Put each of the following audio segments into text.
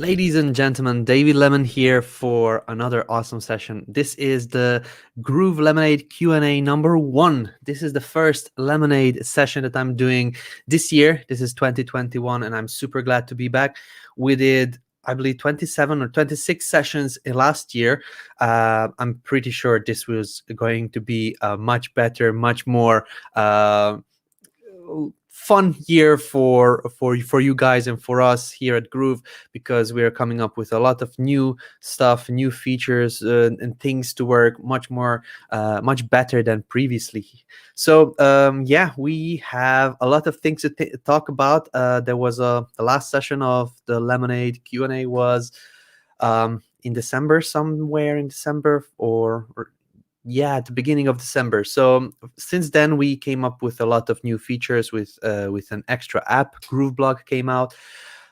Ladies and gentlemen, David Lemon here for another awesome session. This is the Groove LemonAid Q&A number 1. This is the first LemonAid session that I'm doing this year. This is 2021, and I'm super glad to be back. We did, I believe, 27 or 26 sessions last year. I'm pretty sure this was going to be much better, much more fun year for you guys and for us here at Groove, because we are coming up with a lot of new stuff, new features, and things to work much better than previously. So yeah, we have a lot of things to talk about. There was the last session of the LemonAid Q&A was in December, somewhere in December, or yeah, at the beginning of December. So since then, we came up with a lot of new features with an extra app. GrooveBlog came out.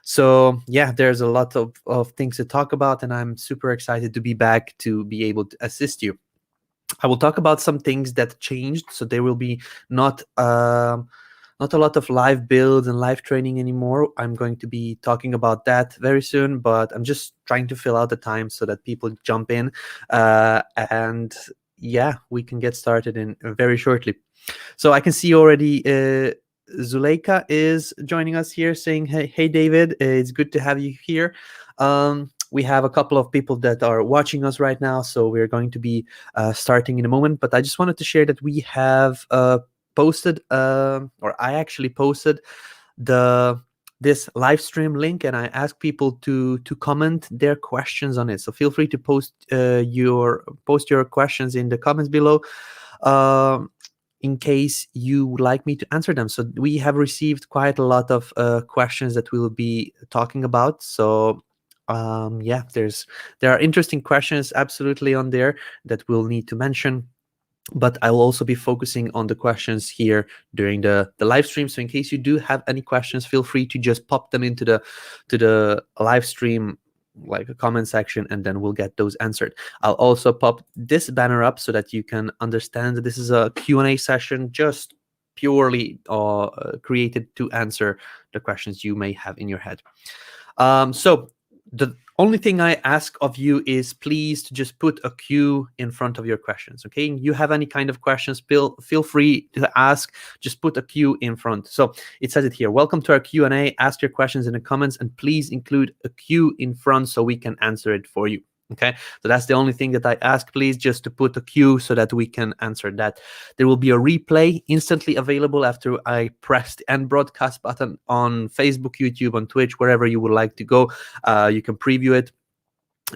So yeah, there's a lot of things to talk about, and I'm super excited to be back to be able to assist you. I will talk about some things that changed, so there will be not a lot of live builds and live training anymore. I'm going to be talking about that very soon, but I'm just trying to fill out the time so that people jump in, and yeah, we can get started in very shortly. So I can see already Zuleika is joining us here, saying, hey David, it's good to have you here. We have a couple of people that are watching us right now, so we're going to be starting in a moment. But I just wanted to share that we have posted, or I actually posted this live stream link, and I ask people to comment their questions on it. So feel free to post your questions in the comments below, in case you would like me to answer them. So we have received quite a lot of questions that we'll be talking about. So yeah, there are interesting questions absolutely on there that we'll need to mention. But I will also be focusing on the questions here during the live stream. So in case you do have any questions, feel free to just pop them into the live stream, like a comment section, and then we'll get those answered. I'll also pop this banner up so that you can understand that this is a Q&A session, just purely created to answer the questions you may have in your head. So the only thing I ask of you is please to just put a Q in front of your questions. Okay, you have any kind of questions, feel free to ask. Just put a Q in front. So it says it here: welcome to our Q&A. Ask your questions in the comments, and please include a Q in front so we can answer it for you. Okay, so that's the only thing that I ask, please, just to put a Q so that we can answer that. There will be a replay instantly available after I press the end broadcast button on Facebook, YouTube, on Twitch, wherever you would like to go. You can preview it,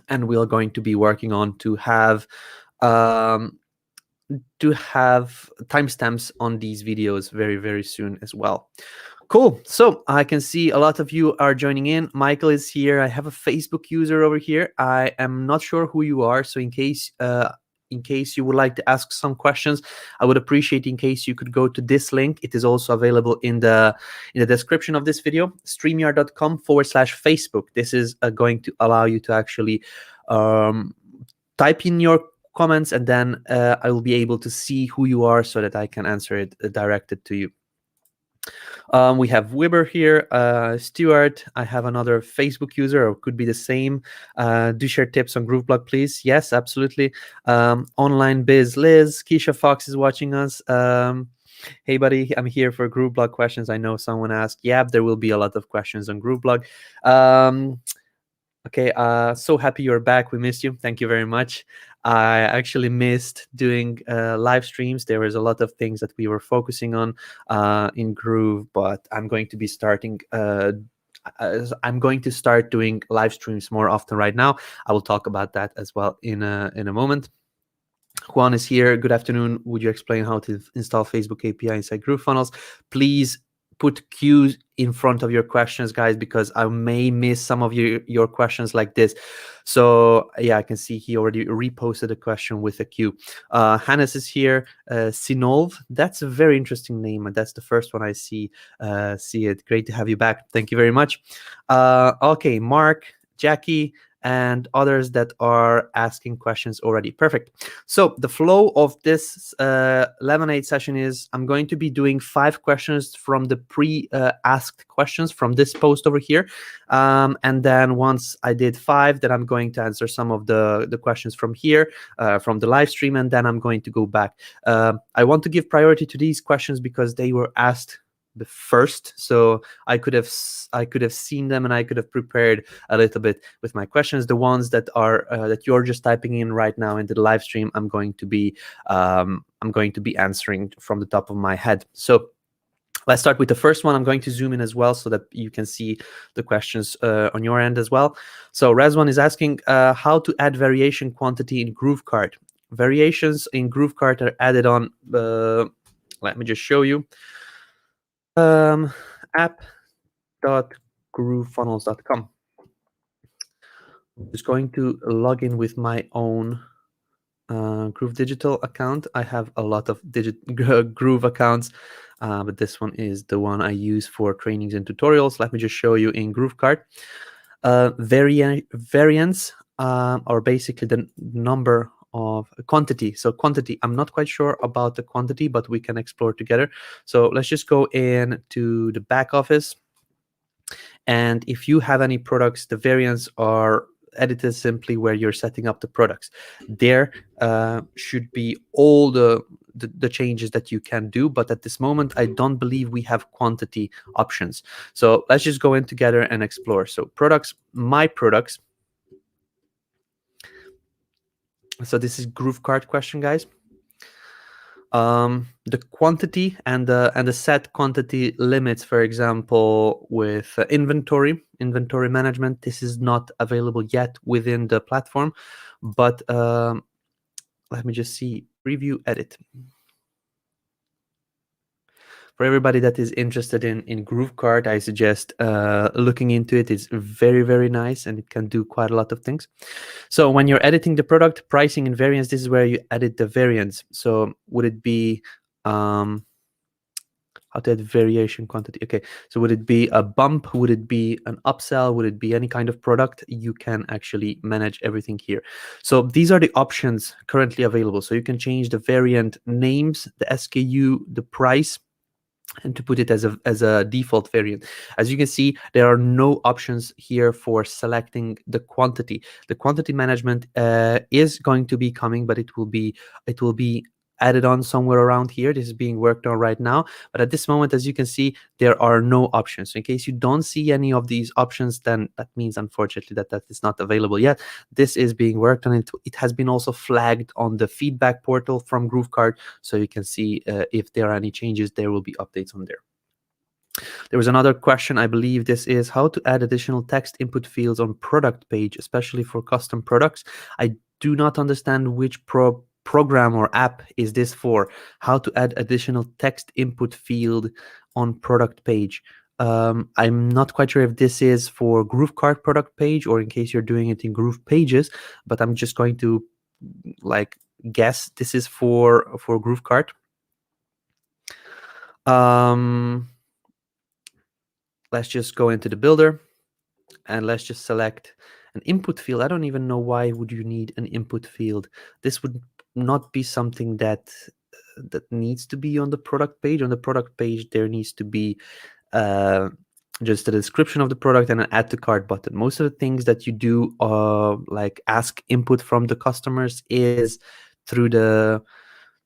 and we are going to be working on to have timestamps on these videos very, very soon as well. Cool. So I can see a lot of you are joining in. Michael is here. I have a Facebook user over here. I am not sure who you are. So in case you would like to ask some questions, I would appreciate in case you could go to this link. It is also available in the description of this video, streamyard.com/Facebook. This is going to allow you to actually type in your comments, and then I will be able to see who you are so that I can answer it directed to you. We have Weber here, Stuart. I have another Facebook user, or could be the same. Do share tips on GrooveBlog, please. Yes, absolutely. Online Biz Liz, Keisha Fox is watching us. Hey, buddy, I'm here for GrooveBlog questions. I know someone asked. Yeah, there will be a lot of questions on GrooveBlog. Okay, so happy you're back. We missed you. Thank you very much. I actually missed doing live streams. There was a lot of things that we were focusing on in Groove, but I'm going to be starting. I'm going to start doing live streams more often right now. I will talk about that as well in a moment. Juan is here. Good afternoon. Would you explain how to install Facebook API inside GrooveFunnels? Please put Q's in front of your questions, guys, because I may miss some of your questions like this. So yeah, I can see he already reposted a question with a Q. Hannes is here. Sinolv, that's a very interesting name, and that's the first one I see it. Great to have you back. Thank you very much. Okay, Mark, Jackie, and others that are asking questions already. Perfect. So the flow of this LemonAid session is I'm going to be doing 5 questions from the pre-asked questions from this post over here. And then once I did 5, then I'm going to answer some of the questions from here, from the live stream, and then I'm going to go back. I want to give priority to these questions because they were asked the first, so I could have seen them and I could have prepared a little bit with my questions. The ones that are that you're just typing in right now into the live stream, I'm going to be answering from the top of my head. So let's start with the first one. I'm going to zoom in as well so that you can see the questions on your end as well. So Rezwan is asking how to add variation quantity in GrooveKart. Variations in GrooveKart are added on, let me just show you, app.groovefunnels.com. I'm just going to log in with my own Groove Digital account. I have a lot of Groove accounts, but this one is the one I use for trainings and tutorials. Let me just show you in GrooveKart. Variants are basically the number of quantity. So quantity, I'm not quite sure about the quantity, but we can explore together. So let's just go into the back office. And if you have any products, the variants are edited simply where you're setting up the products. There should be all the changes that you can do, but at this moment I don't believe we have quantity options. So let's just go in together and explore. So products, my products. So this is GrooveKart question, guys. The quantity and the set quantity limits, for example, with inventory management, this is not available yet within the platform, but let me just see, preview edit. For everybody that is interested in GrooveKart, I suggest looking into it. It's very, very nice, and it can do quite a lot of things. So when you're editing the product, pricing and variants, this is where you edit the variants. So would it be how to add variation quantity? Okay, so would it be a bump? Would it be an upsell? Would it be any kind of product? You can actually manage everything here. So these are the options currently available. So you can change the variant names, the SKU, the price, and to put it as a default variant. As you can see, there are no options here for selecting the quantity. The quantity management is going to be coming, but it will be added on somewhere around here. This is being worked on right now, but at this moment, as you can see, there are no options. So in case you don't see any of these options, then that means unfortunately that is not available yet. This is being worked on. It has been also flagged on the feedback portal from GrooveKart, so you can see if there are any changes. There will be updates on there. There was another question, I believe this is how to add additional text input fields on product page, especially for custom products. I do not understand which program or app is this for. How to add additional text input field on product page. I'm not quite sure if this is for GrooveKart product page or in case you're doing it in GroovePages, but I'm just going to like guess this is for GrooveKart. Let's just go into the builder and let's just select an input field. I don't even know why would you need an input field. This would not be something that needs to be on the product page. On the product page, there needs to be just a description of the product and an add to cart button. Most of the things that you do, like ask input from the customers, is through the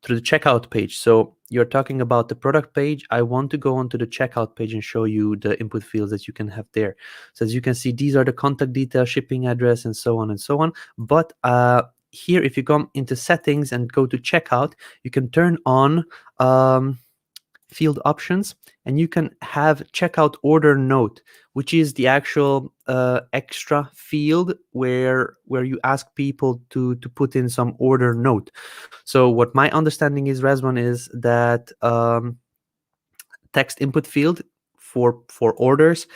checkout page. So you're talking about the product page. I want to go onto the checkout page and show you the input fields that you can have there. So as you can see, these are the contact details, shipping address, and so on and so on. But here, if you come into settings and go to checkout, you can turn on field options, and you can have checkout order note, which is the actual extra field where you ask people to put in some order note. So what my understanding is, Razvan, is that text input field for orders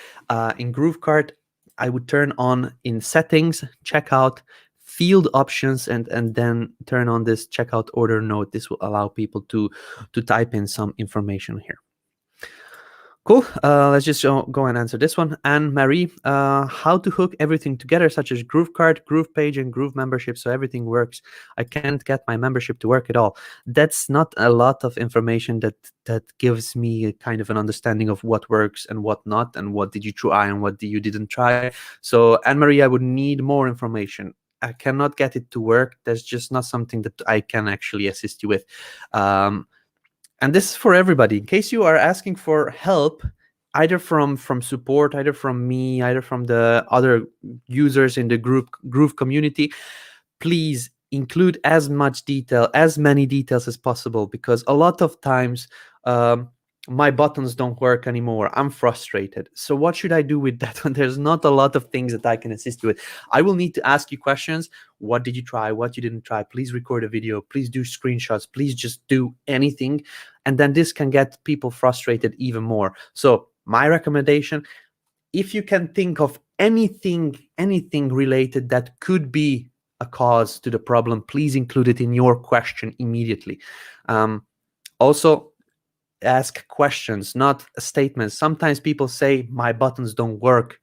in GrooveKart, I would turn on in settings, checkout, field options, and then turn on this checkout order note. This will allow people to type in some information here. Cool. Let's just go and answer this one. Anne Marie, how to hook everything together, such as GrooveKart, GroovePage, and GrooveMembership, so everything works. I can't get my membership to work at all. That's not a lot of information that gives me a kind of an understanding of what works and what not, and what did you try and what you didn't try. So Anne Marie, I would need more information. I cannot get it to work. That's just not something that I can actually assist you with. And this is for everybody. In case you are asking for help, either from support, either from me, either from the other users in the Groove community, please include as many details as possible, because a lot of times my buttons don't work anymore. I'm frustrated. So what should I do with that when there's not a lot of things that I can assist you with? I will need to ask you questions. What did you try? What you didn't try? Please record a video. Please do screenshots. Please just do anything. And then this can get people frustrated even more. So my recommendation, if you can think of anything related that could be a cause to the problem, please include it in your question immediately. Also, ask questions, not statements. Sometimes people say, my buttons don't work,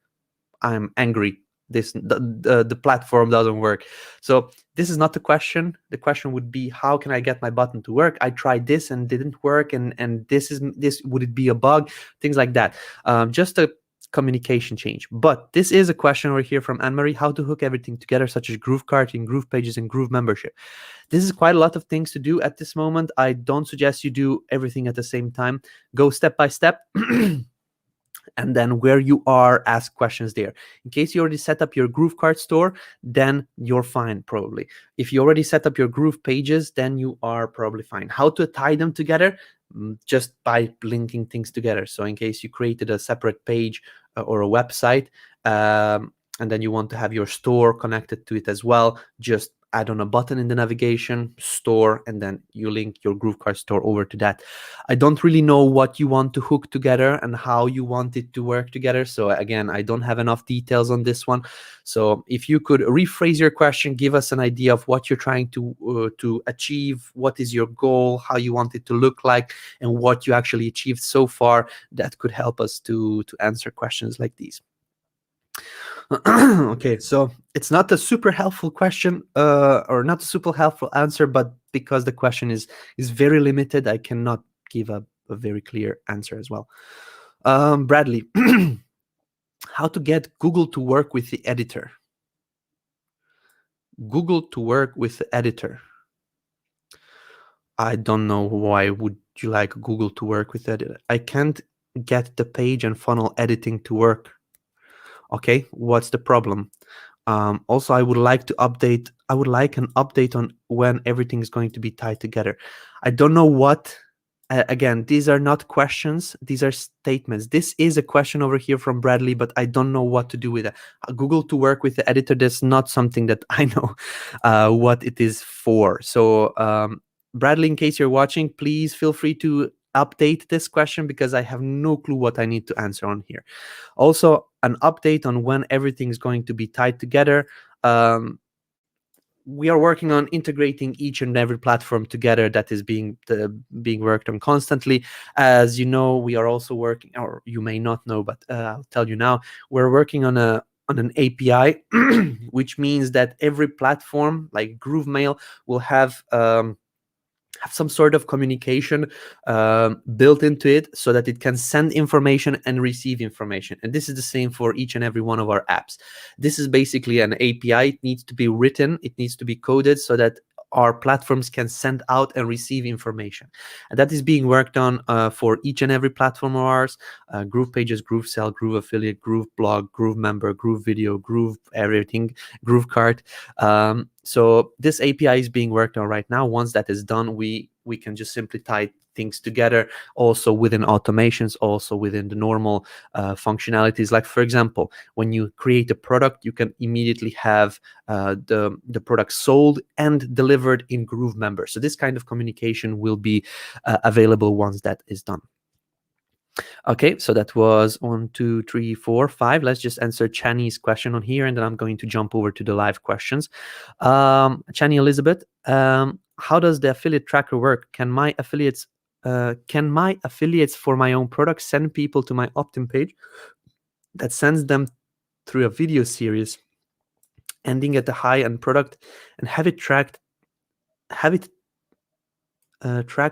I'm angry, the platform doesn't work. So this is not the question. The question would be, how can I get my button to work? I tried this and didn't work, and this would it be a bug? Things like that. Just a communication change. But this is a question over here from Anne-Marie, how to hook everything together, such as GrooveKart and GroovePages and GrooveMembership. This is quite a lot of things to do at this moment. I don't suggest you do everything at the same time. Go step by step. And then where you are, ask questions there. In case you already set up your GrooveKart store, then you're fine, probably. If you already set up your GroovePages, then you are probably fine. How to tie them together? Just by linking things together. So in case you created a separate page or a website, and then you want to have your store connected to it as well, just add on a button in the navigation, store, and then you link your GrooveKart store over to that. I don't really know what you want to hook together and how you want it to work together. So again, I don't have enough details on this one. So if you could rephrase your question, give us an idea of what you're trying to achieve, what is your goal, how you want it to look like, and what you actually achieved so far, that could help us to answer questions like these. Okay, so it's not a super helpful question or not a super helpful answer, but because the question is very limited, I cannot give a very clear answer as well. Bradley, how to get Google to work with the editor? Google to work with the editor. I don't know why would you like Google to work with editor. I can't get the page and funnel editing to work. Okay, what's the problem? Also, I would like an update on when everything is going to be tied together. I don't know what. Again, these are not questions. These are statements. This is a question over here from Bradley, but I don't know what to do with it. Google to work with the editor, that's not something that I know what it is for. So Bradley, in case you're watching, please feel free to update this question, because I have no clue what I need to answer on here. Also, an update on when everything is going to be tied together. We are working on integrating each and every platform together. That is being worked on constantly. As you know, we are also working, or you may not know, but I'll tell you now, we're working on an API, which means that every platform like GrooveMail will have some sort of communication built into it, so that it can send information and receive information. And this is the same for each and every one of our apps. This is basically an API. It needs to be written, it needs to be coded, so that our platforms can send out and receive information. And that is being worked on for each and every platform of ours. GroovePages, GrooveSell, Groove Affiliate, GrooveBlog, GrooveMember, Groove Video, Groove everything, GrooveKart. So this API is being worked on right now. Once that is done, we can just simply tie things together, also within automations, also within the normal functionalities. Like, for example, when you create a product, you can immediately have the product sold and delivered in GrooveMember. So this kind of communication will be available once that is done. Okay, so that was 1, 2, 3, 4, 5. Let's just answer Chani's question on here, and then I'm going to jump over to the live questions. Chani Elizabeth, how does the affiliate tracker work? Can my affiliates can my affiliates for my own product send people to my opt-in page that sends them through a video series ending at the high-end product and have it track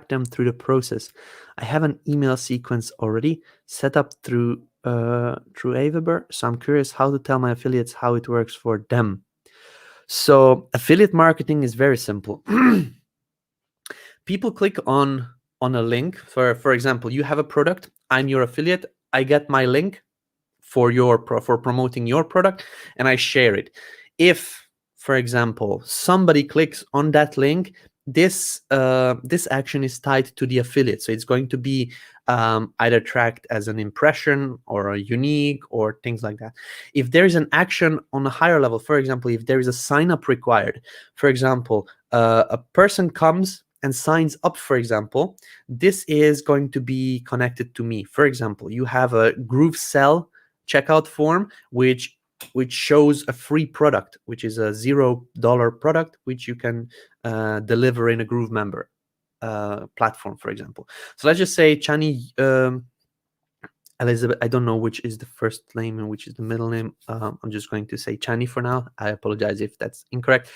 them through the process? I have an email sequence already set up through Aweber, so I'm curious how to tell my affiliates how it works for them. So affiliate marketing is very simple. People click on a link. For example, you have a product, I'm your affiliate, I get my link for promoting your product, and I share it. If, for example, somebody clicks on that link, this action is tied to the affiliate, so it's going to be either tracked as an impression or a unique or things like that. If there is an action on a higher level, for example, if there is a sign up required, for example, a person comes and signs up, for example, this is going to be connected to me. For example, you have a GrooveSell checkout form which shows a free product, which is a $0 product which you can deliver in a GrooveMember platform, for example. So let's just say Chani Elizabeth, I don't know which is the first name and which is the middle name. I'm just going to say Chani for now. I apologize if that's incorrect.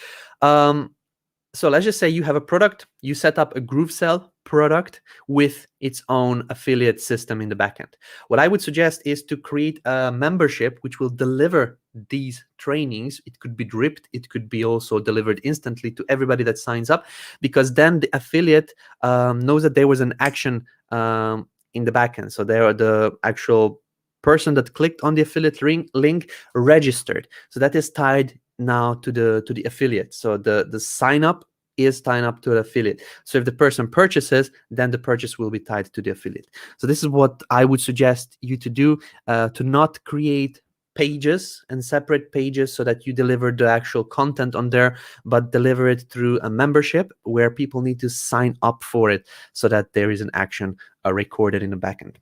So let's just say you have a product, you set up a GrooveSell product with its own affiliate system in the backend. What I would suggest is to create a membership which will deliver these trainings. It could be dripped, it could be also delivered instantly to everybody that signs up, because then the affiliate knows that there was an action in the backend. So there are the actual person that clicked on the affiliate link registered. So that is tied now to the affiliate. So the sign up is tied up to the affiliate. So if the person purchases, then the purchase will be tied to the affiliate. So this is what I would suggest you to do, to not create pages and separate pages so that you deliver the actual content on there, but deliver it through a membership where people need to sign up for it so that there is an action recorded in the backend.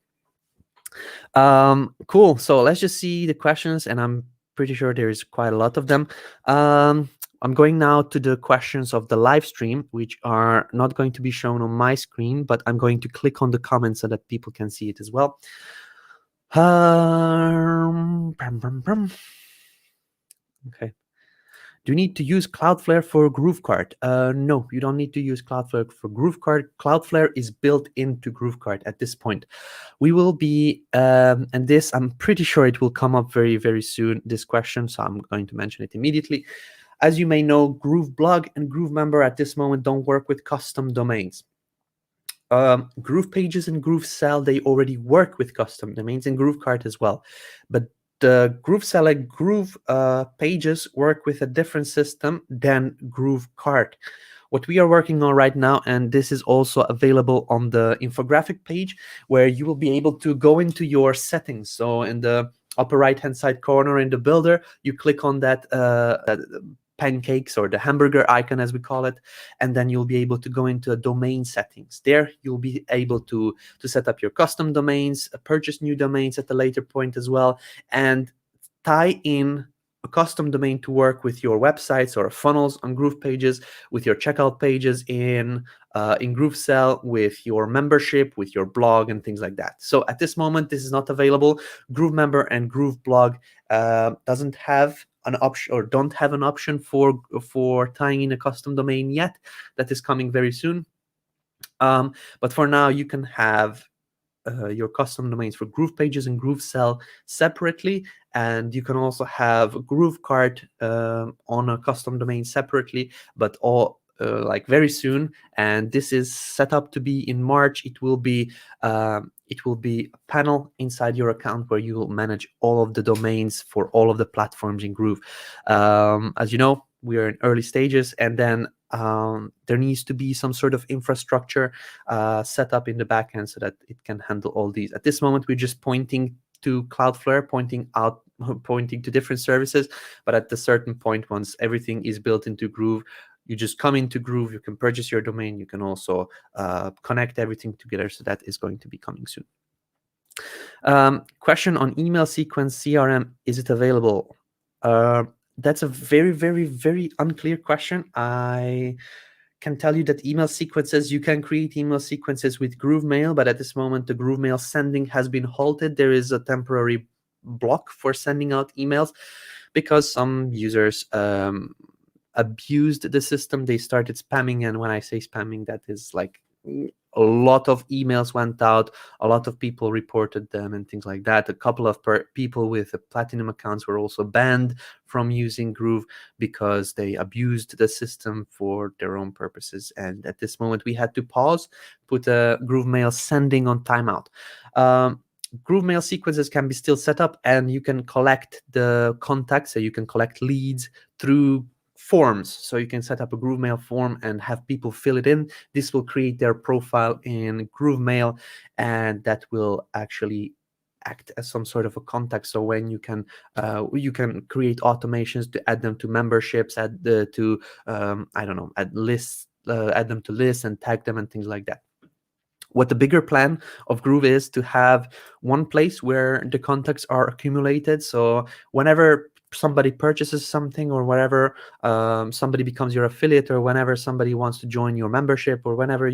Cool. So let's just see the questions, and I'm pretty sure there is quite a lot of them. I'm going now to the questions of the live stream, which are not going to be shown on my screen, but I'm going to click on the comments so that people can see it as well. Okay. Do you need to use CloudFlare for GrooveKart? No, you don't need to use CloudFlare for GrooveKart. CloudFlare is built into GrooveKart at this point. We will be, and this, I'm pretty sure it will come up very, very soon, this question, so I'm going to mention it immediately. As you may know, GrooveBlog and GrooveMember at this moment don't work with custom domains. GroovePages and GrooveSell, they already work with custom domains, and GrooveKart as well. But the GrooveSell and GroovePages work with a different system than GrooveKart. What we are working on right now, and this is also available on the infographic page, where you will be able to go into your settings. So in the upper right-hand side corner in the builder, you click on that pancakes or the hamburger icon, as we call it, and then you'll be able to go into domain settings. There you'll be able to set up your custom domains, purchase new domains at a later point as well, and tie in a custom domain to work with your websites or funnels on GroovePages, with your checkout pages in GrooveSell, with your membership, with your blog, and things like that. So at this moment, this is not available. GrooveMember and GrooveBlog doesn't have an option, or don't have an option for tying in a custom domain yet. That is coming very soon. But for now, you can have your custom domains for GroovePages and GrooveSell separately, and you can also have GrooveKart on a custom domain separately, but all like very soon. And this is set up to be in March. It will be a panel inside your account where you will manage all of the domains for all of the platforms in Groove. As you know, we are in early stages, and then there needs to be some sort of infrastructure set up in the backend so that it can handle all these. At this moment, we're just pointing to CloudFlare, pointing to different services, but at a certain point, once everything is built into Groove, you just come into Groove, you can purchase your domain, you can also connect everything together. So that is going to be coming soon. Question on email sequence CRM, is it available? That's a very, very, very unclear question. I can tell you that email sequences, you can create email sequences with GrooveMail, but at this moment the GrooveMail sending has been halted. There is a temporary block for sending out emails because some users abused the system. They started spamming, and when I say spamming, that is like a lot of emails went out, a lot of people reported them and things like that. A couple of people with platinum accounts were also banned from using Groove because they abused the system for their own purposes. And at this moment we had to pause, put a GrooveMail sending on timeout. GrooveMail sequences can be still set up, and you can collect the contacts, so you can collect leads through forms. So you can set up a GrooveMail form and have people fill it in. This will create their profile in GrooveMail, and that will actually act as some sort of a contact. So when you can create automations to add them to memberships, add to I don't know, add lists, add them to lists and tag them and things like that. What the bigger plan of Groove is to have one place where the contacts are accumulated. So whenever somebody purchases something, or whenever somebody becomes your affiliate, or whenever somebody wants to join your membership, or whenever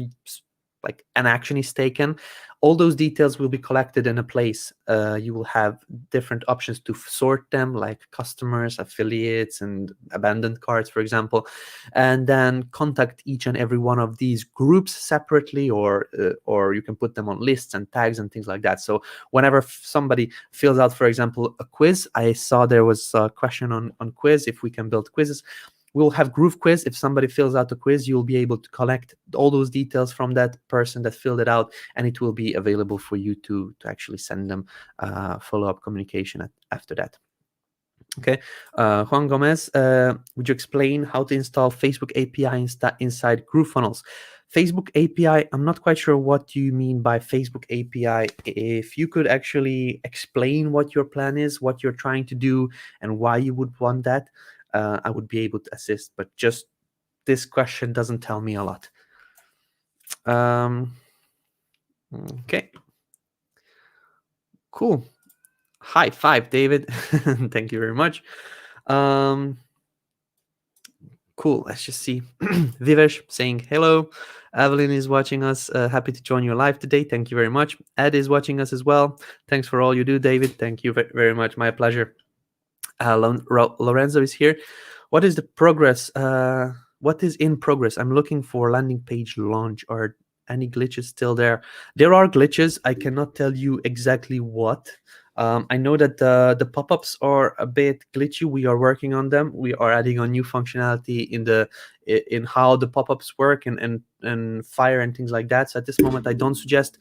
like an action is taken, all those details will be collected in a place. You will have different options to sort them, like customers, affiliates, and abandoned carts, for example, and then contact each and every one of these groups separately, or you can put them on lists and tags and things like that. So whenever somebody fills out, for example, a quiz, I saw there was a question on quiz, if we can build quizzes. We'll have Groove Quiz. If somebody fills out the quiz, you'll be able to collect all those details from that person that filled it out, and it will be available for you to actually send them follow-up communication after that. Okay, Juan Gomez, would you explain how to install Facebook API inside GrooveFunnels? Facebook API, I'm not quite sure what you mean by Facebook API. If you could actually explain what your plan is, what you're trying to do, and why you would want that, I would be able to assist, but just this question doesn't tell me a lot. Okay, cool. High five, David. Thank you very much. Cool, let's just see. Vivesh saying hello. Evelyn is watching us. Happy to join your live today. Thank you very much. Ed is watching us as well. Thanks for all you do, David. Thank you very much. My pleasure. Lorenzo is here. What is the progress? What is in progress? I'm looking for landing page launch. Are any glitches still there? There are glitches. I cannot tell you exactly what. I know that the pop-ups are a bit glitchy. We are working on them. We are adding on new functionality in how the pop-ups work and fire and things like that. So at this moment, I don't suggest.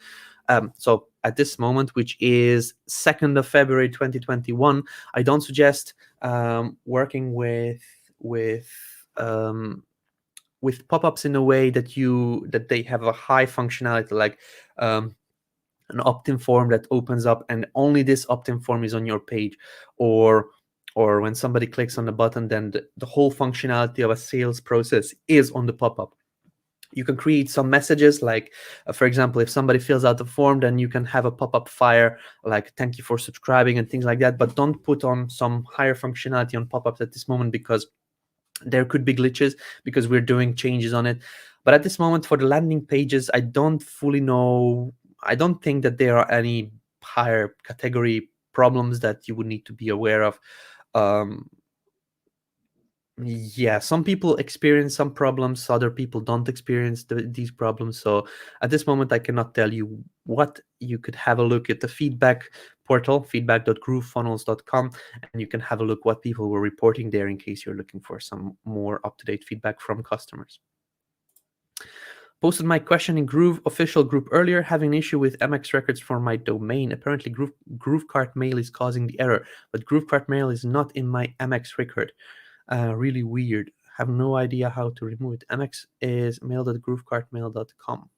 So at this moment, which is 2nd of February 2021, I don't suggest working with pop-ups in a way that they have a high functionality, like an opt-in form that opens up and only this opt-in form is on your page, or when somebody clicks on the button, then the whole functionality of a sales process is on the pop-up. You can create some messages, like for example, if somebody fills out the form, then you can have a pop-up fire like thank you for subscribing and things like that, but don't put on some higher functionality on pop-ups at this moment, because there could be glitches, because we're doing changes on it. But at this moment, for the landing pages, I don't fully know. I don't think that there are any higher category problems that you would need to be aware of. Yeah, some people experience some problems, other people don't experience these problems. So at this moment, I cannot tell you what. You could have a look at the feedback portal, feedback.groovefunnels.com, and you can have a look what people were reporting there in case you're looking for some more up-to-date feedback from customers. Posted my question in Groove official group earlier, having an issue with MX records for my domain. Apparently GrooveKart mail is causing the error, but GrooveKart mail is not in my MX record. Really weird. Have no idea how to remove it. MX is mail.groovekartmail.com.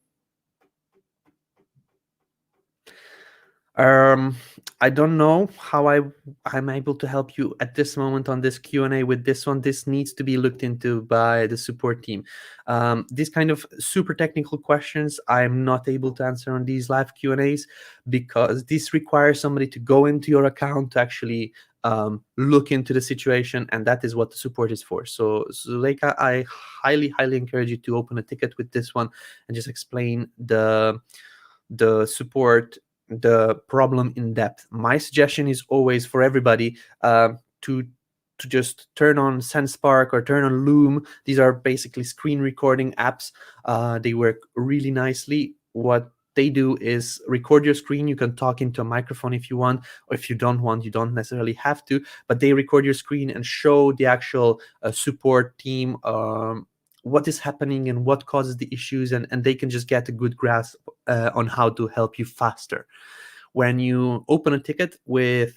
I don't know how I'm able to help you at this moment on this Q&A with this one. This needs to be looked into by the support team. These kind of super technical questions I'm not able to answer on these live Q&As, because this requires somebody to go into your account to actually look into the situation, and that is what the support is for. So Zuleika, I highly encourage you to open a ticket with this one and just explain the support, the problem in depth. My suggestion is always for everybody to just turn on SendSpark or turn on Loom. These are basically screen recording apps. They work really nicely. What they do is record your screen. You can talk into a microphone if you want, or if you don't want, you don't necessarily have to, but they record your screen and show the actual support team what is happening and what causes the issues, and they can just get a good grasp on how to help you faster. When you open a ticket with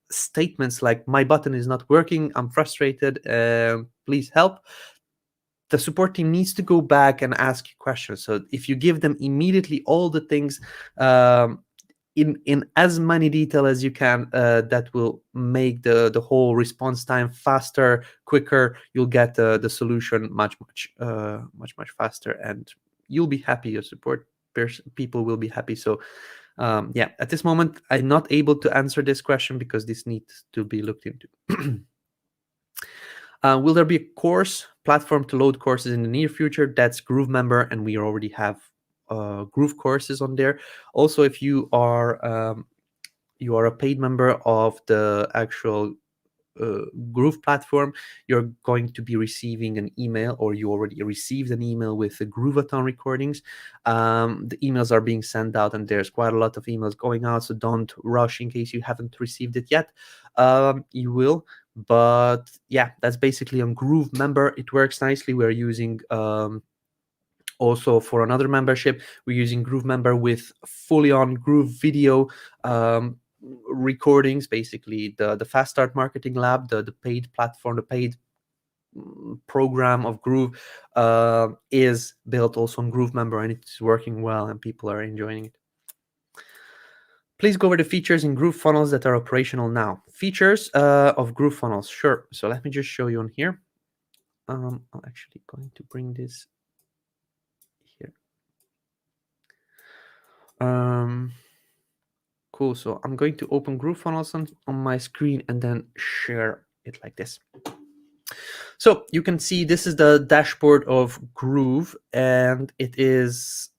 statements like "my button is not working, I'm frustrated, please help," the support team needs to go back and ask you questions. So if you give them immediately all the things in as many detail as you can, that will make the whole response time faster, quicker. You'll get the solution much faster, and you'll be happy. Your support people will be happy. So yeah, at this moment, I'm not able to answer this question because this needs to be looked into. Will there be a course platform to load courses in the near future? That's GrooveMember, and we already have Groove courses on there. Also, if you are a paid member of the actual Groove platform, you're going to be receiving an email, or you already received an email with the Groovathon recordings. The emails are being sent out, and there's quite a lot of emails going out, so don't rush in case you haven't received it yet. You will, but yeah, that's basically on GrooveMember. It works nicely. We're using also for another membership, we're using GrooveMember with fully on Groove video recordings, basically the Fast Start Marketing Lab, the paid platform, the paid program of Groove is built also on GrooveMember, and it's working well and people are enjoying it. Please go over the features in GrooveFunnels that are operational now. Features of GrooveFunnels, sure. So let me just show you on here. I'm actually going to bring this here. Cool. So I'm going to open GrooveFunnels on my screen and then share it like this. So you can see this is the dashboard of Groove, and it is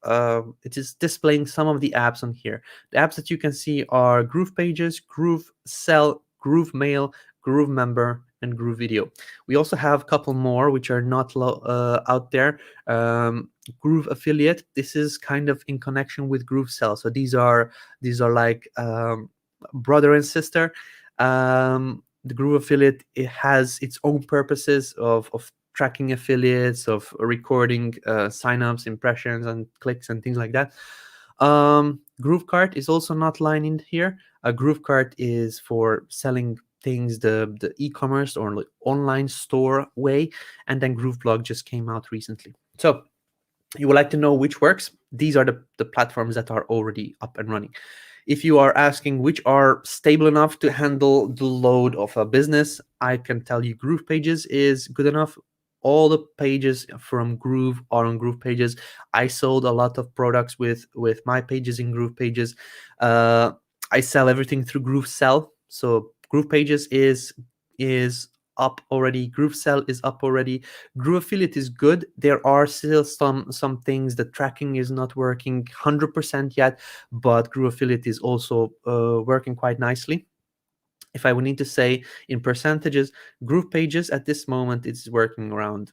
displaying some of the apps on here. The apps that you can see are GroovePages, GrooveSell, GrooveMail, GrooveMember, and GrooveVideo. We also have a couple more which are not out there. GrooveAffiliate. This is kind of in connection with GrooveSell. So these are like brother and sister. The GrooveAffiliate, it has its own purposes of tracking affiliates, of recording signups, impressions, and clicks, and things like that. GrooveKart is also not lined in here. GrooveKart is for selling things the e-commerce or like online store way, and then GrooveBlog just came out recently. So you would like to know which works. These are the platforms that are already up and running. If you are asking which are stable enough to handle the load of a business, I can tell you GroovePages is good enough. All the pages from Groove are on GroovePages. I sold a lot of products with my pages in GroovePages. I sell everything through GrooveSell. So GroovePages is up already. GrooveSell is up already. GrooveAffiliate is good. There are still some things. The tracking is not working 100% yet, but GrooveAffiliate is also working quite nicely. If I would need to say in percentages, GroovePages at this moment is working around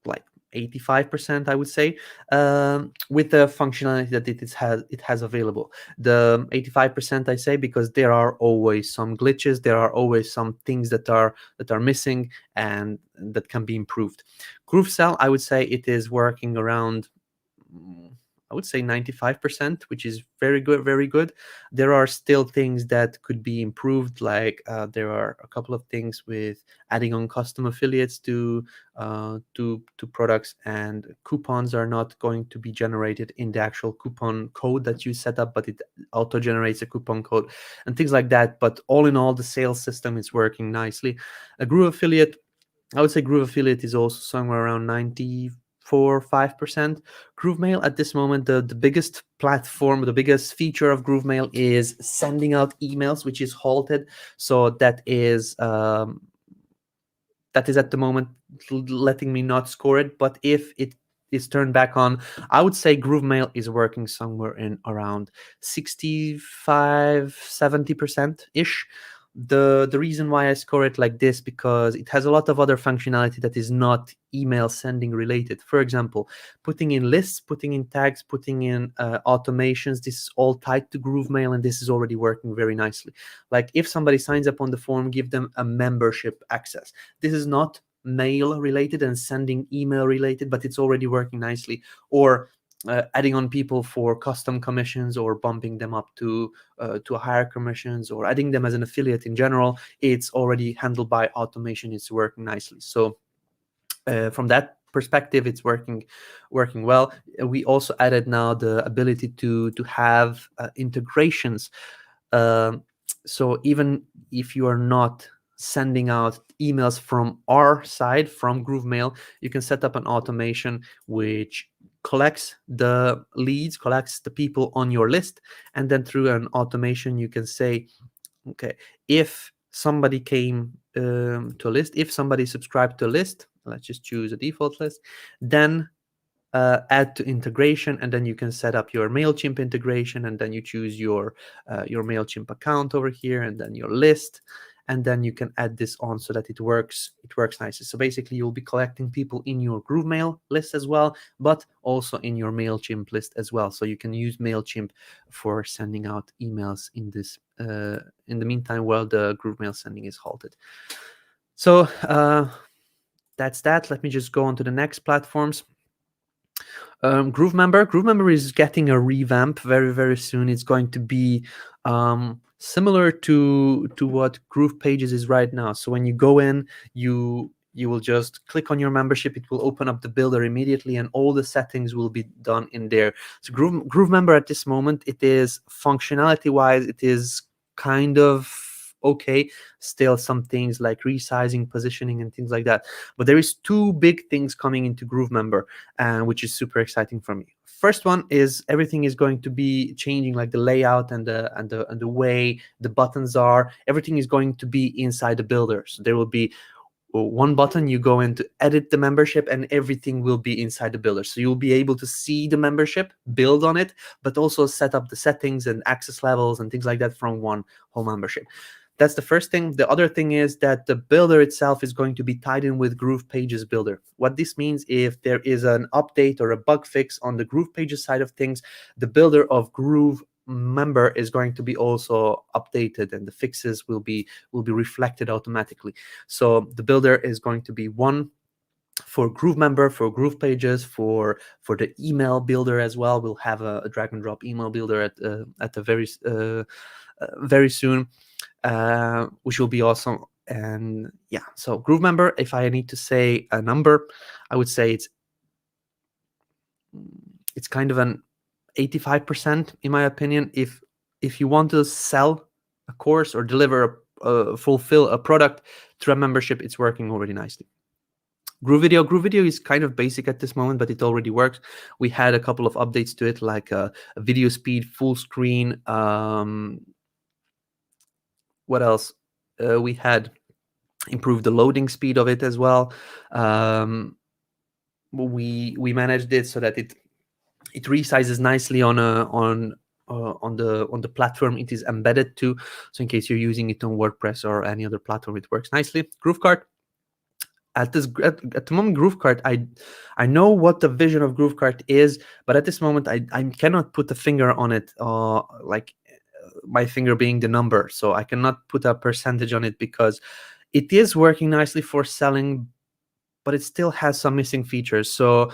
like 85%, I would say, with the functionality that it has available. The 85% I say because there are always some glitches, there are always some things that are missing and that can be improved. GrooveSell, I would say it is working around, I would say 95%, which is very good, very good. There are still things that could be improved, like there are a couple of things with adding on custom affiliates to products, and coupons are not going to be generated in the actual coupon code that you set up, but it auto generates a coupon code and things like that. But all in all, the sales system is working nicely. A GrooveAffiliate, I would say GrooveAffiliate is also somewhere around 95%, 5%. GrooveMail at this moment, the biggest platform, the biggest feature of GrooveMail is sending out emails, which is halted. So that is at the moment letting me not score it. But if it is turned back on, I would say GrooveMail is working somewhere in around 65-70% ish. The reason why I score it like this, because it has a lot of other functionality that is not email sending related. For example, putting in lists, putting in tags, putting in automations. This is all tied to GrooveMail, and this is already working very nicely. Like if somebody signs up on the form, give them a membership access. This is not mail related and sending email related, but it's already working nicely. Or adding on people for custom commissions, or bumping them up to higher commissions, or adding them as an affiliate in general. It's already handled by automation. It's working nicely. So from that perspective, it's working well. We also added now the ability to have integrations. So even if you are not sending out emails from our side, from GrooveMail, you can set up an automation which collects the leads, collects the people on your list, and then through an automation you can say, okay, if somebody came to a list, if somebody subscribed to a list, let's just choose a default list, then add to integration, and then you can set up your MailChimp integration, and then you choose your MailChimp account over here, and then your list, and then you can add this on so that it works nicely. So basically you'll be collecting people in your GrooveMail list as well, but also in your MailChimp list as well. So you can use MailChimp for sending out emails in this in the meantime while the GrooveMail sending is halted. So that's that. Let me just go on to the next platforms. GrooveMember is getting a revamp very, very soon. It's going to be similar to what GroovePages is right now. So when you go in, you will just click on your membership. It will open up the builder immediately, and all the settings will be done in there. So GrooveMember at this moment, it is functionality wise, it is kind of okay. Still some things like resizing, positioning, and things like that. But there is two big things coming into GrooveMember, and which is super exciting for me. First one is everything is going to be changing, like the layout and the way the buttons are. Everything is going to be inside the builder. So there will be one button, you go in to edit the membership, and everything will be inside the builder. So you'll be able to see the membership, build on it, but also set up the settings and access levels and things like that from one whole membership. That's the first thing. The other thing is that the builder itself is going to be tied in with GroovePages builder. What this means, if there is an update or a bug fix on the GroovePages side of things, the builder of GrooveMember is going to be also updated, and the fixes will be reflected automatically. So the builder is going to be one for GrooveMember, for GroovePages, for the email builder as well. We'll have a drag and drop email builder at the very soon. Which will be awesome. And yeah, so GrooveMember, if I need to say a number, I would say it's kind of an 85% in my opinion. If you want to sell a course or deliver fulfill a product through a membership, it's working already nicely. GrooveVideo is kind of basic at this moment, but it already works. We had a couple of updates to it, like a video speed, full screen. What else? We had improved the loading speed of it as well. We managed it so that it resizes nicely on the platform it is embedded to. So in case you're using it on WordPress or any other platform, it works nicely. GrooveKart. At the moment, GrooveKart, I know what the vision of GrooveKart is, but at this moment I cannot put a finger on it, like my finger being the number. So I cannot put a percentage on it, because it is working nicely for selling, but it still has some missing features. So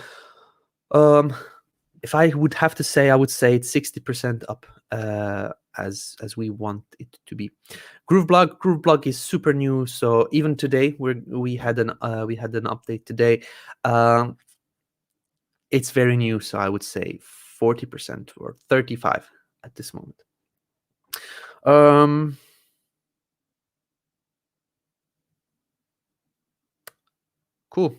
if I would have to say, I would say it's 60% up, as we want it to be. GrooveBlog is super new. So even today, we had an update today. It's very new, so I would say 40% or 35 at this moment. Cool.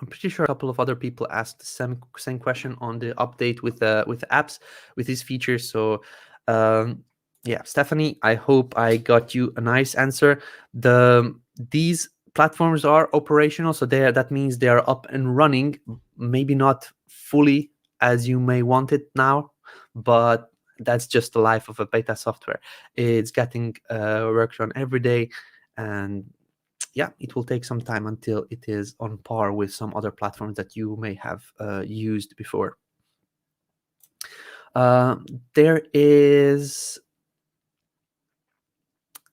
I'm pretty sure a couple of other people asked the same question on the update with the apps with these features. So yeah, Stephanie, I hope I got you a nice answer. These platforms are operational, so that means they are up and running, maybe not fully as you may want it now, but that's just the life of a beta software. It's getting worked on every day, and yeah, it will take some time until it is on par with some other platforms that you may have used before. There is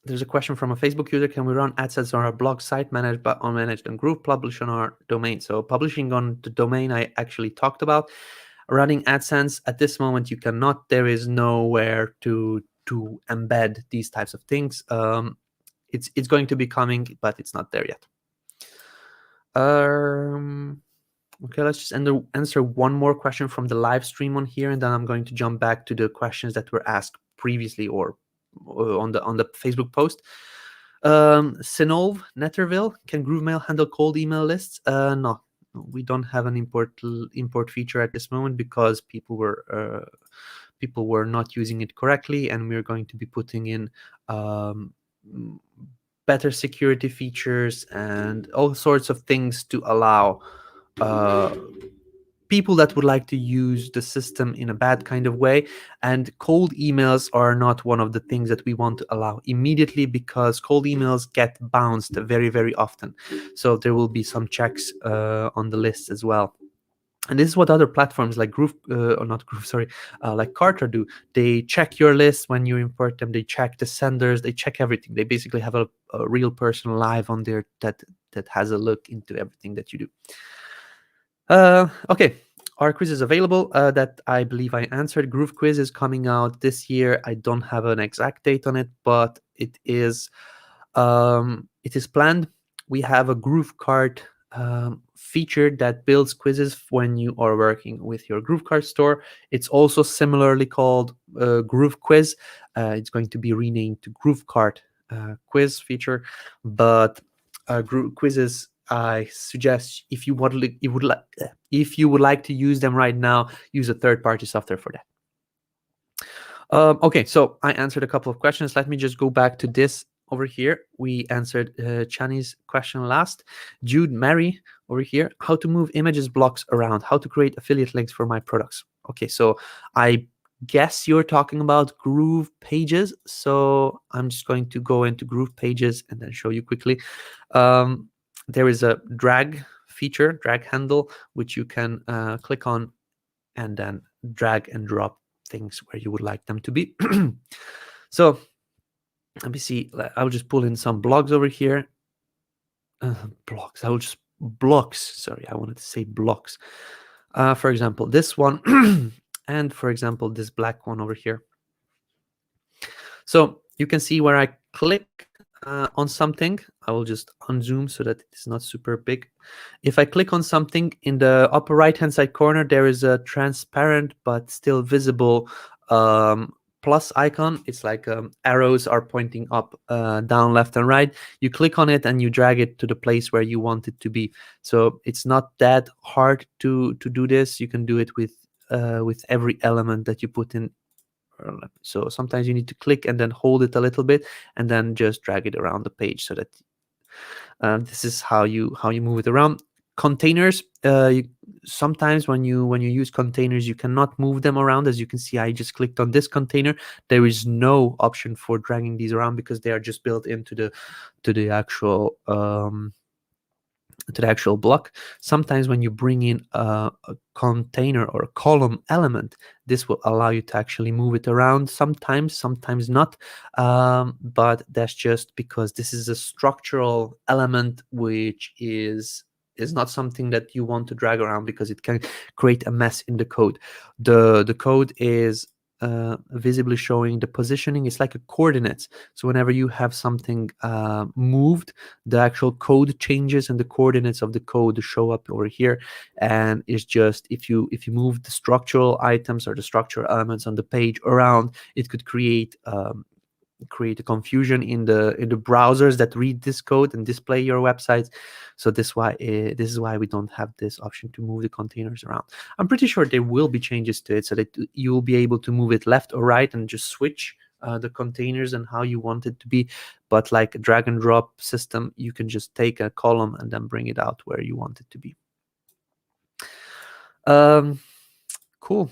There's a question from a Facebook user. Can we run AdSense on our blog site managed but unmanaged on Groove, publish on our domain? So publishing on the domain I actually talked about. Running AdSense at this moment you cannot. There is nowhere to embed these types of things. It's going to be coming, but it's not there yet. Okay, let's just answer one more question from the live stream on here, and then I'm going to jump back to the questions that were asked previously or on the Facebook post. Sinolv Netterville, can GrooveMail handle cold email lists? No, we don't have an import feature at this moment because people were not using it correctly, and we're going to be putting in better security features and all sorts of things to allow people that would like to use the system in a bad kind of way. And cold emails are not one of the things that we want to allow immediately, because cold emails get bounced very, very often. So there will be some checks on the list as well. And this is what other platforms like like Carter do. They check your list when you import them. They check the senders. They check everything. They basically have a real person live on there that has a look into everything that you do. Okay, our quiz is available. That I believe I answered. Groove quiz is coming out this year. I don't have an exact date on it, but it is planned. We have a GrooveKart feature that builds quizzes when you are working with your GrooveKart store. It's also similarly called Groove Quiz. It's going to be renamed to GrooveKart quiz feature, but Groove quizzes, I suggest if you would like to use them right now, use a third-party software for that. Okay, so I answered a couple of questions. Let me just go back to this over here. We answered Chani's question last. Jude Mary over here. How to move images blocks around. How to create affiliate links for my products. Okay, so I guess you're talking about GroovePages. So I'm just going to go into GroovePages and then show you quickly. There is a drag feature, drag handle, which you can click on and then drag and drop things where you would like them to be. So let me see. I'll just pull in some blogs over here. Blocks. Sorry, I wanted to say blocks. For example, this one, and for example, this black one over here. So you can see where I click on something. I will just unzoom so that it's not super big. If I click on something, in the upper right hand side corner there is a transparent but still visible plus icon. It's like arrows are pointing up, down, left and right. You click on it and you drag it to the place where you want it to be. So it's not that hard to do this. You can do it with every element that you put in. So sometimes you need to click and then hold it a little bit and then just drag it around the page, so that this is how you move it around. Containers, sometimes when you use containers, you cannot move them around. As you can see, I just clicked on this container. There is no option for dragging these around because they are just built into the actual block. Sometimes when you bring in a container or a column element, this will allow you to actually move it around. Sometimes not, but that's just because this is a structural element, which is not something that you want to drag around because it can create a mess in the code. The code is visibly showing the positioning. It's like a coordinates. So whenever you have something moved, the actual code changes and the coordinates of the code show up over here. And it's just if you move the structural items or the structural elements on the page around, it could create create a confusion in the browsers that read this code and display your websites. So this is why we don't have this option to move the containers around. I'm pretty sure there will be changes to it so that you will be able to move it left or right and just switch the containers and how you want it to be. But like a drag and drop system, you can just take a column and then bring it out where you want it to be. Cool.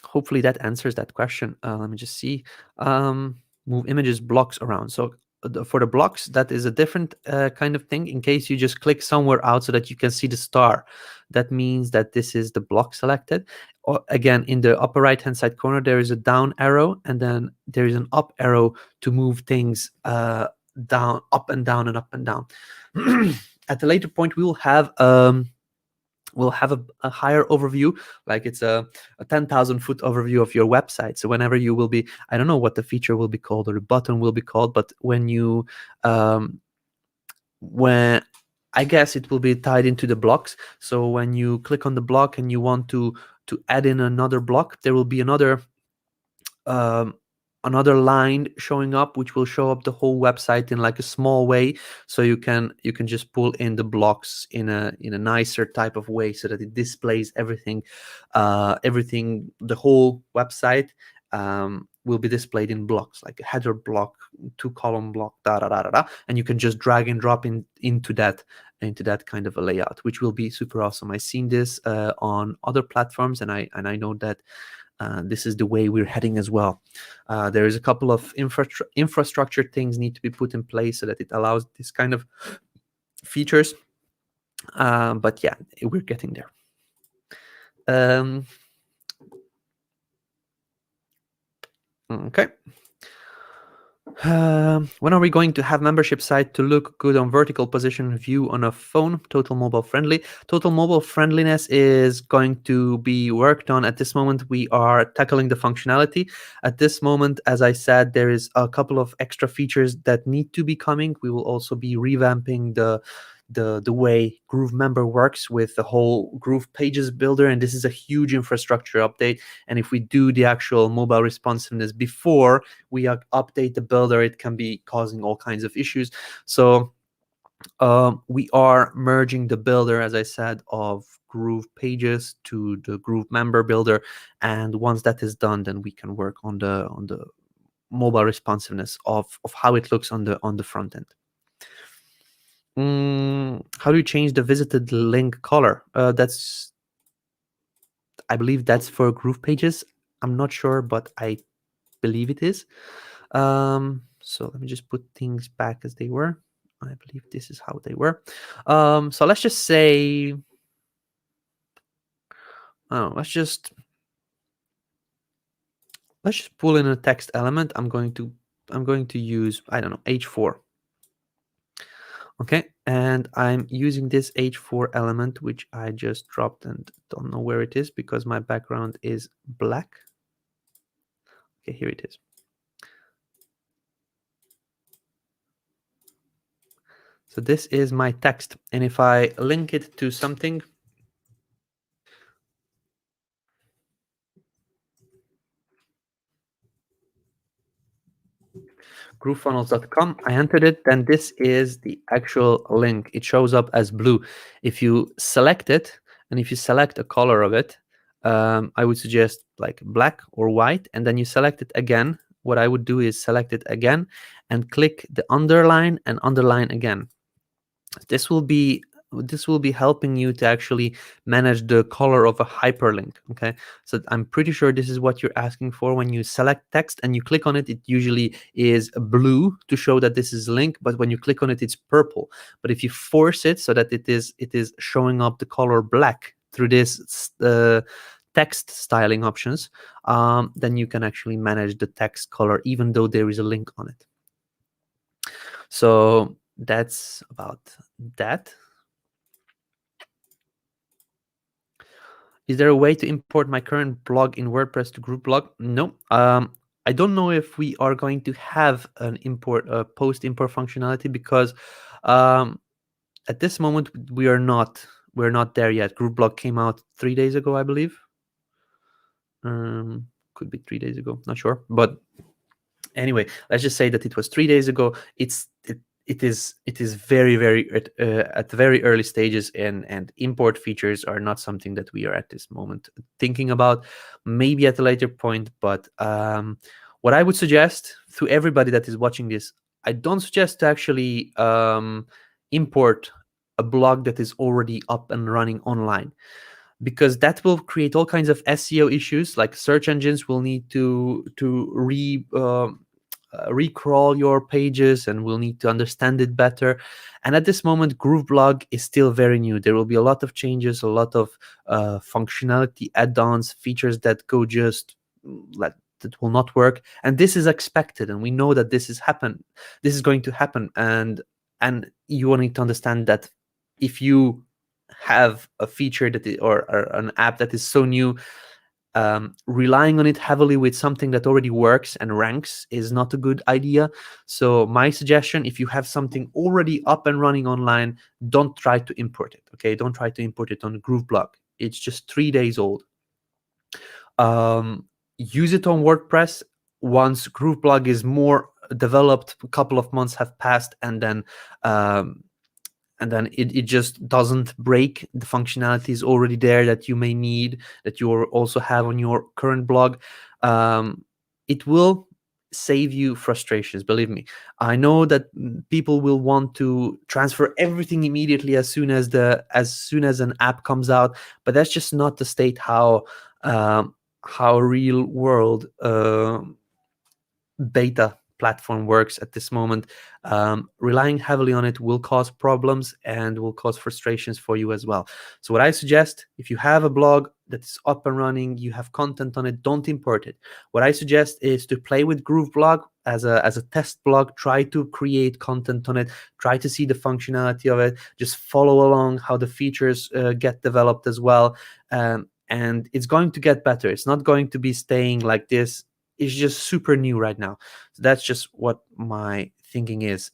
Hopefully that answers that question. Let me just see. Move images blocks around. So for the blocks, that is a different kind of thing. In case you just click somewhere out so that you can see the star, that means that this is the block selected. Or again, in the upper right hand side corner, there is a down arrow, and then there is an up arrow to move things down, up and down and up and down. At a later point, we will have a higher overview, like it's a 10,000 foot overview of your website. So whenever you will be, I don't know what the feature will be called or the button will be called, but when you when I guess it will be tied into the blocks. So when you click on the block and you want to add in another block, there will be another line showing up, which will show up the whole website in like a small way. So you can just pull in the blocks in a nicer type of way so that it displays everything. The whole website will be displayed in blocks, like a header block, 2-column block, and you can just drag and drop into that kind of a layout, which will be super awesome. I've seen this on other platforms, and I know that this is the way we're heading as well. There is a couple of infrastructure things need to be put in place so that it allows this kind of features. But yeah, we're getting there. Okay. When are we going to have membership site to look good on vertical position view on a phone? Total mobile friendly. Total mobile friendliness is going to be worked on. At this moment, we are tackling the functionality. At this moment, as I said, there is a couple of extra features that need to be coming. We will also be revamping the way GrooveMember works with the whole GroovePages builder, and this is a huge infrastructure update. And if we do the actual mobile responsiveness before we update the builder, it can be causing all kinds of issues. So we are merging the builder, as I said, of GroovePages to the GrooveMember builder, and once that is done, then we can work on the mobile responsiveness of how it looks on the front end. How do you change the visited link color? I believe that's for GroovePages. I'm not sure, but I believe it is. So let me just put things back as they were. I believe this is how they were. So let's just say, let's just pull in a text element. I'm going to use, I don't know, H4. Okay, and I'm using this H4 element, which I just dropped and don't know where it is because my background is black. Okay, here it is. So this is my text, and if I link it to something, GrooveFunnels.com, I entered it, then this is the actual link. It shows up as blue. If you select it, and if you select a color of it, I would suggest like black or white, and then you select it again. What I would do is select it again and click the underline and underline again. This will be helping you to actually manage the color of a hyperlink. Okay, so I'm pretty sure this is what you're asking for. When you select text and you click on it, it usually is blue to show that this is a link, but when you click on it, it's purple. But if you force it so that it is showing up the color black through this text styling options, then you can actually manage the text color even though there is a link on it. So that's about that. Is there a way to import my current blog in WordPress to GrooveBlog? No. I don't know if we are going to have an post import functionality because at this moment we're not there yet. GrooveBlog came out 3 days ago, I believe. Could be 3 days ago, not sure, but Anyway, let's just say that it was 3 days ago. It is very at very early stages, and import features are not something that we are at this moment thinking about. Maybe at a later point, but what I would suggest to everybody that is watching this, I don't suggest to actually import a blog that is already up and running online, because that will create all kinds of SEO issues. Like search engines will need to recrawl your pages, and will need to understand it better. And at this moment, GrooveBlog is still very new. There will be a lot of changes, a lot of functionality, add-ons, features that go just like that will not work, and this is expected, and we know that this is going to happen. And you will need to understand that if you have a feature or an app that is so new, relying on it heavily with something that already works and ranks is not a good idea. So my suggestion, if you have something already up and running online, don't try to import it. Okay, don't try to import it on GrooveBlog. It's just 3 days old. Use it on WordPress once GrooveBlog is more developed, a couple of months have passed, and then it just doesn't break. The functionality is already there that you may need, that you also have on your current blog. It will save you frustrations, believe me. I know that people will want to transfer everything immediately as soon as an app comes out, but that's just not the state how real world beta platform works at this moment. Relying heavily on it will cause problems and will cause frustrations for you as well. So what I suggest, if you have a blog that is up and running, you have content on it, don't import it. What I suggest is to play with GrooveBlog as a test blog. Try to create content on it, try to see the functionality of it, just follow along how the features get developed as well. And it's going to get better. It's not going to be staying like this. It's just super new right now. So that's just what my thinking is.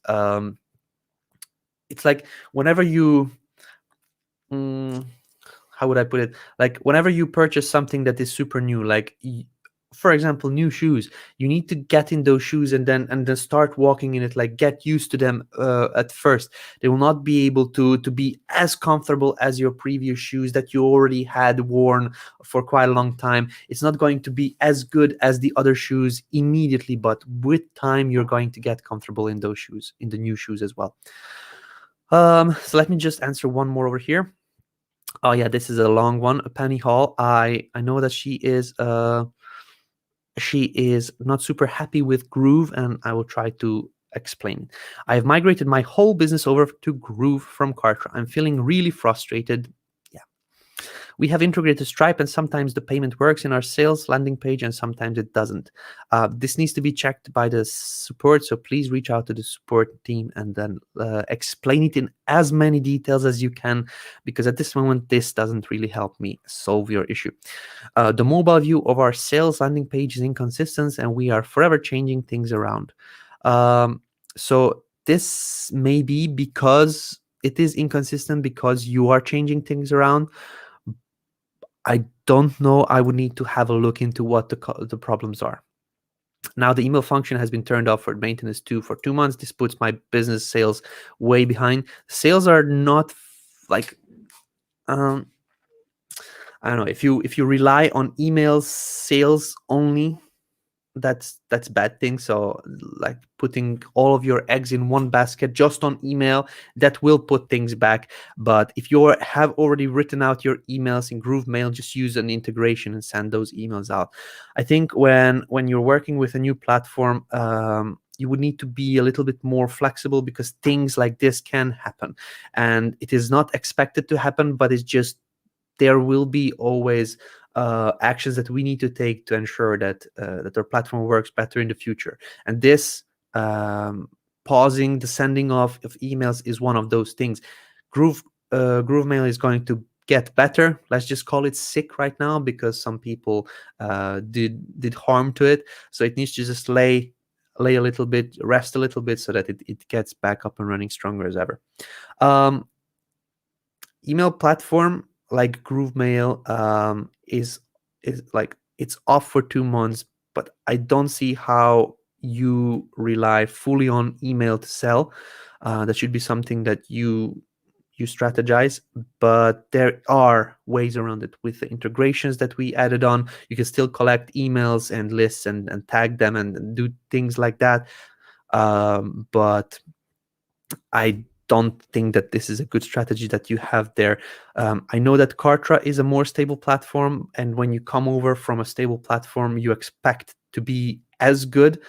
It's like whenever you how would I put it? Like whenever you purchase something that is super new, like for example, new shoes, you need to get in those shoes and then start walking in it. Like get used to them at first. They will not be able to be as comfortable as your previous shoes that you already had worn for quite a long time. It's not going to be as good as the other shoes immediately, but with time you're going to get comfortable in those shoes, in the new shoes as well. So let me just answer one more over here. Oh yeah, this is a long one. Penny Hall. I know that she is not super happy with Groove, and I will try to explain. I have migrated my whole business over to Groove from Kartra. I'm feeling really frustrated. Yeah. We have integrated Stripe, and sometimes the payment works in our sales landing page and sometimes it doesn't. This needs to be checked by the support, so please reach out to the support team and then explain it in as many details as you can, because at this moment this doesn't really help me solve your issue. The mobile view of our sales landing page is inconsistent and we are forever changing things around. So this may be because it is inconsistent because you are changing things around. I don't know. I would need to have a look into what the problems are. Now the email function has been turned off for maintenance too for 2 months. This puts my business sales way behind. Sales are not like I don't know, if you rely on email sales only, that's bad thing. So like putting all of your eggs in one basket just on email, that will put things back. But if you have already written out your emails in GrooveMail, just use an integration and send those emails out. I think when you're working with a new platform, you would need to be a little bit more flexible, because things like this can happen and it is not expected to happen, but it's just there will be always actions that we need to take to ensure that that our platform works better in the future. And this pausing the sending of emails is one of those things. GrooveMail is going to get better. Let's just call it sick right now, because some people did harm to it. So it needs to just lay a little bit, rest a little bit, so that it gets back up and running stronger as ever. Email platform like GrooveMail is like it's off for 2 months, but I don't see how you rely fully on email to sell. That should be something that you strategize, but there are ways around it with the integrations that we added on. You can still collect emails and lists and tag them and do things like that. But I don't think that this is a good strategy that you have there. I know that Kartra is a more stable platform, and when you come over from a stable platform, you expect to be as good,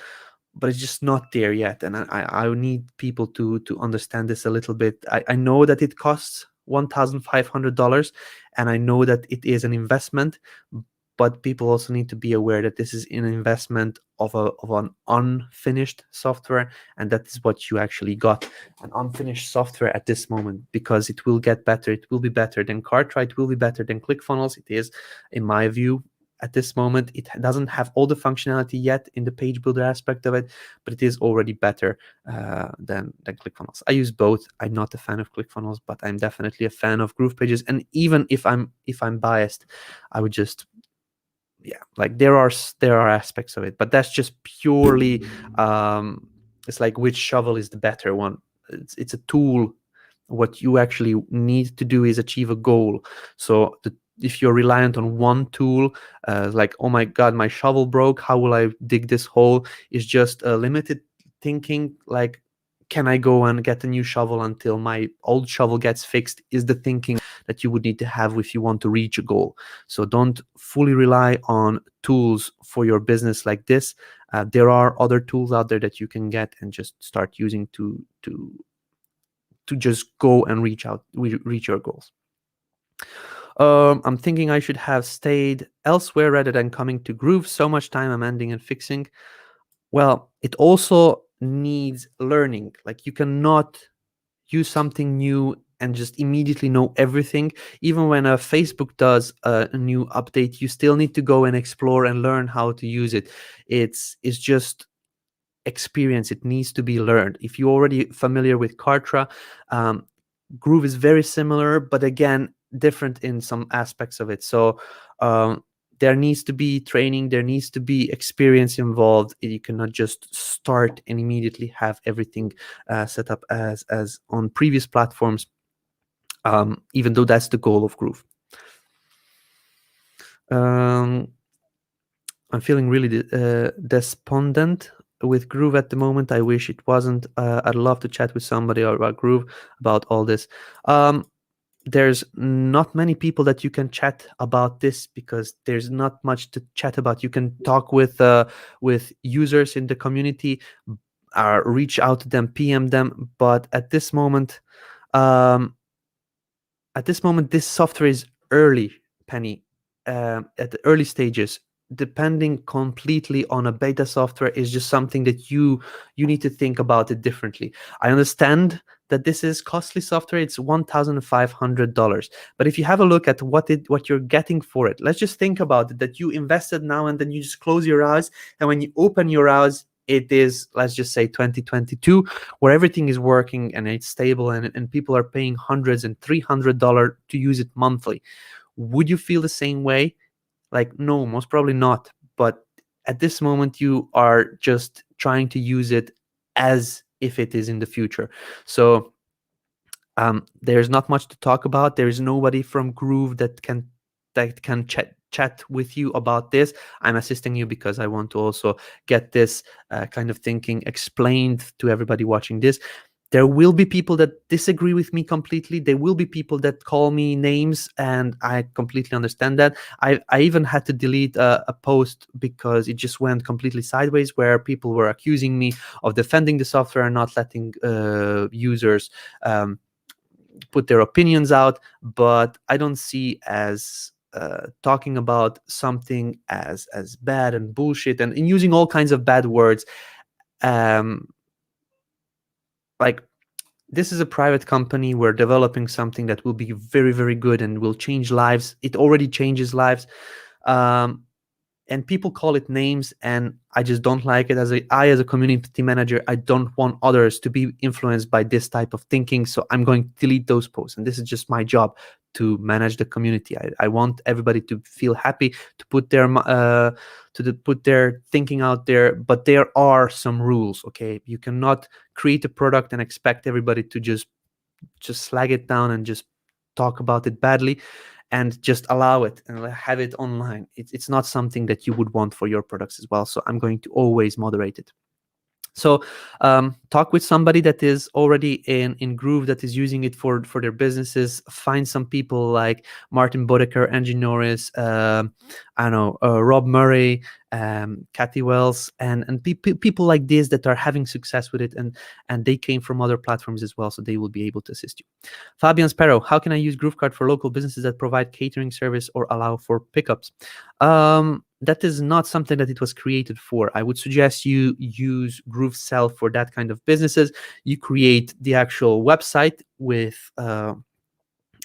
but it's just not there yet. And I need people to understand this a little bit. I know that it costs $1,500, and I know that it is an investment, but people also need to be aware that this is an investment of an unfinished software, and that is what you actually got, an unfinished software at this moment, because it will get better. It will be better than Kartra. It will be better than ClickFunnels. It is, in my view, at this moment. It doesn't have all the functionality yet in the page builder aspect of it, but it is already better than ClickFunnels. I use both. I'm not a fan of ClickFunnels, but I'm definitely a fan of GroovePages. And even if I'm biased, I would just, yeah, like there are aspects of it, but that's just purely it's like which shovel is the better one. It's a tool. What you actually need to do is achieve a goal. So if you're reliant on one tool, like, oh my god, my shovel broke, how will I dig this hole, is just a limited thinking. Like, can I go and get a new shovel until my old shovel gets fixed, is the thinking that you would need to have if you want to reach a goal. So don't fully rely on tools for your business like this. There are other tools out there that you can get and just start using to just go and reach your goals. I'm thinking I should have stayed elsewhere rather than coming to Groove. So much time I'm ending and fixing. Well, it also needs learning. Like, you cannot use something new and just immediately know everything. Even when a Facebook does a new update, you still need to go and explore and learn how to use it. It's just experience. It needs to be learned. If you're already familiar with Kartra, Groove is very similar, but again, different in some aspects of it. So there needs to be training, there needs to be experience involved. You cannot just start and immediately have everything set up as on previous platforms, even though that's the goal of Groove. I'm feeling really despondent with Groove at the moment. I wish it wasn't. I'd love to chat with somebody about Groove about all this. There's not many people that you can chat about this, because there's not much to chat about. You can talk with users in the community, reach out to them, PM them, but at this moment, this software is early, Penny, at the early stages. Depending completely on a beta software is just something that you need to think about it differently. I understand that this is costly software. It's $1,500, but if you have a look at what you're getting for it, let's just think about it, that you invested now and then you just close your eyes, and when you open your eyes, it is, let's just say, 2022, where everything is working and it's stable, and people are paying hundreds and $300 to use it monthly. Would you feel the same way? Like, no, most probably not. But at this moment, you are just trying to use it as if it is in the future. So there's not much to talk about. There is nobody from Groove that can chat with you about this. I'm assisting you because I want to also get this kind of thinking explained to everybody watching this. There will be people that disagree with me completely. There will be people that call me names, and I completely understand that. I even had to delete a post because it just went completely sideways, where people were accusing me of defending the software and not letting users put their opinions out. But I don't see as talking about something as bad and bullshit and using all kinds of bad words. Like, this is a private company. We're developing something that will be very, very good and will change lives. It already changes lives. And people call it names, and I just don't like it. As a community manager, I don't want others to be influenced by this type of thinking. So I'm going to delete those posts. And this is just my job, to manage the community. I want everybody to feel happy, to put their put their thinking out there, but there are some rules. Okay, you cannot create a product and expect everybody to just slag it down and just talk about it badly and just allow it and have it online. It's not something that you would want for your products as well. So I'm going to always moderate it. So talk with somebody that is already in Groove, that is using it for their businesses. Find some people like Martin Bodeker, Angie Norris, I don't know, Rob Murray, Kathy Wells, and people like this that are having success with it, and they came from other platforms as well, so they will be able to assist you. Fabian Sparrow, how can I use GrooveKart for local businesses that provide catering service or allow for pickups? That is not something that it was created for. I would suggest you use GrooveSell for that kind of businesses. You create the actual website with I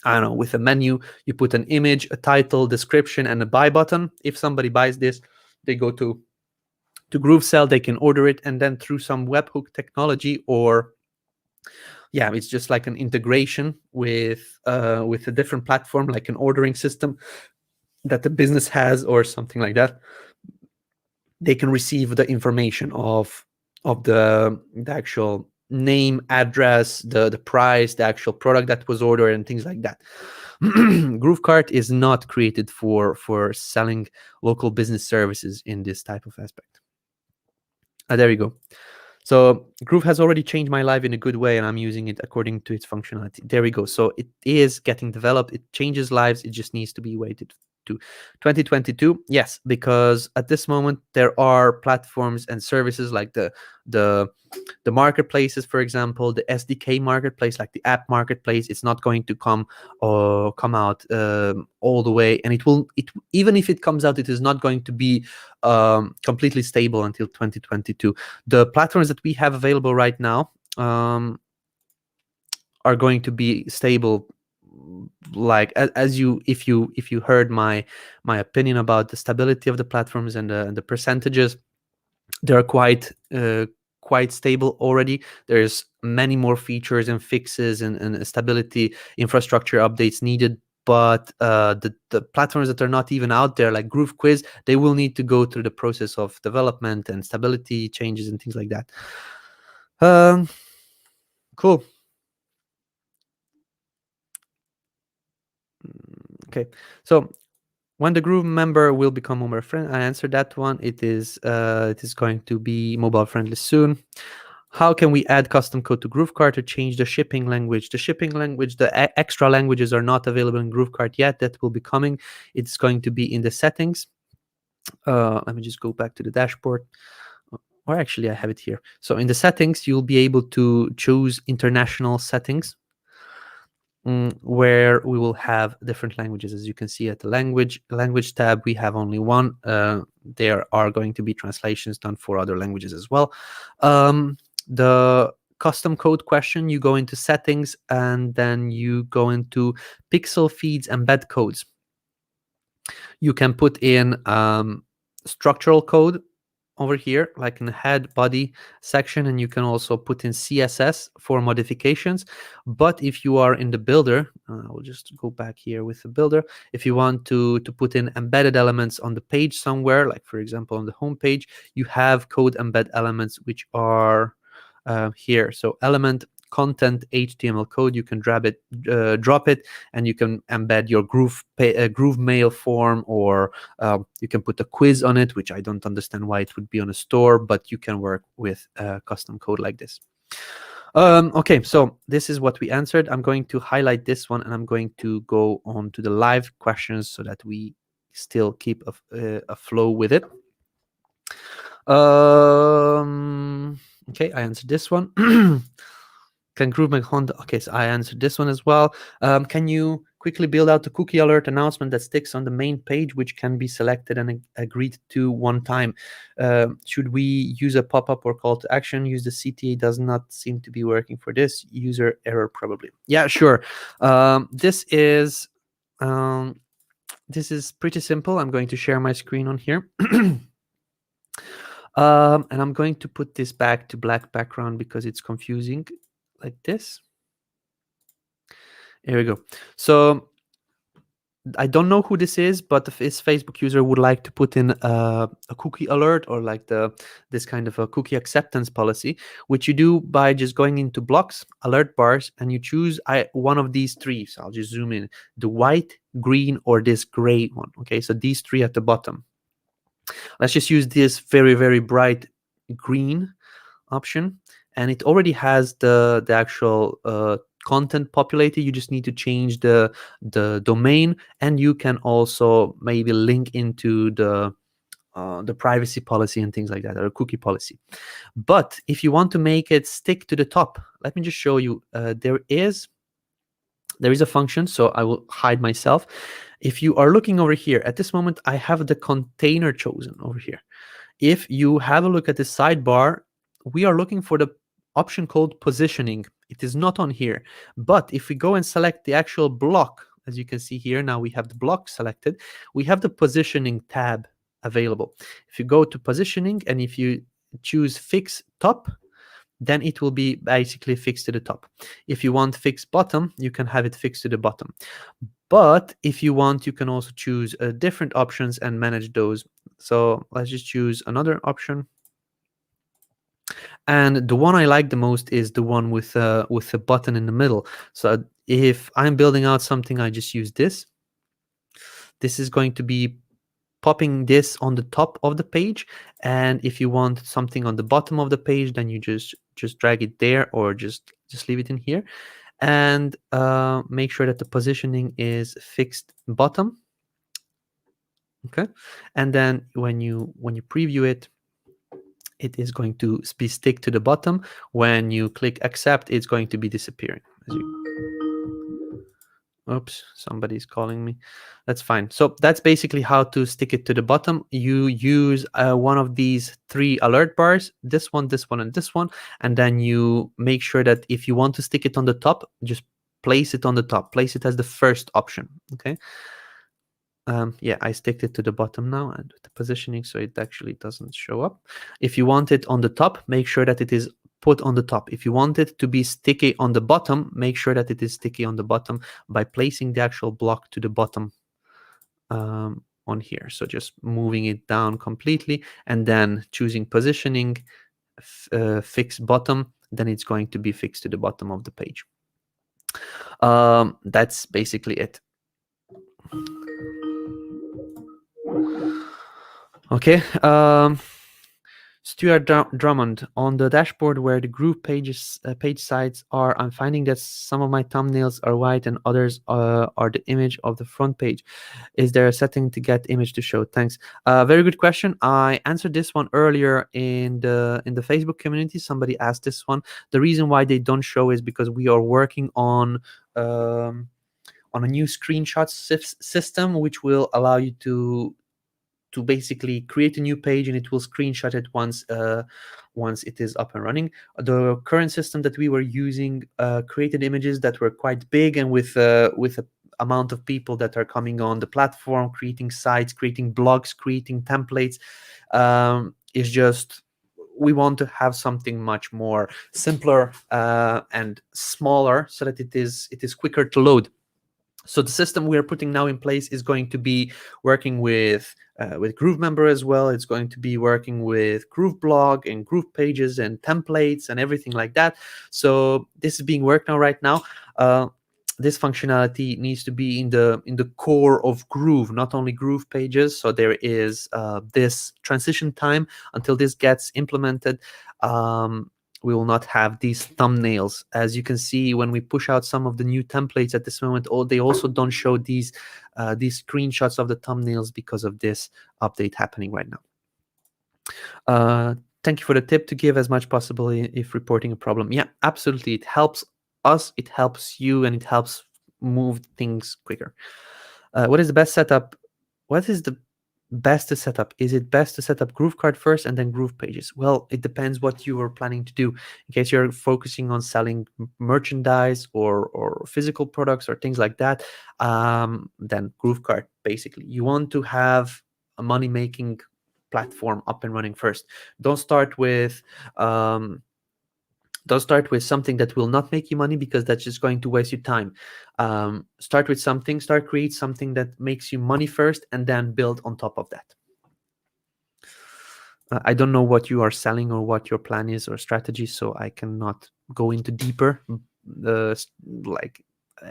don't know, with a menu. You put an image, a title, description, and a buy button. If somebody buys this, they go to GrooveSell, they can order it, and then through some webhook technology, or yeah, it's just like an integration with a different platform, like an ordering system that the business has or something like that. They can receive the information of the actual name, address, the price, the actual product that was ordered, and things like that. GrooveKart is not created for selling local business services in this type of aspect. There you go. So Groove has already changed my life in a good way, and I'm using it according to its functionality. There we go. So it is getting developed. It changes lives. It just needs to be waited to 2022. Yes, because at this moment there are platforms and services like the marketplaces, for example, the SDK marketplace, like the app marketplace. It's not going to come out all the way, and it even if it comes out, it is not going to be completely stable until 2022. The platforms that we have available right now are going to be stable, like as you if you heard my opinion about the stability of the platforms and the percentages, they're quite stable already. There's many more features and fixes and stability infrastructure updates needed, but the platforms that are not even out there, like Groove Quiz, they will need to go through the process of development and stability changes and things like that. Cool. Okay, so when the GrooveMember will become mobile friendly, I answered that one. It is going to be mobile friendly soon. How can we add custom code to GrooveKart to change the shipping language? The shipping language, the extra languages are not available in GrooveKart yet. That will be coming. It's going to be in the settings. Let me just go back to the dashboard. Or actually, I have it here. So in the settings, you'll be able to choose international settings, where we will have different languages. As you can see at the language tab, we have only one. There are going to be translations done for other languages as well. The custom code question, you go into settings and then you go into pixel feeds embed codes. You can put in structural code over here, like in the head body section, and you can also put in CSS for modifications. But if you are in the builder, I will just go back here with the builder. If you want to put in embedded elements on the page somewhere, like for example on the home page, you have code embed elements, which are here. So element content HTML code, you can drop it, and you can embed your Groove mail form, or you can put a quiz on it, which I don't understand why it would be on a store, but you can work with custom code like this. Okay, so this is what we answered. I'm going to highlight this one, and I'm going to go on to the live questions so that we still keep a flow with it. Okay, I answered this one. Can Groove make Honda? Okay, so I answered this one as well. Can you quickly build out the cookie alert announcement that sticks on the main page, which can be selected and agreed to one time? Should we use a pop-up or call to action? Use the CTA does not seem to be working for this. User error probably. Yeah, sure. This is pretty simple. I'm going to share my screen on here. And I'm going to put this back to black background because it's confusing, like this. Here we go. So I don't know who this is, but if this Facebook user would like to put in a cookie alert, or like this kind of a cookie acceptance policy, which you do by just going into blocks, alert bars, and you choose one of these three. So I'll just zoom in: the white, green, or this gray one. Okay, so these three at the bottom. Let's just use this very, very bright green option, and it already has the actual content populated. You just need to change the domain, and you can also maybe link into the privacy policy and things like that, or cookie policy. But if you want to make it stick to the top, let me just show you. There is a function, so I will hide myself. If you are looking over here, at this moment, I have the container chosen over here. If you have a look at the sidebar, we are looking for the option called positioning. It is not on here. But if we go and select the actual block, as you can see here, now we have the block selected, we have the positioning tab available. If you go to positioning and if you choose fix top, then it will be basically fixed to the top. If you want fixed bottom, you can have it fixed to the bottom. But if you want, you can also choose different options and manage those. So let's just choose another option. And the one I like the most is the one with a button in the middle. So if I'm building out something, I just use this. This is going to be popping this on the top of the page, and if you want something on the bottom of the page, then you just drag it there, or just leave it in here, and make sure that the positioning is fixed bottom. Okay, and then when you preview it, it is going to be stick to the bottom. When you click accept, it's going to be disappearing. Oops, somebody's calling me. That's fine. So that's basically how to stick it to the bottom. You use one of these three alert bars, this one, and this one, and then you make sure that if you want to stick it on the top, just place it on the top. Place it as the first option, okay? Yeah, I sticked it to the bottom now, and the positioning, so it actually doesn't show up. If you want it on the top, make sure that it is put on the top. If you want it to be sticky on the bottom, make sure that it is sticky on the bottom by placing the actual block to the bottom on here. So just moving it down completely and then choosing positioning, fix bottom, then it's going to be fixed to the bottom of the page. That's basically it. Okay. Stuart Drummond, on the dashboard where the GroovePages page sites are, I'm finding that some of my thumbnails are white and others are the image of the front page. Is there a setting to get image to show? Thanks. Very good question. I answered this one earlier in the Facebook community. Somebody asked this one. The reason why they don't show is because we are working on a new screenshot system, which will allow you to basically create a new page, and it will screenshot it once it is up and running. The current system that we were using created images that were quite big, and with a amount of people that are coming on the platform, creating sites, creating blogs, creating templates. Is just, we want to have something much more simpler and smaller, so that it is quicker to load. So the system we are putting now in place is going to be working with GrooveMember as well. It's going to be working with GrooveBlog and GroovePages and templates and everything like that. So this is being worked on right now. This functionality needs to be in the core of Groove, not only GroovePages. So there is this transition time until this gets implemented. We will not have these thumbnails. As you can see, when we push out some of the new templates at this moment, they also don't show these screenshots of the thumbnails because of this update happening right now. Thank you for the tip to give as much possible if reporting a problem. Yeah, absolutely. It helps us, it helps you, and it helps move things quicker. What is the best setup? What is the best to set up? Is it best to set up GrooveKart first and then GroovePages? Well, it depends what you are planning to do. In case you're focusing on selling merchandise or physical products or things like that, then GrooveKart, basically. You want to have a money-making platform up and running first. Don't start with Don't start with something that will not make you money, because that's just going to waste your time. Start with something, create something that makes you money first, and then build on top of that. I don't know what you are selling or what your plan is or strategy, so I cannot go into deeper like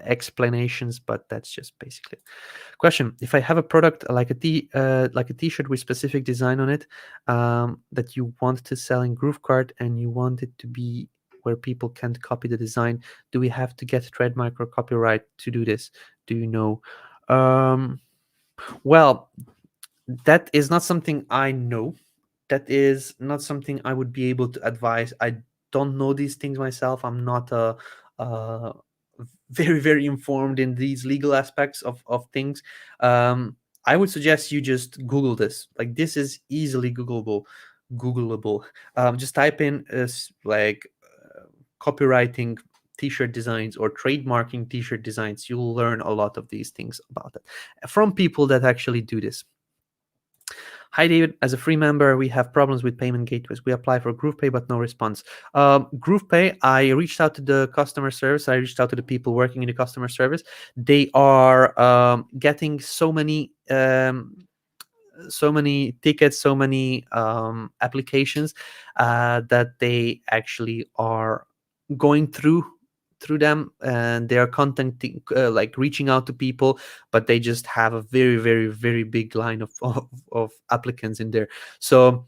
explanations, but that's just basically it. Question: if I have a product like a t-shirt with specific design on it, that you want to sell in GrooveKart, and you want it to be where people can't copy the design, do we have to get trademark or copyright to do this? Do you know? Well, that is not something I know. That is not something I would be able to advise. I don't know these things myself. I'm not uh, very, very informed in these legal aspects of things. I would suggest you just Google this. Like, this is easily Googleable. Just type in copywriting t-shirt designs or trademarking t-shirt designs. You'll learn a lot of these things about it from people that actually do this. Hi, David. As a free member, we have problems with payment gateways. We apply for GroovePay, but no response. GroovePay, I reached out to the customer service. I reached out to the people working in the customer service. They are getting so many tickets, so many applications that they actually are going through them, and they are contacting like reaching out to people, but they just have a very, very, very big line of applicants in there. So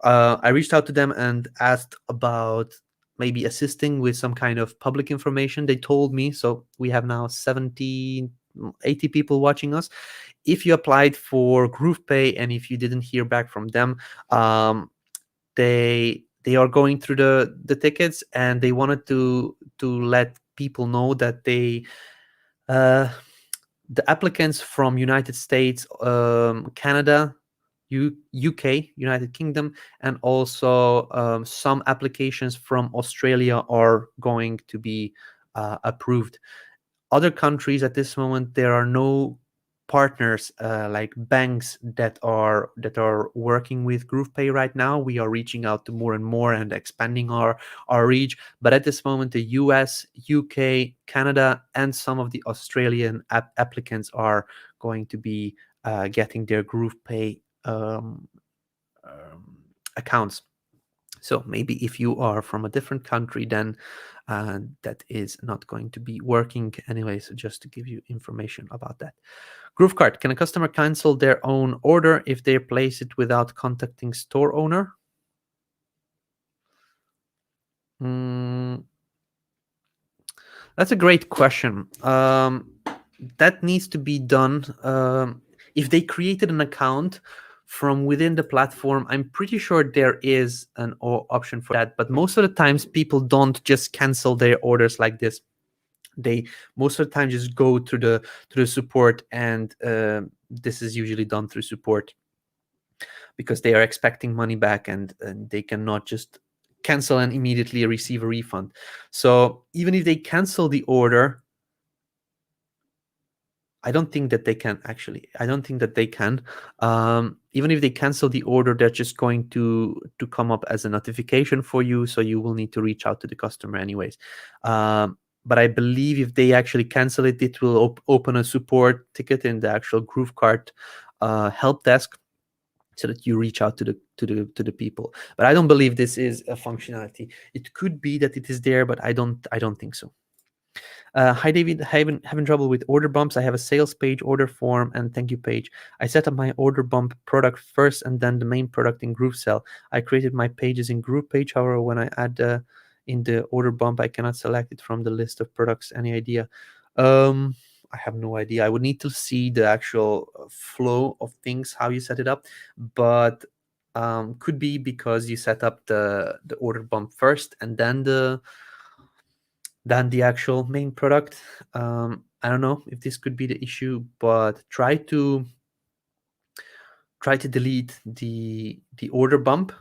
I reached out to them and asked about maybe assisting with some kind of public information. They told me, so we have now 80 people watching us. If you applied for GroovePay and if you didn't hear back from them, they are going through the tickets, and they wanted to let people know that the applicants from United States, Canada, UK, United Kingdom, and also some applications from Australia are going to be approved. Other countries at this moment, there are no partners like banks that are working with GroovePay right now. We are reaching out to more and more and expanding our reach. But at this moment, the US, UK, Canada, and some of the Australian applicants are going to be getting their GroovePay accounts. So maybe if you are from a different country, then that is not going to be working anyway. So just to give you information about that. GrooveKart, can a customer cancel their own order if they place it without contacting store owner? That's a great question. That needs to be done. If they created an account from within the platform, I'm pretty sure there is an option for that. But most of the times, people don't just cancel their orders like this. They most of the time just go to the support, and this is usually done through support because they are expecting money back, and they cannot just cancel and immediately receive a refund. So even if they cancel the order, I don't think that they can actually. I don't think that they can. Even if they cancel the order, they're just going to come up as a notification for you, so you will need to reach out to the customer anyways. But I believe if they actually cancel it, it will open a support ticket in the actual GrooveKart help desk, so that you reach out to the people. But I don't believe this is a functionality. It could be that it is there, but I don't think so. Hi, David. Having trouble with order bumps. I have a sales page, order form, and thank you page. I set up my order bump product first and then the main product in GrooveCell. I created my pages in GroovePage. However, when I add in the order bump, I cannot select it from the list of products. Any idea? I have no idea. I would need to see the actual flow of things, how you set it up. But could be because you set up the order bump first and then the actual main product. I don't know if this could be the issue, but try to delete the order bump.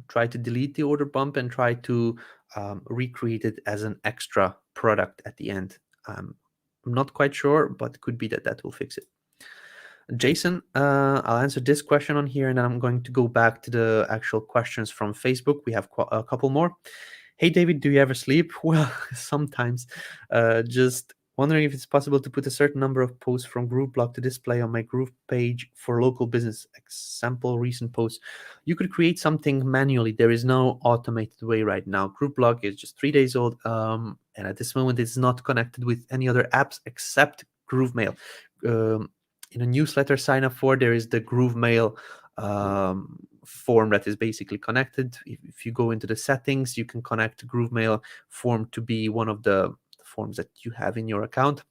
Try to delete the order bump and try to recreate it as an extra product at the end. I'm not quite sure, but it could be that will fix it. Jason, I'll answer this question on here, and then I'm going to go back to the actual questions from Facebook. We have a couple more. Hey David, do you ever sleep? Well, sometimes. Just wondering if it's possible to put a certain number of posts from GrooveBlog to display on my Groove page for local business. Example, recent posts. You could create something manually. There is no automated way right now. GrooveBlog is just 3 days old, and at this moment, it's not connected with any other apps except GrooveMail. In a newsletter sign up for, there is the GrooveMail form that is basically connected. If you go into the settings, you can connect GrooveMail form to be one of the forms that you have in your account.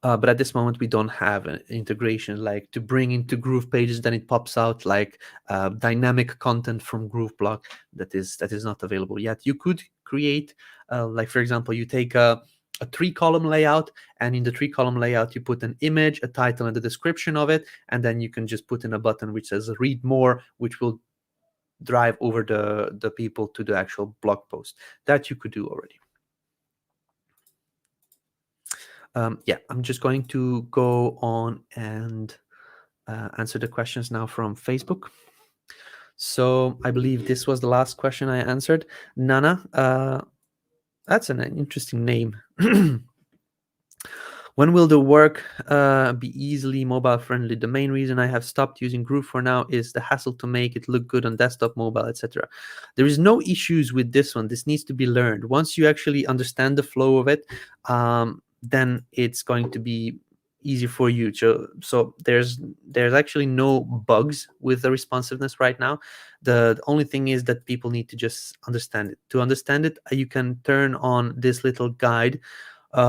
But at this moment, we don't have an integration like to bring into GroovePages. Then it pops out like dynamic content from GrooveBlog that is not available yet. You could create, like for example, you take a 3-column layout, and in the 3-column layout, you put an image, a title, and the description of it, and then you can just put in a button which says "Read More," which will drive over the people to the actual blog post. That you could do already. Yeah, I'm just going to go on and answer the questions now from Facebook. So I believe this was the last question I answered. Nana, that's an interesting name. When will the work be easily mobile friendly? The main reason I have stopped using Groove for now is the hassle to make it look good on desktop, mobile, etc. There is no issues with this one. This needs to be learned. Once you actually understand the flow of it, then it's going to be easy for you. So there's actually no bugs with the responsiveness right now. The only thing is that people need to just understand it. To understand it, you can turn on this little guide,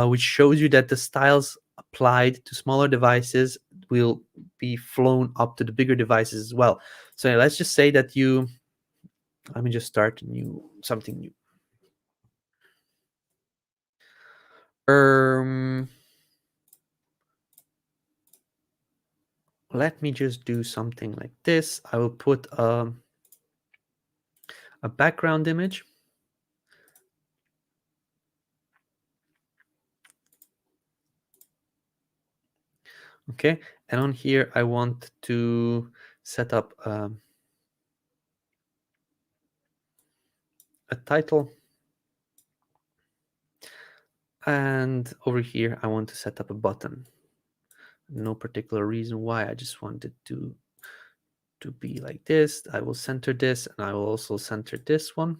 which shows you that the styles applied to smaller devices will be flown up to the bigger devices as well. So let's just say that let me just start something new. Let me just do something like this. I will put a background image. Okay, and on here I want to set up a title, and over here I want to set up a button. No particular reason why, I just wanted to be like this. I will center this, and I will also center this one.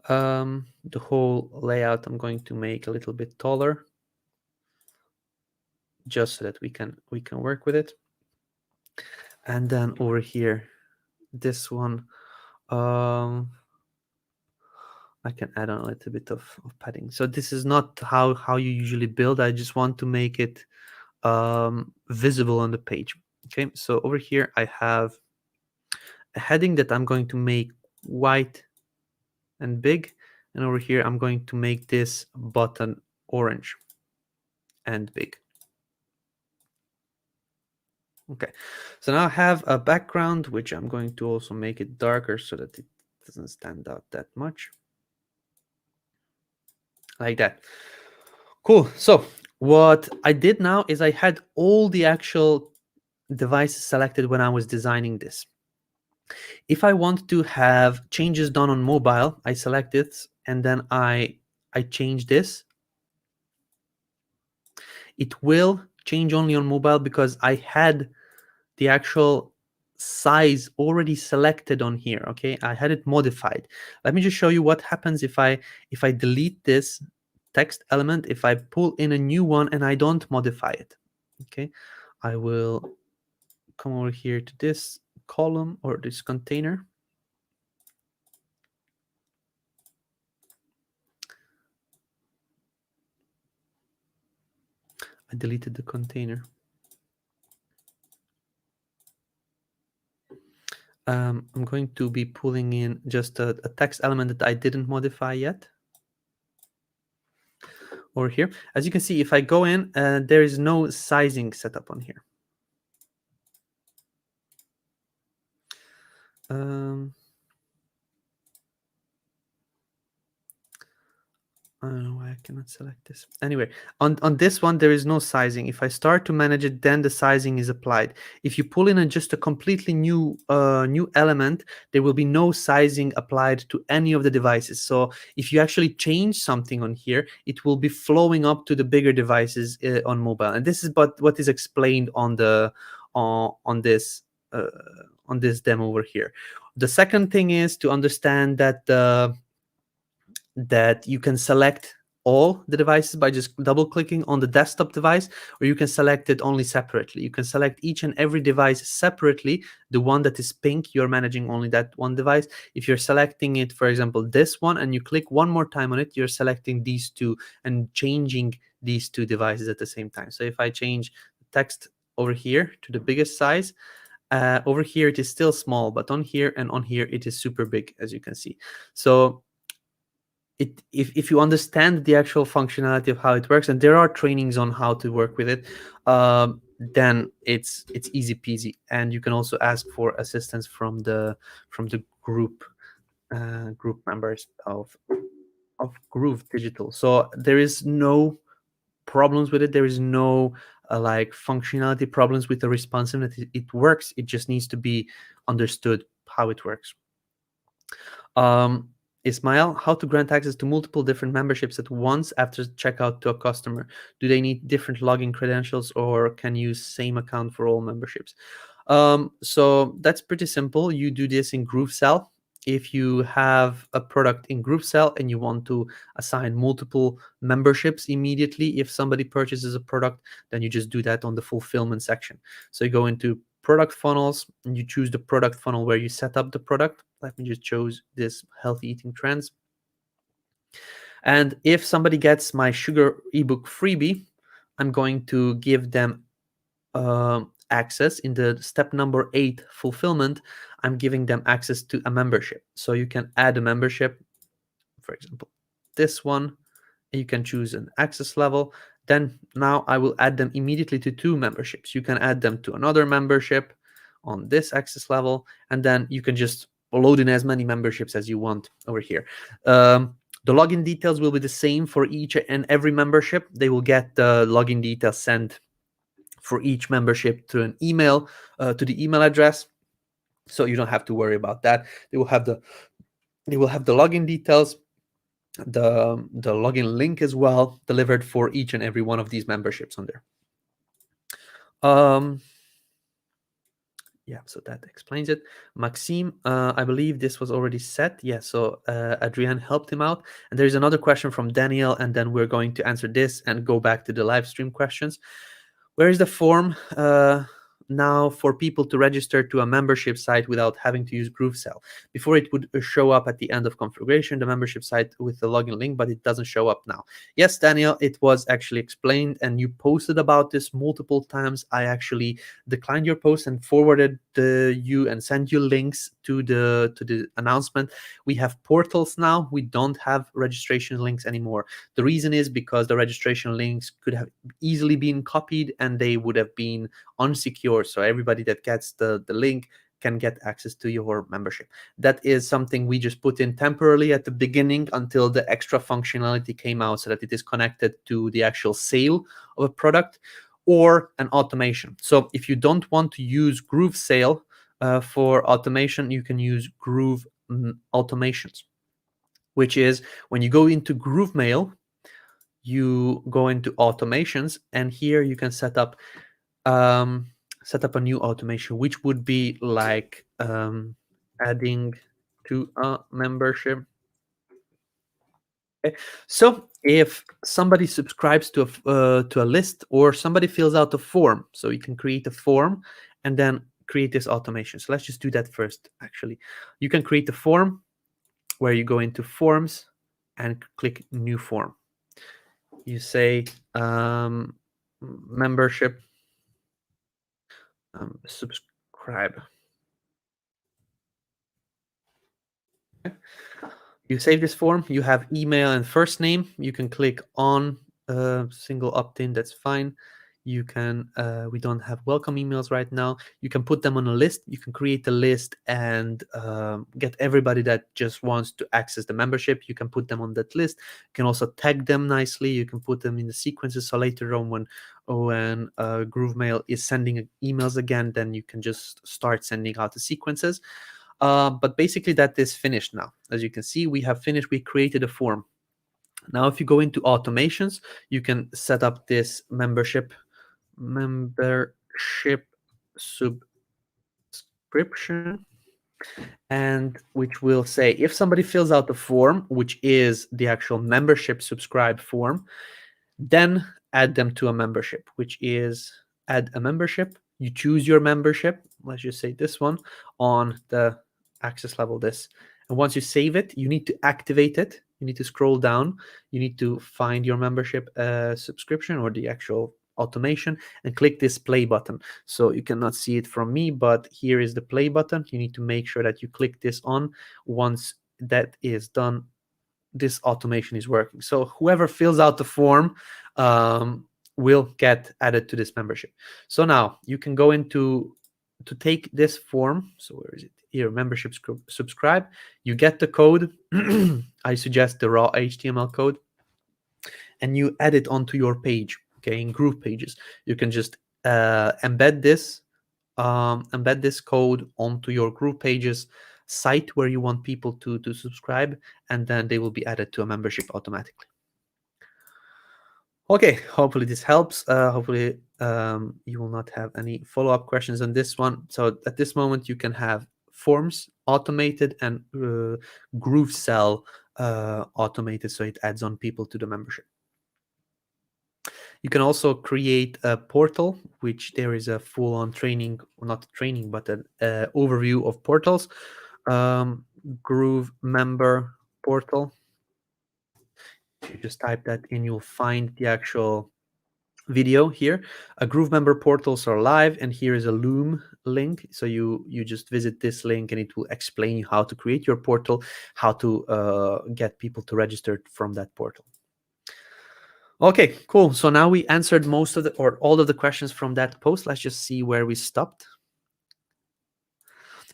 The whole layout I'm going to make a little bit taller, just so that we can work with it. And then over here, this one, I can add on a little bit of padding. So this is not how you usually build. I just want to make it visible on the page. Okay, so over here I have a heading that I'm going to make white and big, and over here I'm going to make this button orange and big. Okay, so now I have a background, which I'm going to also make it darker so that it doesn't stand out that much, like that. Cool. So what I did now is I had all the actual devices selected when I was designing this. If I want to have changes done on mobile, I select it, and then I change this. It will change only on mobile because I had the actual size already selected on here. Okay, I had it modified. Let me just show you what happens if I delete this text element, if I pull in a new one and I don't modify it. Okay, I will come over here to this column or this container. I deleted the container. I'm going to be pulling in just a text element that I didn't modify yet. Over here, as you can see, if I go in, there is no sizing set up on here. I don't know why I cannot select this. Anyway, on this one, there is no sizing. If I start to manage it, then the sizing is applied. If you pull in just a completely new element, there will be no sizing applied to any of the devices. So if you actually change something on here, it will be flowing up to the bigger devices on mobile. And this is what is explained on the on this uh, on this demo over here. The second thing is to understand that that you can select all the devices by just double clicking on the desktop device, or you can select it only separately. You can select each and every device separately. The one that is pink, you're managing only that one device. If you're selecting it, for example, this one, and you click one more time on it, you're selecting these two and changing these two devices at the same time. So if I change the text over here to the biggest size, over here it is still small, but on here and on here it is super big, as you can see. So if you understand the actual functionality of how it works, and there are trainings on how to work with it, then it's easy peasy. And you can also ask for assistance from the group members of Groove Digital. So there is no problems with it. There is no like functionality problems with the responsiveness. It works. It just needs to be understood how it works. Ismail, how to grant access to multiple different memberships at once after checkout to a customer? Do they need different login credentials, or can you use same account for all memberships? So that's pretty simple. You do this in GrooveSell. If you have a product in GrooveSell and you want to assign multiple memberships immediately, if somebody purchases a product, then you just do that on the fulfillment section. So you go into product funnels and you choose the product funnel where you set up the product. Let me just choose this healthy eating trends. And if somebody gets my sugar ebook freebie, I'm going to give them access in the step number 8 fulfillment. I'm giving them access to a membership. So you can add a membership, for example, this one. You can choose an access level. Then now I will add them immediately to 2 memberships. You can add them to another membership on this access level, and then you can just load in as many memberships as you want over here. The login details will be the same for each and every membership. They will get the login details sent for each membership to an email, to the email address. So you don't have to worry about that. They will have the login details, the login link as well, delivered for each and every one of these memberships on there. Yeah, so that explains it. Maxime, I believe this was already set. Yeah, so Adrian helped him out. And there's another question from Daniel, and then we're going to answer this and go back to the live stream questions. Where is the form now for people to register to a membership site without having to use GrooveSell? Before it would show up at the end of configuration, the membership site with the login link, but it doesn't show up now. Yes, Daniel, it was actually explained, and you posted about this multiple times. I actually declined your post and forwarded you and sent you links to the announcement. We have portals now. We don't have registration links anymore. The reason is because the registration links could have easily been copied and they would have been unsecure. So everybody that gets the link can get access to your membership. That is something we just put in temporarily at the beginning until the extra functionality came out, so that it is connected to the actual sale of a product or an automation. So if you don't want to use Groove Sale for automation, you can use Groove Automations, which is when you go into Groove Mail, you go into automations, and here you can set up a new automation, which would be like adding to a membership. Okay. So if somebody subscribes to a list, or somebody fills out a form, so you can create a form and then create this automation. So let's just do that first. Actually, you can create a form where you go into forms and click new form. You say membership, subscribe. Okay. You save this form. You have email and first name. You can click on single opt-in. That's fine. You can we don't have welcome emails right now. You can put them on a list. You can create a list and get everybody that just wants to access the membership. You can put them on that list. You can also tag them nicely. You can put them in the sequences, so later on when GrooveMail is sending emails again, then you can just start sending out the sequences. But basically that is finished now. As you can see, we have finished. We created a form. Now if you go into automations, you can set up this membership subscription, and which will say if somebody fills out the form, which is the actual membership subscribe form, then add them to a membership, which is add a membership. You choose your membership, let's just say this one, on the access level this. And once you save it, you need to activate it. You need to scroll down. You need to find your membership subscription or the actual automation and click this play button. So you cannot see it from me, but here is the play button. You need to make sure that you click this on. Once that is done, this automation is working. So whoever fills out the form will get added to this membership. So now you can go into to take this form. So where is it? Here, membership subscribe. You get the code. I suggest the raw HTML code, and you add it onto your page. Okay, in GroovePages, you can just embed this code onto your GroovePages site where you want people to subscribe, and then they will be added to a membership automatically. Okay, hopefully this helps. Hopefully you will not have any follow-up questions on this one. So at this moment, you can have forms automated and GrooveCell automated, so it adds on people to the membership. You can also create a portal, which there is a full-on training, not training, but an overview of portals. GrooveMember portal. If you just type that in, you'll find the actual video here. GrooveMember portals are live, and here is a Loom link. So you just visit this link, and it will explain you how to create your portal, how to get people to register from that portal. Okay, cool. So now we answered most of the or all of the questions from that post. Let's just see where we stopped.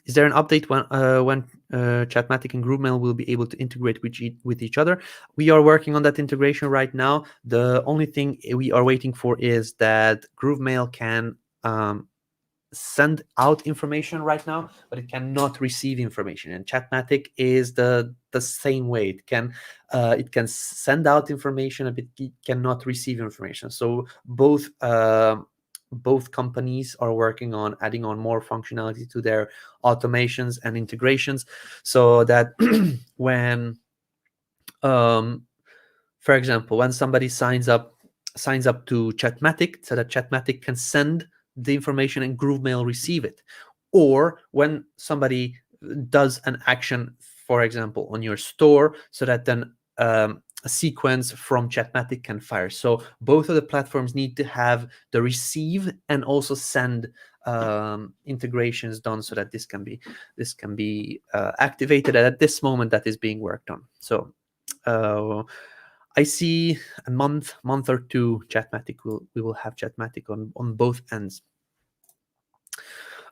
Is there an update when Chatmatic and GrooveMail will be able to integrate with each other? We are working on that integration right now. The only thing we are waiting for is that GrooveMail can send out information right now, but it cannot receive information. And Chatmatic is the same way. It can send out information, but it cannot receive information. So both companies are working on adding on more functionality to their automations and integrations, so that when for example, when somebody signs up to Chatmatic, so that Chatmatic can send the information and GrooveMail receive it, or when somebody does an action, for example, on your store, so that then a sequence from Chatmatic can fire. So both of the platforms need to have the receive and also send integrations done, so that this can be activated. And at this moment, that is being worked on. So I see a month or two, Chatmatic we will have Chatmatic on both ends.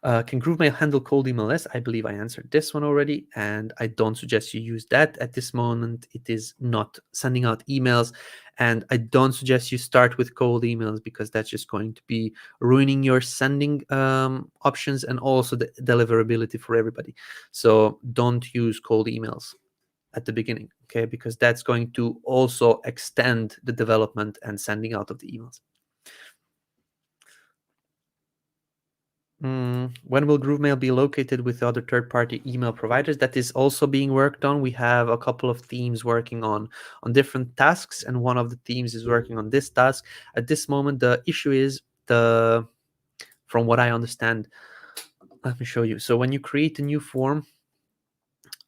Can GrooveMail handle cold email list? I believe I answered this one already, and I don't suggest you use that at this moment. It is not sending out emails, and I don't suggest you start with cold emails, because that's just going to be ruining your sending options and also the deliverability for everybody. So don't use cold emails at the beginning, okay? Because that's going to also extend the development and sending out of the emails. When will GrooveMail be located with the other third-party email providers? That is also being worked on. We have a couple of teams working on different tasks, and one of the teams is working on this task. At this moment, the issue is from what I understand, let me show you. So when you create a new form,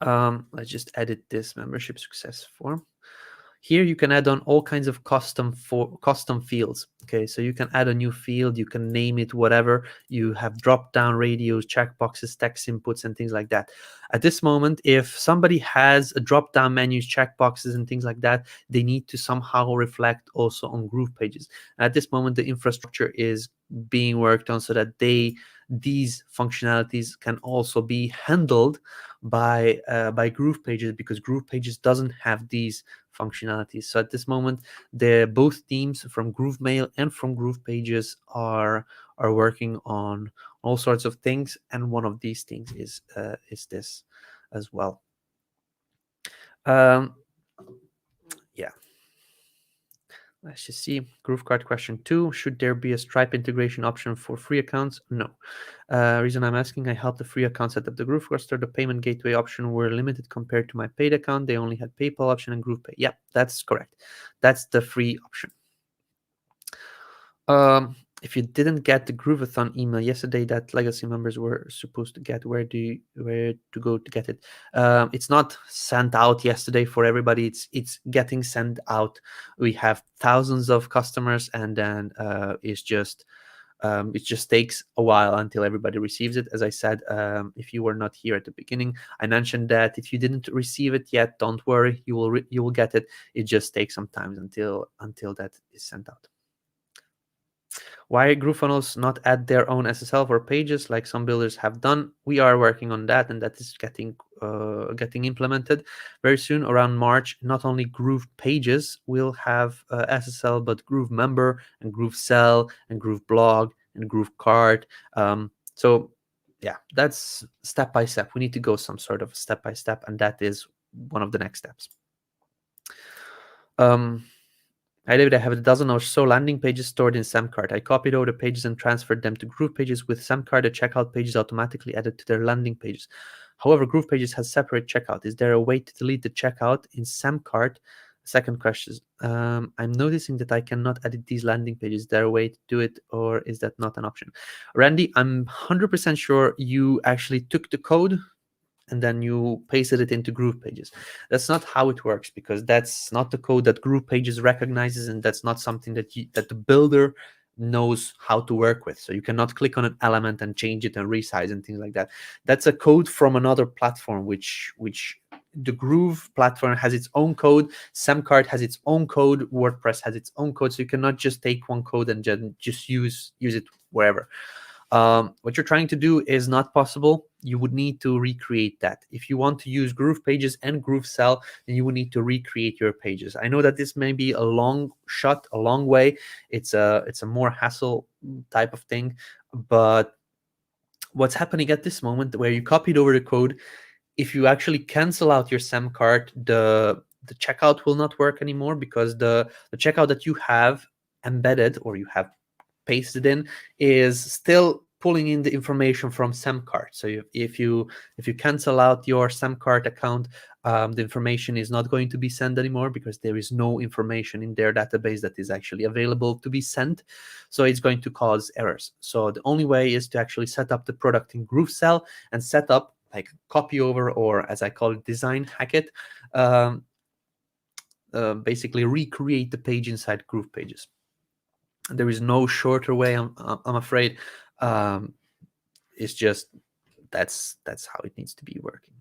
let's just edit this membership success form. Here you can add on all kinds of custom fields. Okay, so you can add a new field, you can name it whatever. You have drop-down radios, checkboxes, text inputs, and things like that. At this moment, if somebody has a drop-down menus, checkboxes, and things like that, they need to somehow reflect also on GroovePages. At this moment, the infrastructure is being worked on so that these functionalities can also be handled by GroovePages, because GroovePages doesn't have these functionalities. So at this moment, both teams from GrooveMail and from GroovePages are working on all sorts of things, and one of these things is this as well. Yeah. Let's just see. GrooveKart question 2. Should there be a Stripe integration option for free accounts? No. Reason I'm asking, I helped the free account set up the GrooveCluster. The payment gateway option were limited compared to my paid account. They only had PayPal option and GroovePay. Yeah, that's correct. That's the free option. If you didn't get the Groovathon email yesterday that legacy members were supposed to get, where to go to get it? It's not sent out yesterday for everybody. It's getting sent out. We have thousands of customers, and then it just takes a while until everybody receives it. As I said, if you were not here at the beginning, I mentioned that if you didn't receive it yet, don't worry, you will get it. It just takes some time until that is sent out. Why GrooveFunnels not add their own SSL for pages like some builders have done? We are working on that, and that is getting implemented very soon. Around March, not only GroovePages will have SSL, but GrooveMember and GrooveSell and GrooveBlog and GrooveKart. So yeah, that's step by step. We need to go some sort of step by step, and that is one of the next steps. Hi David, I have a dozen or so landing pages stored in Samcart. I copied over the pages and transferred them to GroovePages. With Samcart, the checkout page is automatically added to their landing pages. However, GroovePages has separate checkout. Is there a way to delete the checkout in Samcart? Second question. I'm noticing that I cannot edit these landing pages. Is there a way to do it, or is that not an option? Randy, I'm 100% sure you actually took the code and then you pasted it into GroovePages. That's not how it works, because that's not the code that GroovePages recognizes, and that's not something that the builder knows how to work with. So you cannot click on an element and change it and resize and things like that. That's a code from another platform, which the Groove platform has its own code. Samcart has its own code. WordPress has its own code. So you cannot just take one code and just use it wherever. What you're trying to do is not possible. You would need to recreate that. If you want to use GroovePages and GrooveSell, then you would need to recreate your pages. I know that this may be a long shot, a long way. It's a more hassle type of thing. But what's happening at this moment, where you copied over the code, if you actually cancel out your Samcart, the checkout will not work anymore, because the checkout that you have embedded or you have pasted in is still pulling in the information from Samcart. So if you cancel out your Samcart account, the information is not going to be sent anymore, because there is no information in their database that is actually available to be sent. So it's going to cause errors. So the only way is to actually set up the product in GrooveSell and set up like copy over, or as I call it, design hack it. Basically recreate the page inside GroovePages. There is no shorter way, I'm afraid. It's just that's how it needs to be working.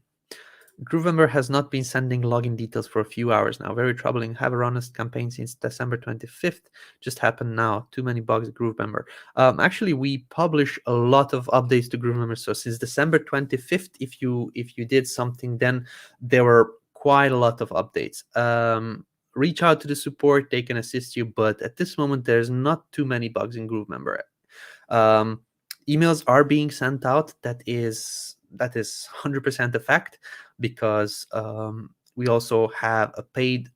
GrooveMember has not been sending login details for a few hours now. Very troubling. Have a honest campaign since December 25th. Just happened now. Too many bugs at GrooveMember. Actually, we publish a lot of updates to GrooveMember. So since December 25th, if you did something, then there were quite a lot of updates. Reach out to the support. They can assist you. But at this moment, there's not too many bugs in GrooveMember. Emails are being sent out. That is 100% a fact, because we also have a paid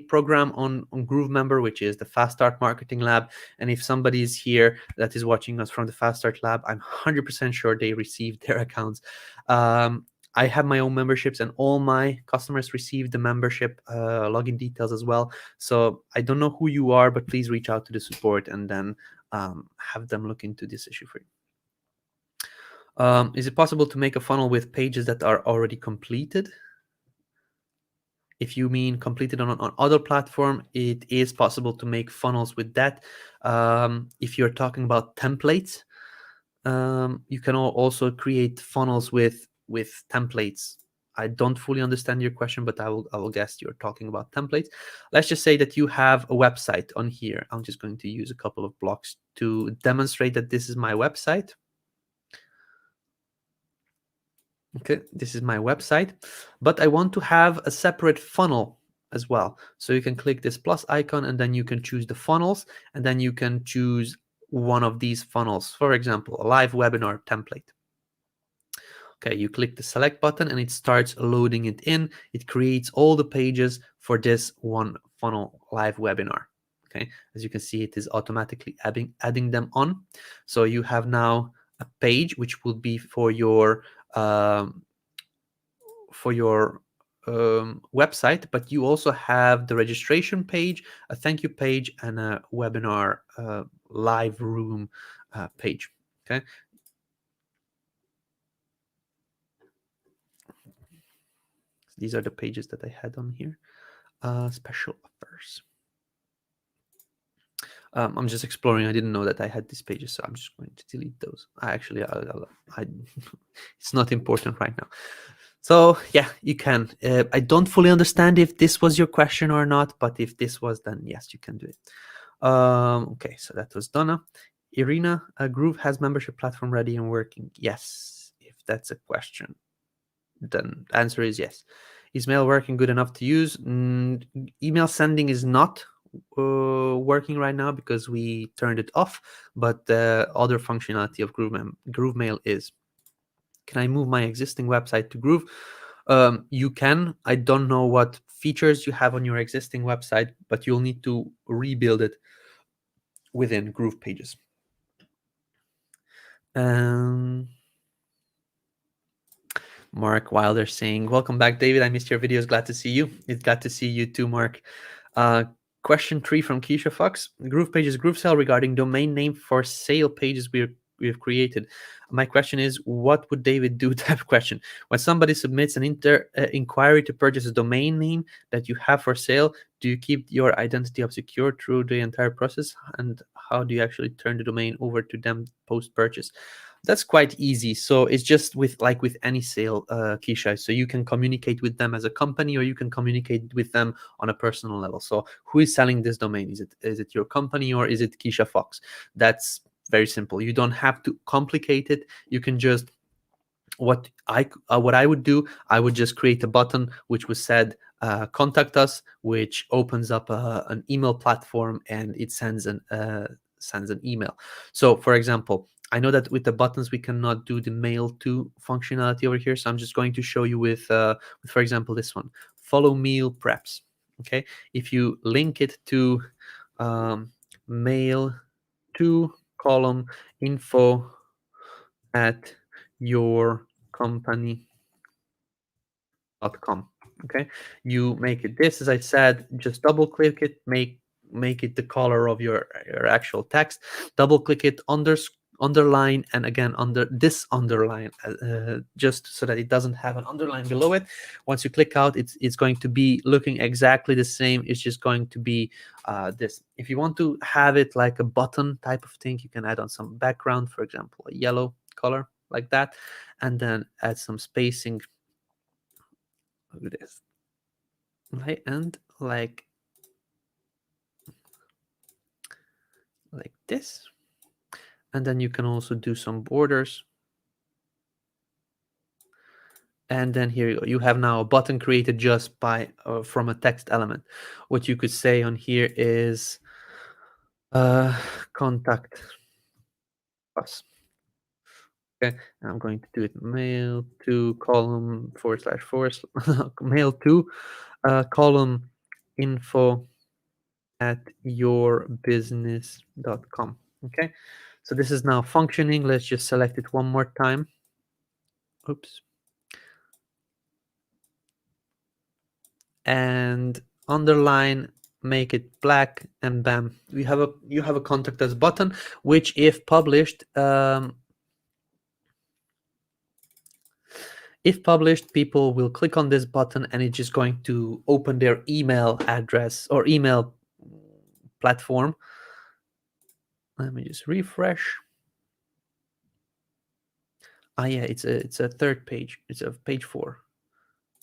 program on GrooveMember, which is the Fast Start Marketing Lab. And if somebody is here that is watching us from the Fast Start Lab, I'm 100% sure they received their accounts. I have my own memberships, and all my customers receive the membership login details as well. So I don't know who you are, but please reach out to the support and then have them look into this issue for you. Is it possible to make a funnel with pages that are already completed? If you mean completed on other platform, it is possible to make funnels with that. If you're talking about templates, you can also create funnels with templates. I don't fully understand your question, but I will guess you're talking about templates. Let's just say that you have a website on here. I'm just going to use a couple of blocks to demonstrate that this is my website. Okay, this is my website, but I want to have a separate funnel as well. So you can click this plus icon and then you can choose the funnels, and then you can choose one of these funnels. For example, a live webinar template. Okay, you click the select button and it starts loading it in. It creates all the pages for this one funnel live webinar. Okay, as you can see, it is automatically adding them on. So you have now a page which will be for your website, but you also have the registration page, a thank you page, and a webinar live room page. Okay. These are the pages that I had on here. Special offers. I'm just exploring. I didn't know that I had these pages, so I'm just going to delete those. It's not important right now. So yeah, you can. I don't fully understand if this was your question or not, but if this was, then yes, you can do it. Okay, so that was Donna. Irina, Groove has membership platform ready and working. Yes, if that's a question, then the answer is yes. Is mail working good enough to use? Email sending is not working right now because we turned it off, but the other functionality of GrooveMail is. Can I move my existing website to Groove? You can. I don't know what features you have on your existing website, but you'll need to rebuild it within GroovePages. Mark Wilder saying, welcome back, David. I missed your videos. Glad to see you. It's glad to see you too, Mark. Question 3 from Keisha Fox. GroovePages GrooveSell regarding domain name for sale pages we have created. My question is, what would David do? Type of question. When somebody submits an inquiry to purchase a domain name that you have for sale, do you keep your identity up secure through the entire process? And how do you actually turn the domain over to them post-purchase? That's quite easy. So it's just with any sale, Keisha. So you can communicate with them as a company, or you can communicate with them on a personal level. So who is selling this domain? Is it your company, or is it Keisha Fox? That's very simple. You don't have to complicate it. You can just what I would do, I would just create a button which was said contact us, which opens up an email platform, and it sends an email. So for example, I know that with the buttons we cannot do the mail to functionality over here, so I'm just going to show you with for example this one, follow meal preps. Okay, if you link it to mail to column info at your company.com. Okay, you make it this, as I said, just double click it, make it the color of your actual text, double click it, underline, and again under this underline, just so that it doesn't have an underline below it. Once you click out, it's going to be looking exactly the same. It's just going to be this. If you want to have it like a button type of thing, you can add on some background, for example a yellow color like that, and then add some spacing. Look at this. Right, and like this, and then you can also do some borders, and then here you go. You have now a button created just by from a text element. What you could say on here is contact us. Okay, I'm going to do it mail to column / mail to column info at yourbusiness.com. Okay, so this is now functioning. Let's just select it one more time. Oops. And underline, make it black, and bam, you have a contact us button, which if published If published, people will click on this button and it's just going to open their email address or email platform. Let me just refresh. Yeah, it's a third page. It's a page 4.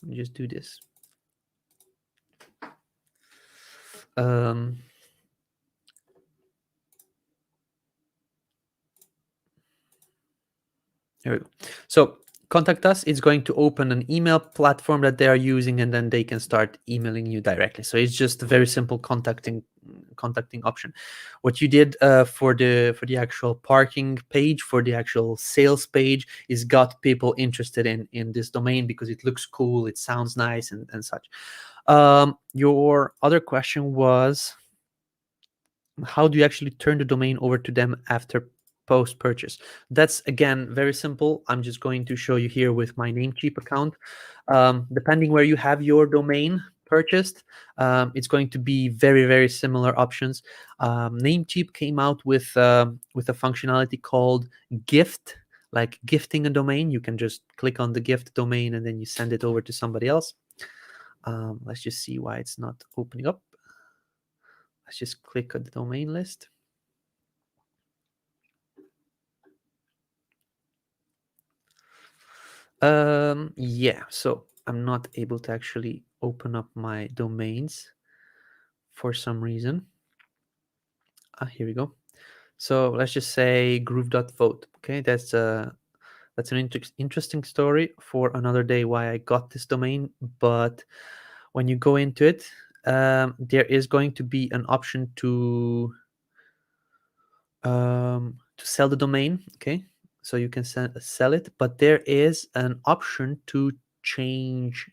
Let me just do this. Here we go. So contact us. It's going to open an email platform that they are using, and then they can start emailing you directly. So it's just a very simple contacting option. What you did for the actual parking page, for the actual sales page, is got people interested in this domain because it looks cool, it sounds nice, and such. Your other question was, how do you actually turn the domain over to them after post purchase? That's again very simple. I'm just going to show you here with my Namecheap account. Depending where you have your domain purchased, it's going to be very similar options. Namecheap came out with a functionality called gift, like gifting a domain. You can just click on the gift domain and then you send it over to somebody else. Let's just see why it's not opening up. Let's just click on the domain list. Yeah, so I'm not able to actually open up my domains for some reason. Here we go. So let's just say groove.vote. Okay, that's an interesting story for another day why I got this domain. But when you go into it, there is going to be an option to sell the domain. Okay, so you can sell it, but there is an option to change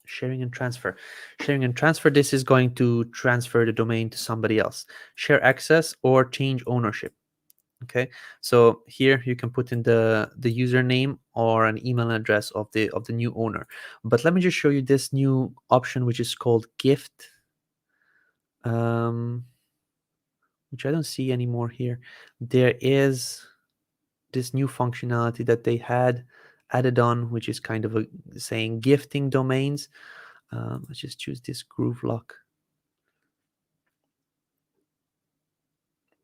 sharing and transfer. Sharing and transfer, this is going to transfer the domain to somebody else. Share access or change ownership. Okay, so here you can put in the username or an email address of the new owner. But let me just show you this new option, which is called gift, which I don't see anymore here. There is this new functionality that they had added on, which is kind of saying gifting domains. Let's just choose this GrooveBlog,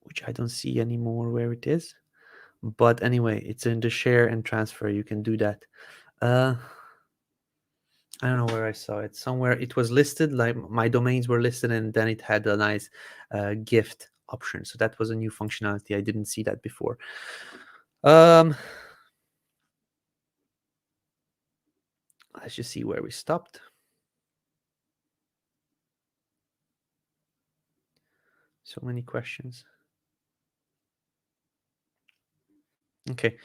which I don't see anymore where it is. But anyway, it's in the share and transfer. You can do that. I don't know where I saw it. Somewhere it was listed, like my domains were listed, and then it had a nice gift option. So that was a new functionality. I didn't see that before. Let's just see where we stopped. So many questions. Okay.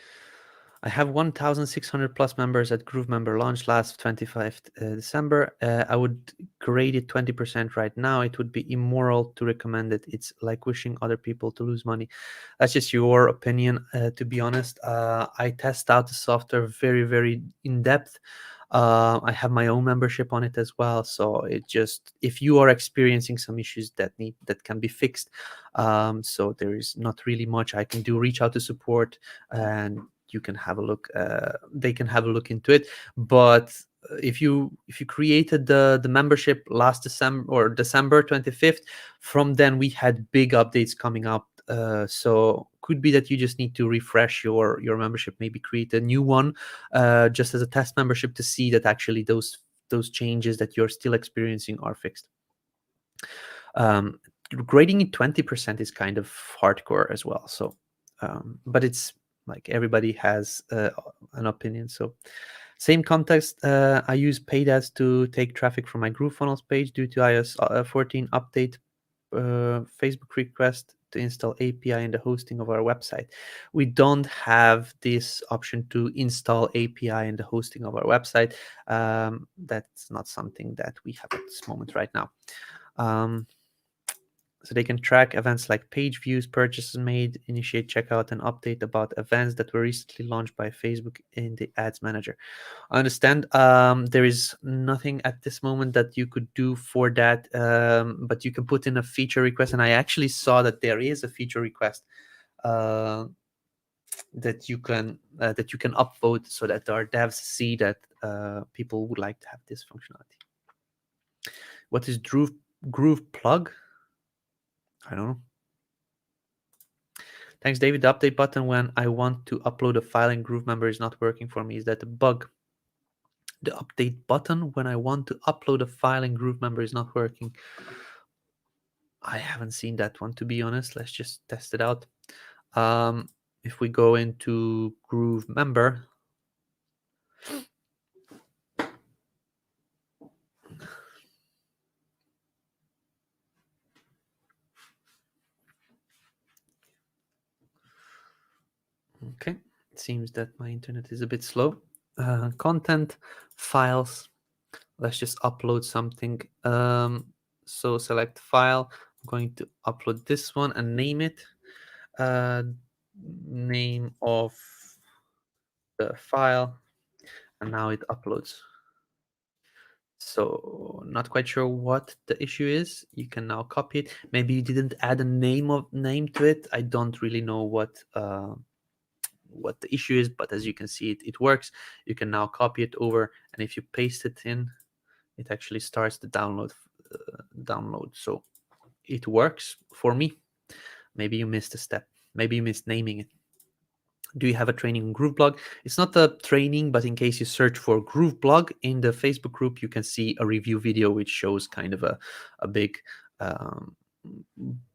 I have 1,600 plus members at GrooveMember, launched last 25th December. I would grade it 20% right now. It would be immoral to recommend it. It's like wishing other people to lose money. That's just your opinion. To be honest, I test out the software very in depth. I have my own membership on it as well. So it just, if you are experiencing some issues that can be fixed, so there is not really much I can do. Reach out to support and you can have a look. They can have a look into it. But if you created the membership last December or December 25th, from then we had big updates coming up. So could be that you just need to refresh your membership, maybe create a new one, just as a test membership to see that actually those changes that you're still experiencing are fixed. Grading it 20% is kind of hardcore as well. So, but it's like everybody has an opinion. So, same context. I use paid ads to take traffic from my GrooveFunnels page due to iOS 14 update. Facebook request to install API in the hosting of our website. We don't have this option to install API in the hosting of our website. That's not something that we have at this moment right now. So they can track events like page views, purchases made, initiate checkout, and update about events that were recently launched by Facebook in the Ads Manager. I understand there is nothing at this moment that you could do for that, but you can put in a feature request, and I actually saw that there is a feature request that you can upvote so that our devs see that people would like to have this functionality. What is GroovePlug? I don't know. Thanks, David. The update button when I want to upload a file in GrooveMember is not working for me. Is that a bug? The update button when I want to upload a file in GrooveMember is not working. I haven't seen that one, to be honest. Let's just test it out. If we go into GrooveMember, okay, it seems that my internet is a bit slow. Content, files, let's just upload something. So select file, I'm going to upload this one and name it. Name of the file, and now it uploads. So not quite sure what the issue is. You can now copy it. Maybe you didn't add a name to it. I don't really know what the issue is, but as you can see, it works. You can now copy it over, and if you paste it in, it actually starts the download. So it works for me. Maybe you missed a step. Maybe you missed naming it. Do you have a training on GrooveBlog? It's not a training, but in case you search for GrooveBlog in the Facebook group, you can see a review video which shows kind of a big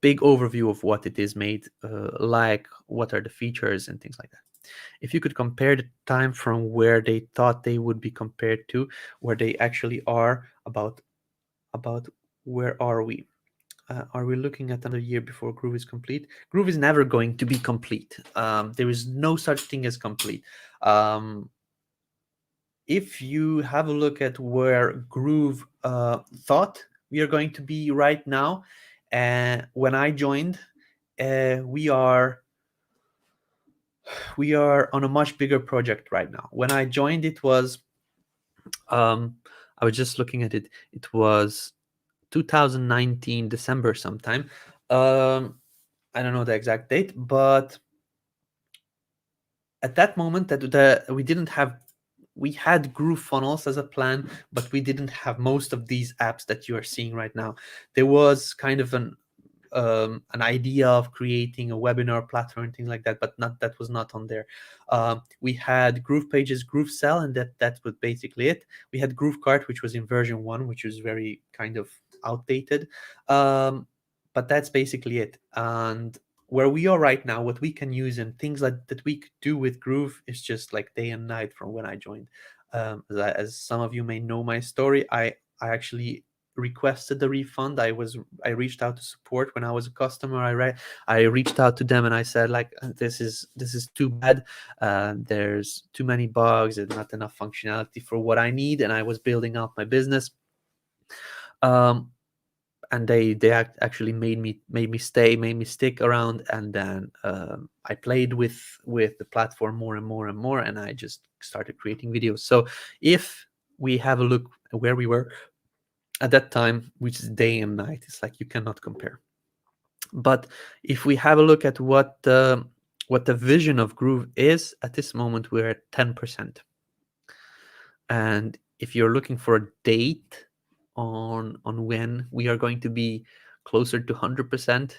big overview of what it is made like, what are the features and things like that. If you could compare the time from where they thought they would be compared to where they actually are, about where are we? Are we looking at another year before Groove is complete? Groove is never going to be complete. There is no such thing as complete. If you have a look at where Groove thought we are going to be right now, when I joined, we are on a much bigger project right now. When I joined, it was I was just looking at it. It was 2019 December sometime. I don't know the exact date, but at that moment we had GrooveFunnels as a plan, but we didn't have most of these apps that you are seeing right now. There was kind of an idea of creating a webinar platform and things like that, but that was not on there. We had GroovePages, GrooveSell, and that was basically it. We had GrooveKart, which was in version 1, which was very kind of outdated. But that's basically it. And where we are right now, what we can use and things like that we could do with Groove is just like day and night from when I joined. As some of you may know my story, I actually requested the refund. I reached out to support when I was a customer. I reached out to them and I said, like, this is too bad. There's too many bugs and not enough functionality for what I need, and I was building out my business. And they actually made me stick around, and then I played with the platform more and more and more, and I just started creating videos. So if we have a look at where we were at that time, which is day and night, it's like you cannot compare. But if we have a look at what the vision of Groove is at this moment, we're at 10%. And if you're looking for a date on when we are going to be closer to 100%,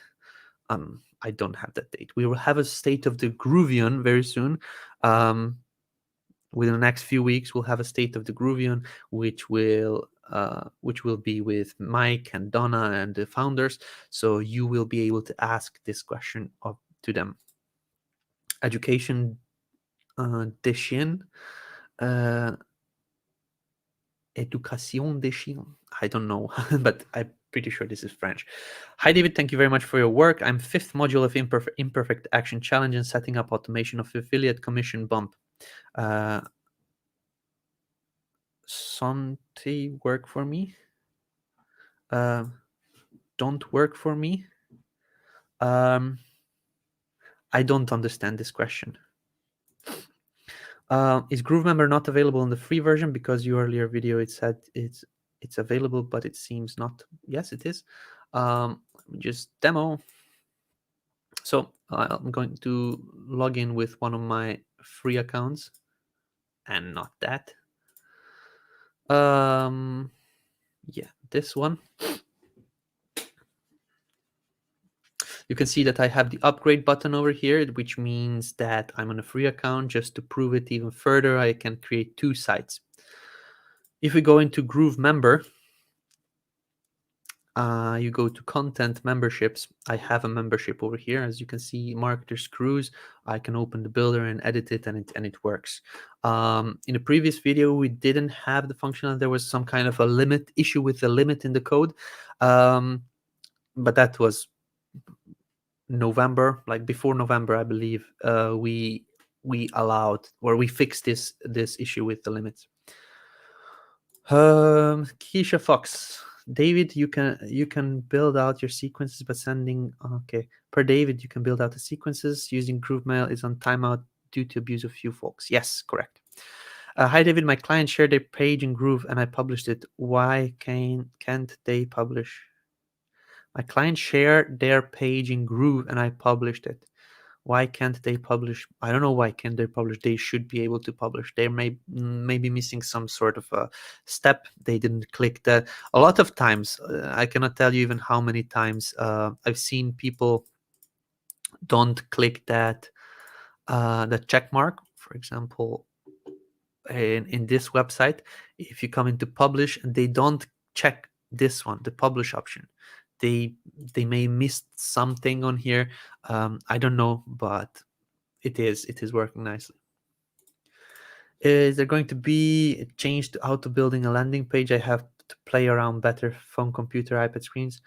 I don't have that date. We will have a state of the Groovian very soon. Within the next few weeks, we'll have a state of the Groovian, which will be with Mike and Donna and the founders. So you will be able to ask this question to them. Education des chiens. Education des chiens. I don't know, but I'm pretty sure this is French. Hi, David. Thank you very much for your work. I'm 5th module of Imperfect Action Challenge and setting up automation of affiliate commission bump. Something work for me. Don't work for me. I don't understand this question. Is GrooveMember not available in the free version? Because your earlier video it said it's available, but it seems not. Yes, it is. Just demo. So I'm going to log in with one of my free accounts and not that. Yeah, this one. You can see that I have the upgrade button over here, which means that I'm on a free account. Just to prove it even further, I can create 2 sites. If we go into GrooveMember, you go to content memberships. I have a membership over here. As you can see, marketers cruise. I can open the builder and edit it, and it works. In the previous video, we didn't have the functionality. There was some kind of a limit issue with the limit in the code, but that was November, like before November, I believe. We allowed, or we fixed this issue with the limits. Keisha Fox, David, you can build out your sequences by sending. Okay, per David, you can build out the sequences using GrooveMail is on timeout due to abuse of few folks. Yes, correct. Hi David, my client shared their page in Groove and I published it. Why can't they publish? My client shared their page in Groove and I published it. Why can't they publish? I don't know why can't they publish. They should be able to publish. They may be missing some sort of a step. They didn't click that. A lot of times, I cannot tell you even how many times I've seen people don't click that the check mark. For example, in this website, if you come into publish and they don't check this one, the publish option, they may miss something on here. I don't know, but it is working nicely. Is there going to be a change to how to building a landing page? I have to play around better phone, computer, iPad screens.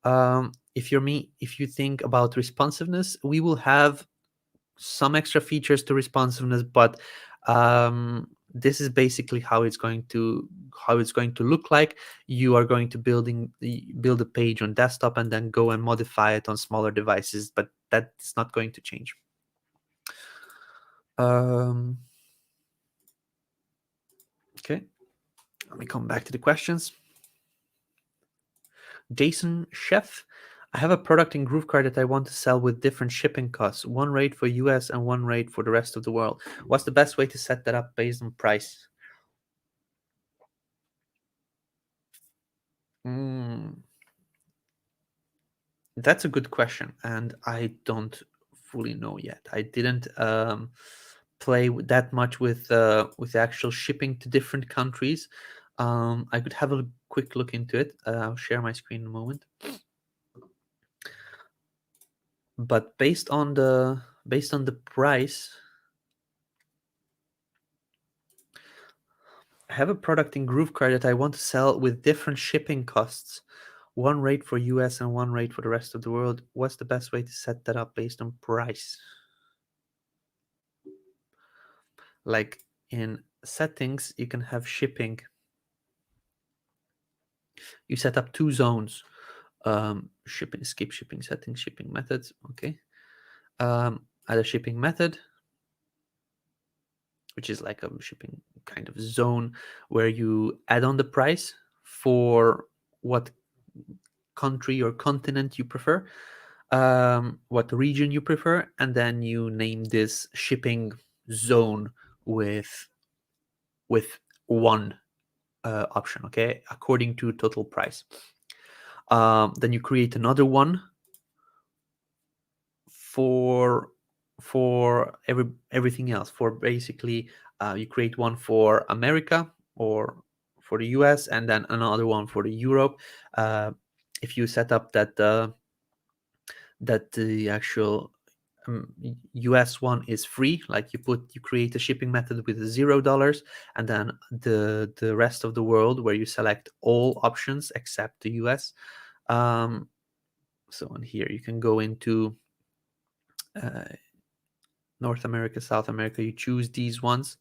If you're me, if you think about responsiveness, we will have some extra features to responsiveness, but this is basically how it's going to look like. You are going to build a page on desktop and then go and modify it on smaller devices, but that's not going to change. Okay, let me come back to the questions. Jason Chef, I have a product in GrooveKart that I want to sell with different shipping costs, one rate for US and one rate for the rest of the world. What's the best way to set that up based on price? That's a good question, and I don't fully know yet. I didn't play that much with actual shipping to different countries. I could have a quick look into it. I'll share my screen in a moment. But based on the price, I have a product in GrooveKart that I want to sell with different shipping costs. One rate for US and one rate for the rest of the world. What's the best way to set that up based on price? Like in settings, you can have shipping. You set up 2 zones. Shipping, skip shipping settings, shipping methods. Okay. Add a shipping method, which is like a shipping kind of zone where you add on the price for what country or continent you prefer, what region you prefer, and then you name this shipping zone with one option, okay, according to total price. Then you create another one for everything else. For basically, you create one for America or for the US, and then another one for the Europe. If you set up that the actual US one is free, like you create a shipping method with $0, and then the rest of the world where you select all options except the US. So in here you can go into North America, South America, you choose these ones.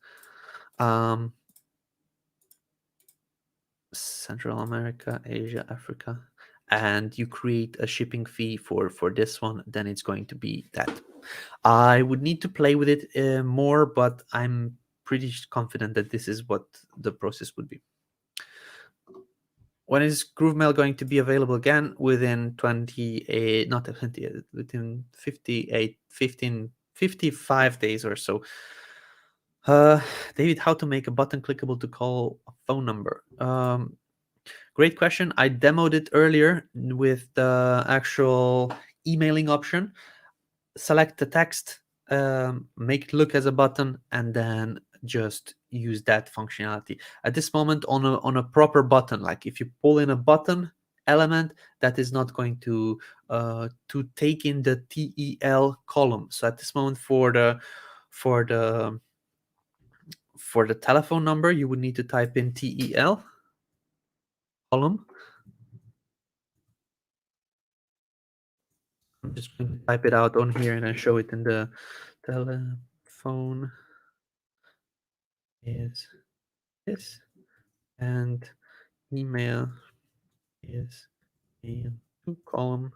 Central America, Asia, Africa, and you create a shipping fee for this one, then it's going to be that. I would need to play with it more, but I'm pretty confident that this is what the process would be. When is GrooveMail going to be available again? Within 28, not 28, within 58, 15, 55 days or so. David, how to make a button clickable to call a phone number? Great question. I demoed it earlier with the actual emailing option. Select the text, make it look as a button, and then just use that functionality. At this moment, on a proper button, like if you pull in a button element, that is not going to take in the TEL column. So at this moment, for the telephone number, you would need to type in TEL column. I'm just going to type it out on here and then show it in the telephone is this, and email is a two column.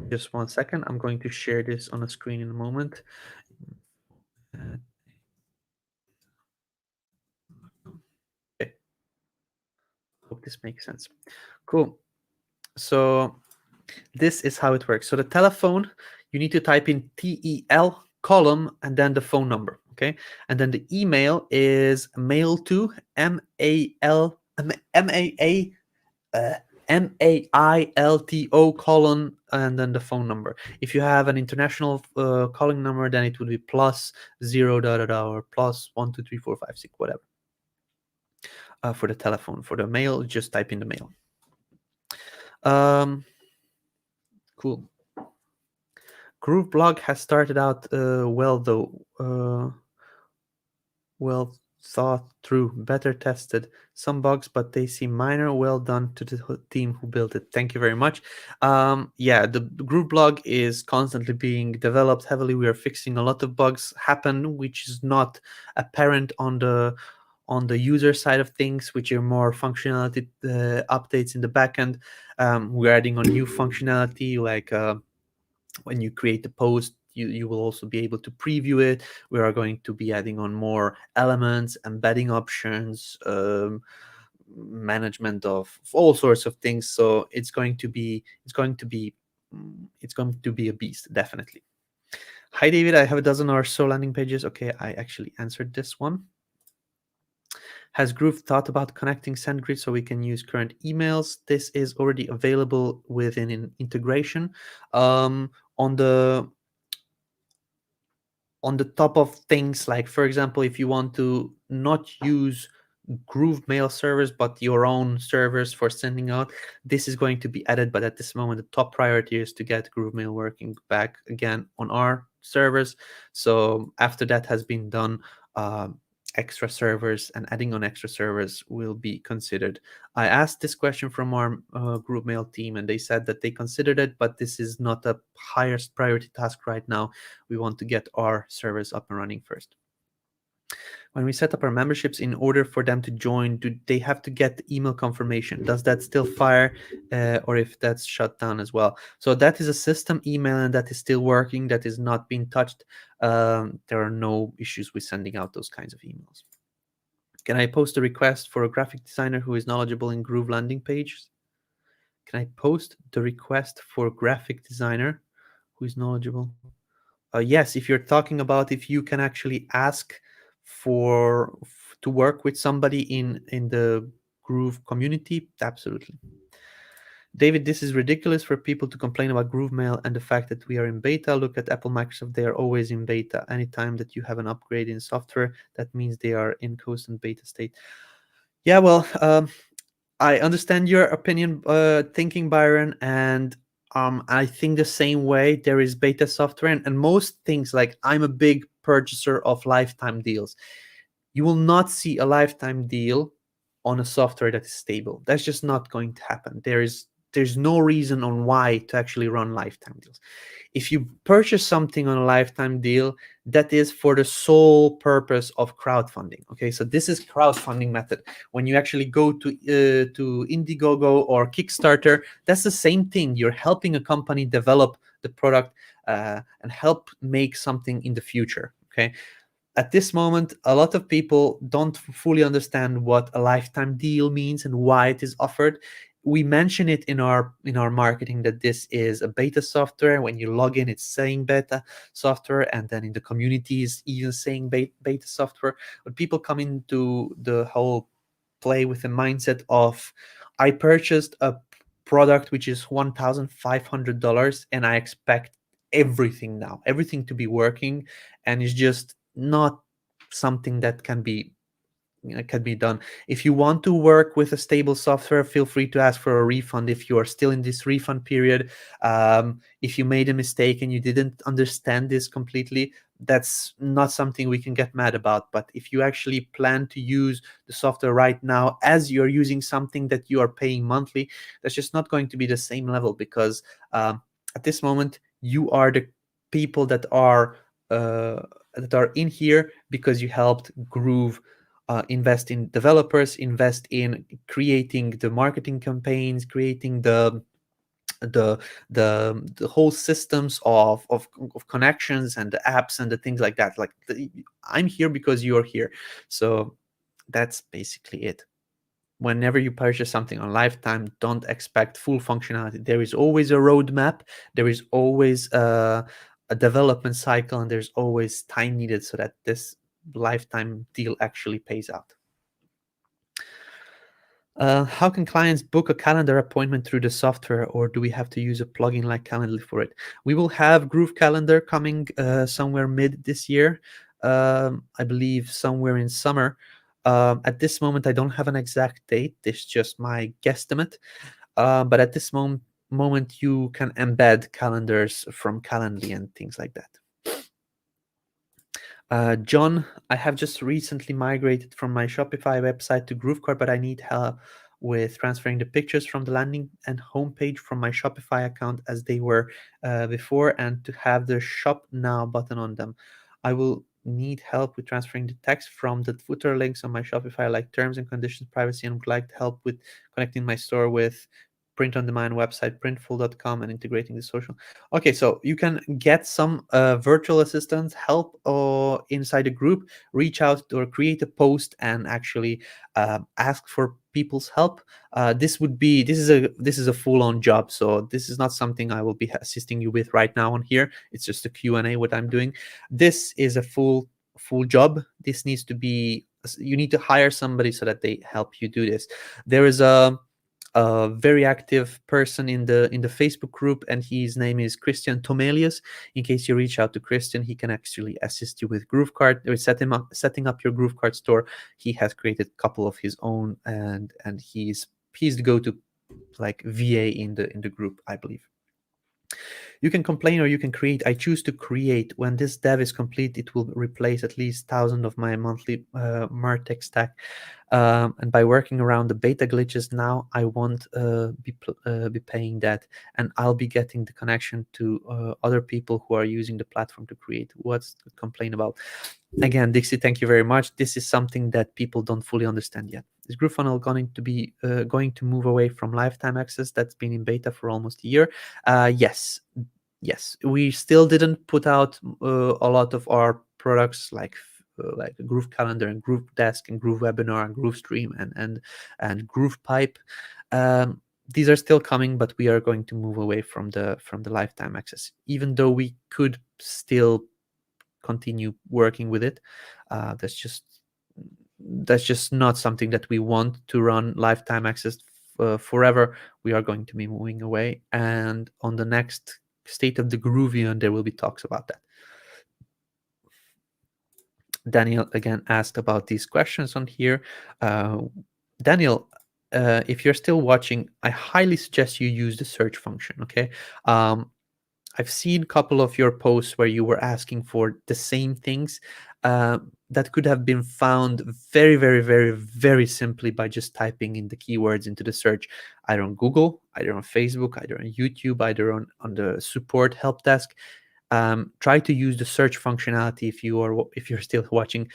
Just 1 second. I'm going to share this on a screen in a moment. Okay. Hope this makes sense. Cool. So this is how it works. So the telephone, you need to type in TEL column and then the phone number. Okay. And then the email is mail to MAILTO colon and then the phone number. If you have an international calling number, then it would be plus 0 or plus 1 2 3 4 5 6 whatever. For the telephone. For the mail, just type in the mail. Cool. GrooveBlog has started out well, though. Well thought through, better tested. Some bugs, but they seem minor. Well done to the team who built it. Thank you very much. Yeah, the GrooveBlog is constantly being developed heavily. We are fixing a lot of bugs happen, which is not apparent on the user side of things, which are more functionality updates in the backend. We're adding on new functionality, like when you create the post, you will also be able to preview it. We are going to be adding on more elements, embedding options, management of all sorts of things. So it's going to be a beast, definitely. Hi David, I have a dozen or so landing pages. Okay, I actually answered this one. Has Groove thought about connecting SendGrid so we can use current emails? This is already available within an integration. On the top of things, like for example, if you want to not use Groove mail servers but your own servers for sending out, this is going to be added. But at this moment, the top priority is to get Groove mail working back again on our servers. So after that has been done, extra servers and adding on extra servers will be considered. I asked this question from our Groove mail team, and they said that they considered it, but this is not a highest priority task right now. We want to get our servers up and running first. When we set up our memberships, in order for them to join, do they have to get email confirmation? Does that still fire, or if that's shut down as well? So that is a system email, and that is still working. That is not being touched. There are no issues with sending out those kinds of emails. Can I post a request for a graphic designer who is knowledgeable in Groove landing pages? Can I post the request for a graphic designer who is knowledgeable? Yes, if you're talking about if you can actually ask to work with somebody in the Groove community, absolutely. David, this is ridiculous for people to complain about GrooveMail and the fact that we are in beta. Look at Apple, Microsoft, they are always in beta. Anytime that you have an upgrade in software, that means they are in constant beta state. Yeah, well, I understand your opinion, thinking, Byron, and I think the same way. There is beta software, and most things, like I'm a big purchaser of lifetime deals. You will not see a lifetime deal on a software that is stable. That's just not going to happen. There's no reason on why to actually run lifetime deals. If you purchase something on a lifetime deal, that is for the sole purpose of crowdfunding. Okay, so this is crowdfunding method. When you actually go to Indiegogo or Kickstarter, that's the same thing. You're helping a company develop the product and help make something in the future. Okay, at this moment, a lot of people don't fully understand what a lifetime deal means and why it is offered. We mention it in our marketing that this is a beta software. When you log in, it's saying beta software, and then in the community is even saying beta software. But people come into the whole play with the mindset of, I purchased a product which is $1,500 and I expect everything now, everything to be working, and it's just not something that can be done. If you want to work with a stable software, feel free to ask for a refund if you are still in this refund period. If you made a mistake and you didn't understand this completely, that's not something we can get mad about. But if you actually plan to use the software right now as you're using something that you are paying monthly, that's just not going to be the same level, because at this moment you are the people uh, that are in here because you helped Groove invest in developers, invest in creating the marketing campaigns, creating the the whole systems of connections and the apps and the things like that. Like I'm here because you're here. So that's basically it. Whenever you purchase something on lifetime, don't expect full functionality. There is always a roadmap. There is always a development cycle, and there's always time needed so that this lifetime deal actually pays out. How can clients book a calendar appointment through the software, or do we have to use a plugin like Calendly for it? We will have Groove Calendar coming somewhere mid this year. I believe somewhere in summer. At this moment, I don't have an exact date. This is just my guesstimate. But at this moment, you can embed calendars from Calendly and things like that. John, I have just recently migrated from my Shopify website to GrooveKart, but I need help with transferring the pictures from the landing and homepage from my Shopify account as they were before, and to have the Shop Now button on them. I will need help with transferring the text from the footer links on my Shopify, like terms and conditions, privacy, and would like help with connecting my store with print on demand website, printful.com, and integrating the social. Okay, so you can get some virtual assistants help inside a group. Reach out or create a post and actually ask for people's help. This is a full-on job, so this is not something I will be assisting you with right now on here. It's just a Q&A what I'm doing. This is a full job. This needs to be, you need to hire somebody so that they help you do this. There is a very active person in the Facebook group, and his name is Christian Tomelius. In case you reach out to Christian, he can actually assist you with GrooveKart or setting up your GrooveKart store. He has created a couple of his own, and he's the go-to like VA in the group, I believe. You can complain or you can create. I choose to create. When this dev is complete, it will replace at least 1,000 of my monthly Martech stack. And by working around the beta glitches now, I won't be paying that, and I'll be getting the connection to other people who are using the platform to create. What's the complaint about? Again, Dixie, thank you very much. This is something that people don't fully understand yet. Is GrooveFunnel going to move away from lifetime access that's been in beta for almost a year? Yes. We still didn't put out a lot of our products like Groove Calendar and Groove Desk and Groove Webinar and Groove Stream and Groove Pipe. These are still coming, but we are going to move away from the lifetime access, even though we could still continue working with it. That's just not something that we want to run lifetime access forever. We are going to be moving away, and on the next State of the Groovian, there will be talks about that. Daniel again asked about these questions on here. Daniel, if you're still watching, I highly suggest you use the search function. Okay. I've seen a couple of your posts where you were asking for the same things that could have been found very, very, very, very simply by just typing in the keywords into the search, either on Google, either on Facebook, either on YouTube, either on the support help desk. Try to use the search functionality if you're still watching.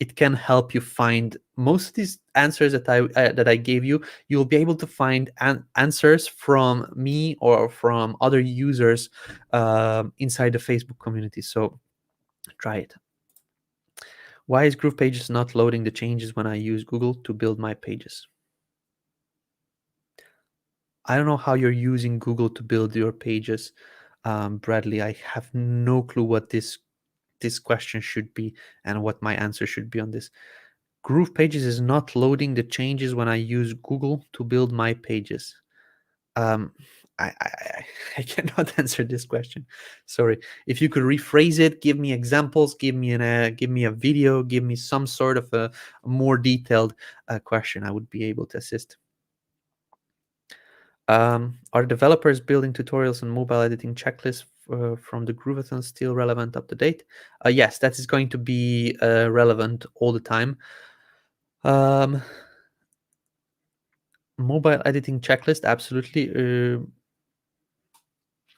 It can help you find most of these answers that I gave you. You'll be able to find answers from me or from other users inside the Facebook community. So try it. Why is GroovePages not loading the changes when I use Google to build my pages? I don't know how you're using Google to build your pages, Bradley. I have no clue what this question should be and what my answer should be on this. GroovePages is not loading the changes when I use Google to build my pages. Um, I cannot answer this question. Sorry. If you could rephrase it, give me examples, give me a video, give me some sort of a more detailed question, I would be able to assist. Are developers building tutorials and mobile editing checklists from the GrooveFunnels still relevant, up to date? Yes, that is going to be relevant all the time. Mobile editing checklist, absolutely.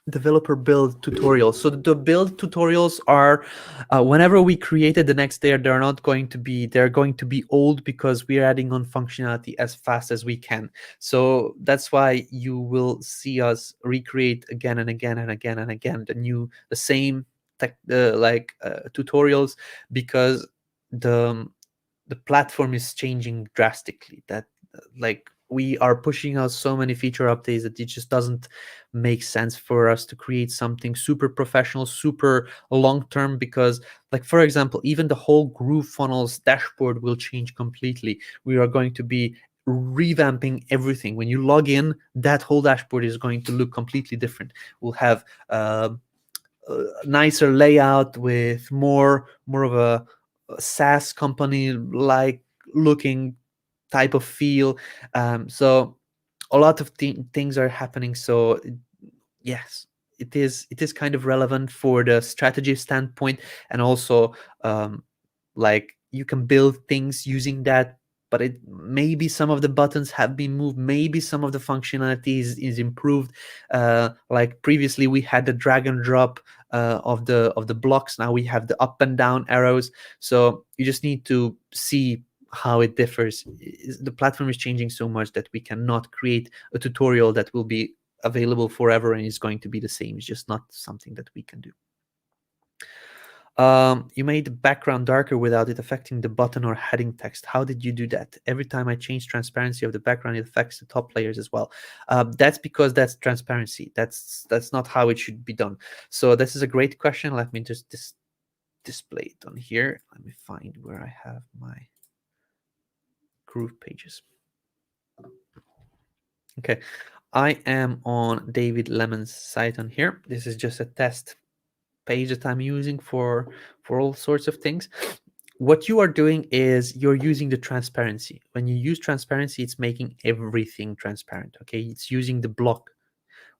Developer build tutorials. So the build tutorials are whenever we create it the next day, they're going to be old because we're adding on functionality as fast as we can. So that's why you will see us recreate again and again and again and again the same tutorials, because the platform is changing drastically. That we are pushing out so many feature updates that it just doesn't make sense for us to create something super professional, super long term, because for example, even the whole GrooveFunnels dashboard will change completely. We are going to be revamping everything. When you log in, that whole dashboard is going to look completely different. We'll have nicer layout with more of a SaaS company like looking type of feel. So a lot of things are happening. So yes, it is kind of relevant for the strategy standpoint, and also you can build things using that, but it maybe some of the buttons have been moved, maybe some of the functionality is improved. Like previously we had the drag and drop of the blocks. Now we have the up and down arrows. So you just need to see how it differs. The platform is changing so much that we cannot create a tutorial that will be available forever and is going to be the same. It's just not something that we can do. You made the background darker without it affecting the button or heading text. How did you do that? Every time I change transparency of the background, it affects the top layers as well. That's because that's transparency. That's not how it should be done. So this is a great question. Let me just display it on here. Let me find where I have my GroovePages. Okay, I am on David Lemon's site on here. This is just a test page that I'm using for all sorts of things. What you are doing is you're using the transparency. When you use transparency, it's making everything transparent. Okay, it's using the block.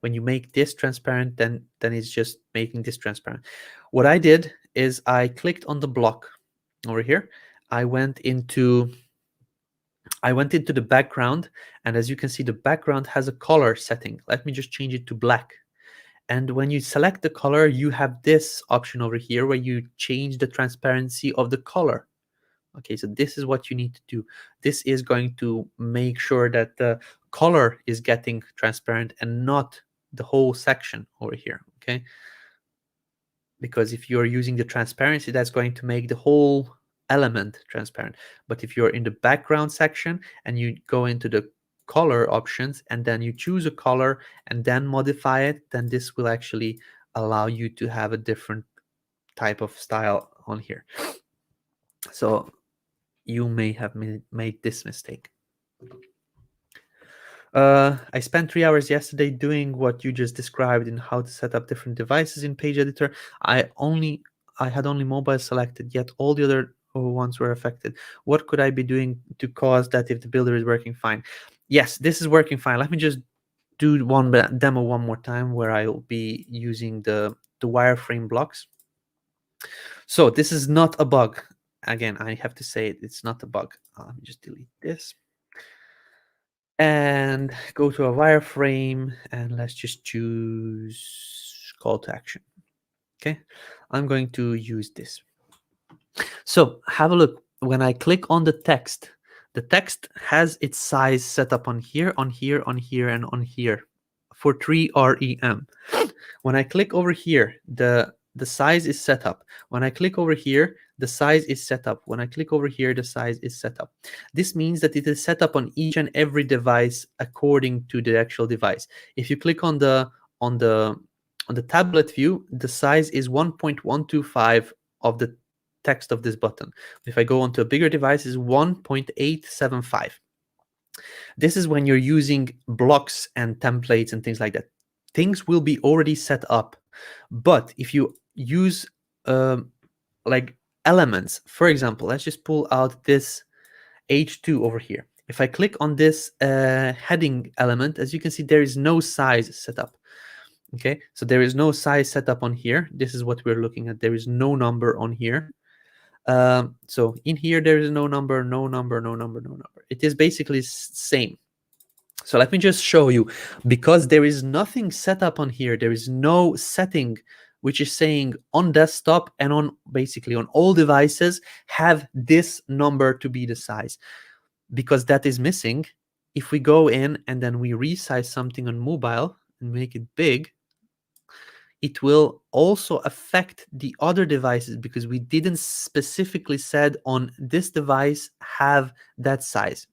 When you make this transparent, then it's just making this transparent. What I did is I clicked on the block over here. I went into the background, and as you can see, the background has a color setting. Let me just change it to black. And when you select the color, you have this option over here where you change the transparency of the color. Okay, so this is what you need to do. This is going to make sure that the color is getting transparent and not the whole section over here, okay? Because if you're using the transparency, that's going to make the whole element transparent. But if you're in the background section and you go into the color options and then you choose a color and then modify it, then this will actually allow you to have a different type of style on here. So you may have made this mistake. I spent 3 hours yesterday doing what you just described in how to set up different devices in Page Editor. I had only mobile selected, yet all the other ones were affected. What could I be doing to cause that if the builder is working fine? Yes, this is working fine. Let me just do one demo one more time where I'll be using the wireframe blocks. So this is not a bug. Again, I have to say it's not a bug. Let me just delete this and go to a wireframe, and let's just choose call to action. Okay, I'm going to use this. So have a look. When I click on the text has its size set up on here, on here, on here, and on here for 3 REM. When I click over here, the size is set up. When I click over here, the size is set up. When I click over here, the size is set up. This means that it is set up on each and every device according to the actual device. If you click on the tablet view, the size is 1.125 of the text of this button. If I go onto a bigger device, is 1.875. This is when you're using blocks and templates and things like that. Things will be already set up. But if you use like elements, for example, let's just pull out this H2 over here. If I click on this heading element, as you can see, there is no size set up. Okay, so there is no size set up on here. This is what we're looking at. There is no number on here. So in here, there is no number, no number, no number, no number. It is basically same. So let me just show you, because there is nothing set up on here. There is no setting which is saying on desktop and on basically on all devices have this number to be the size, because that is missing. If we go in and then we resize something on mobile and make it big, it will also affect the other devices, because we didn't specifically said on this device have that size.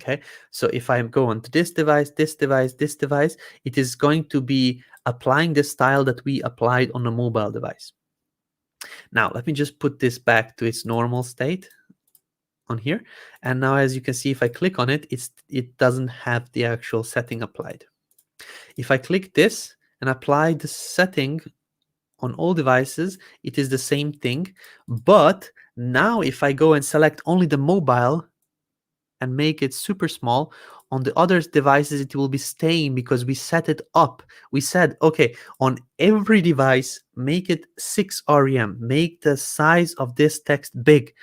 Okay, so if I go on to this device, this device, this device, it is going to be applying the style that we applied on a mobile device. Now, let me just put this back to its normal state on here. And now, as you can see, if I click on it, it doesn't have the actual setting applied. If I click this and apply the setting on all devices, it is the same thing. But now if I go and select only the mobile and make it super small, on the other devices it will be staying, because we set it up. We said, okay, on every device, make it 6 rem, make the size of this text big,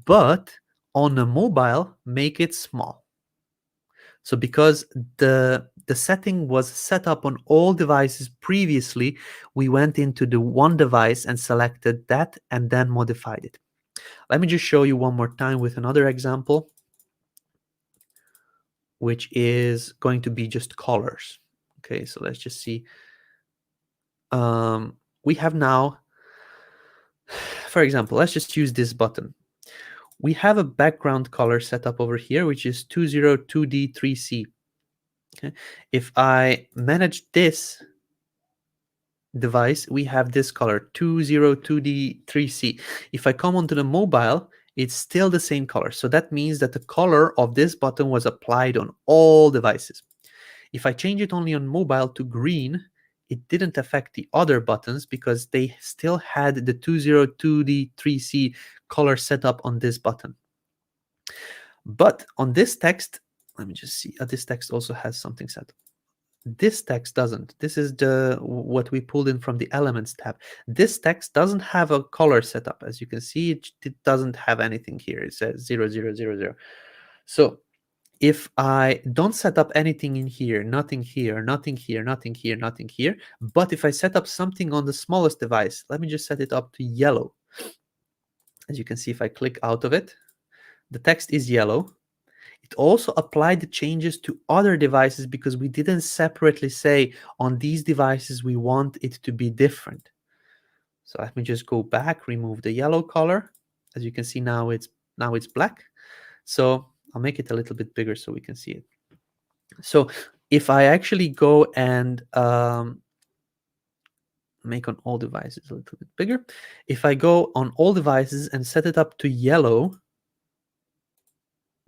but on a mobile, make it small. So because the setting was set up on all devices previously, we went into the one device and selected that and then modified it. Let me just show you one more time with another example, which is going to be just colors. Okay, so let's just see. We have now, for example, let's just use this button. We have a background color set up over here, which is 202D3C. Okay. If I manage this device, we have this color, 202D3C. If I come onto the mobile, it's still the same color. So that means that the color of this button was applied on all devices. If I change it only on mobile to green, it didn't affect the other buttons, because they still had the 202D3C color set up on this button. But on this text, let me just see, this text also has something set up. This text doesn't. This is what we pulled in from the Elements tab. This text doesn't have a color setup. As you can see, it doesn't have anything here. It says 0000. So if I don't set up anything in here, nothing here, nothing here, nothing here, nothing here, but if I set up something on the smallest device, let me just set it up to yellow. As you can see, if I click out of it, the text is yellow. It also applied the changes to other devices, because we didn't separately say on these devices we want it to be different. So let me just go back, remove the yellow color. As you can see, now it's black. So I'll make it a little bit bigger so we can see it. So if I actually go and make on all devices a little bit bigger, if I go on all devices and set it up to yellow,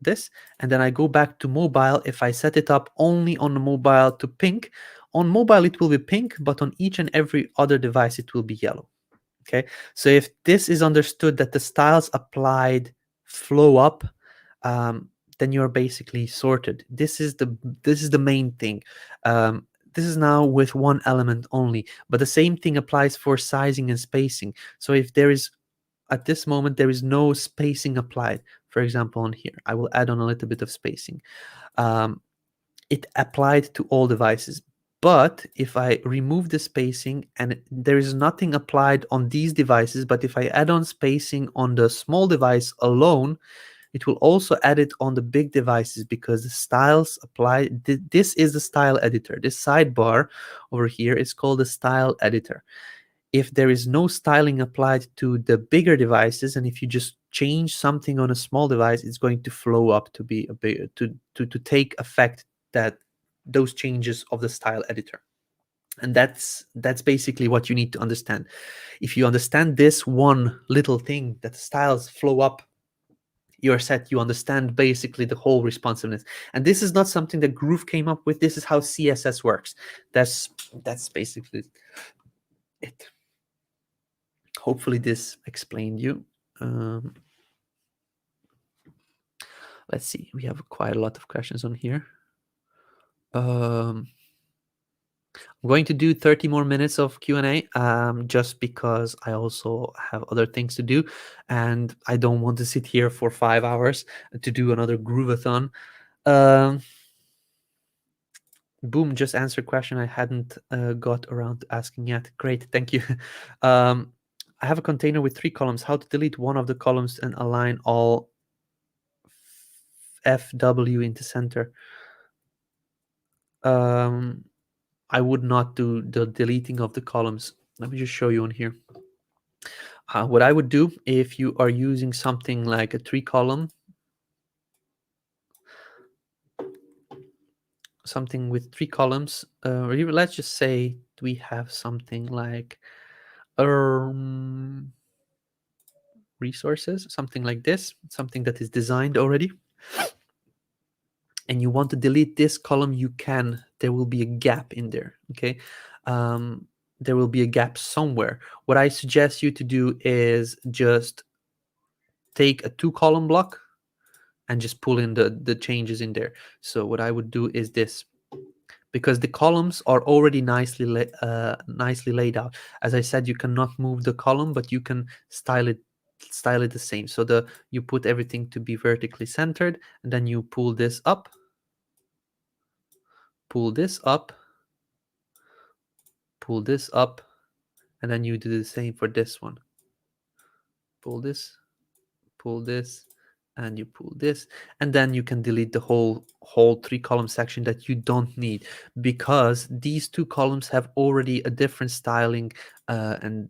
this, and then I go back to mobile, if I set it up only on the mobile to pink, on mobile it will be pink, but on each and every other device it will be yellow. Okay, so if this is understood that the styles applied flow up, then you're basically sorted. This is the main thing. This is now with one element only, but the same thing applies for sizing and spacing. So if there is, at this moment, there is no spacing applied. For example, on here, I will add on a little bit of spacing. It applied to all devices. But if I remove the spacing and there is nothing applied on these devices, but if I add on spacing on the small device alone, it will also add it on the big devices, because the styles apply. This is the style editor. This sidebar over here is called the style editor. if there is no styling applied to the bigger devices, and if you just change something on a small device, it's going to flow up to be a big to take effect, that those changes of the style editor. And that's basically what you need to understand. If you understand this one little thing, that styles flow up, you're set. You understand basically the whole responsiveness. And this is not something that Groove came up with. This is how CSS works. That's basically it. Hopefully this explained you. Let's see, we have quite a lot of questions on here. I'm going to do 30 more minutes of Q&A, just because I also have other things to do, and I don't want to sit here for 5 hours to do another Groovathon. Boom, just answered question I hadn't got around to asking yet. Great, thank you. I have a container with 3 columns. How to delete one of the columns and align all FW into center? I would not do the deleting of the columns. Let me just show you on here. What I would do, if you are using something like a 3-column, something with 3 columns, or even, let's just say we have something like resources, something like this, something that is designed already, and you want to delete this column, you can. There will be a gap in there, okay? There will be a gap somewhere. What I suggest you to do is just take a 2-column block and just pull in the changes in there. So what I would do is this, because the columns are already nicely laid out. As I said, you cannot move the column, but you can style it the same. So you put everything to be vertically centered, and then you pull this up, pull this up, pull this up, and then you do the same for this one. Pull this, and you pull this, and then you can delete the whole 3-column section that you don't need, because these 2 columns have already a different styling and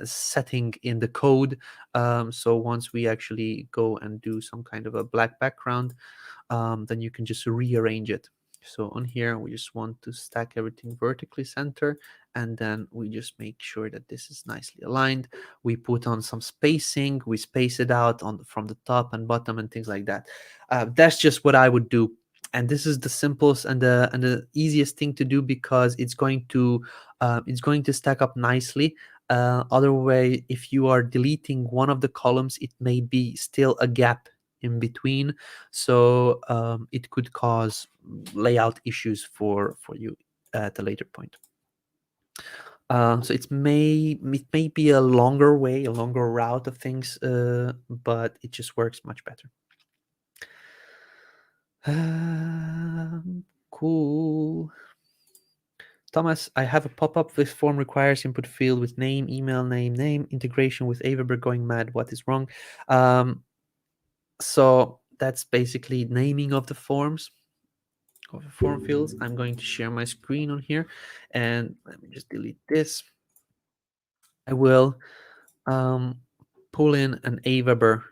setting in the code. So once we actually go and do some kind of a black background, then you can just rearrange it. So on here, we just want to stack everything vertically center, and then we just make sure that this is nicely aligned. We put on some spacing, we space it out from the top and bottom and things like that. That's just what I would do. And this is the simplest and the easiest thing to do, because it's going to stack up nicely. Other way, if you are deleting one of the columns, it may be still a gap in between, so it could cause layout issues for you at a later point. So it may be a longer way, a longer route of things, but it just works much better. Cool. Thomas, I have a pop-up. This form requires input field with name, email, name, integration with Aweber going mad. What is wrong? So that's basically naming of the forms, of the form fields. I'm going to share my screen on here, and let me just delete this. I will pull in an Aweber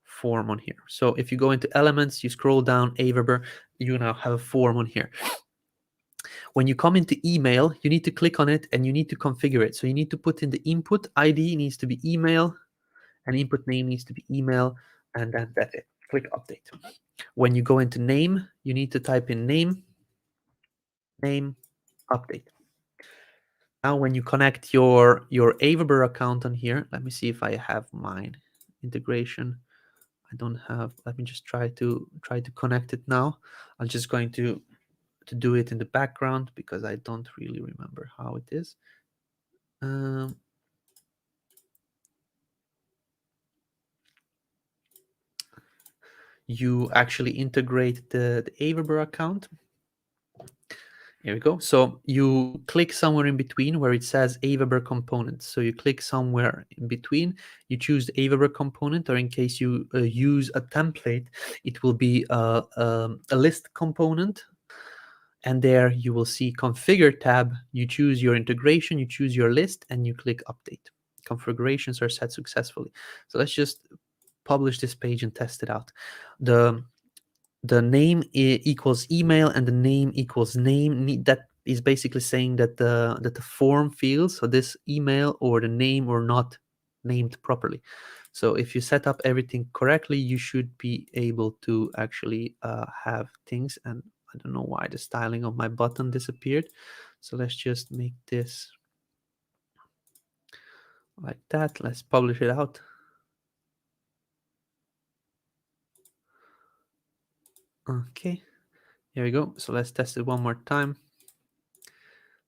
form on here. So if you go into elements, you scroll down Aweber, you now have a form on here. When you come into email, you need to click on it and you need to configure it. So you need to put in the input ID needs to be email, and input name needs to be email, and then that's it. Click update. When you go into name, you need to type in name, update. Now when you connect your Aweber account on here, let me see if I have mine integration. I don't have. Let me just try to connect it now. I'm just going to do it in the background because I don't really remember how it is. You actually integrate the Aweber account. Here we go. So you click somewhere in between where it says Aweber components. So you click somewhere in between, you choose the Aweber component, or in case you use a template, it will be a list component. and there you will see configure tab. You choose your integration, you choose your list, and you click update. Configurations are set successfully. So let's just publish this page and test it out. The name equals email and the name equals name. That is basically saying that the form fields, so this email or the name, were not named properly. So if you set up everything correctly, you should be able to actually have things. And I don't know why the styling of my button disappeared. So let's just make this like that. Let's publish it out. Okay, here we go. So let's test it one more time.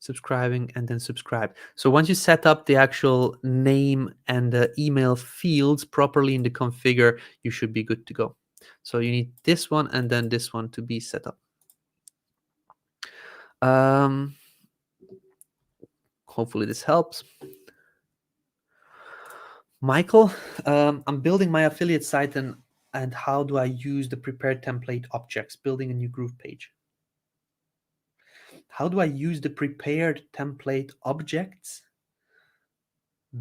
Subscribing and then subscribe. So once you set up the actual name and the email fields properly in the configure, you should be good to go. So you need this one and then this one to be set up. Hopefully this helps. Michael, I'm building my affiliate site, and how do I use the prepared template objects, building a new Groove page? How do I use the prepared template objects?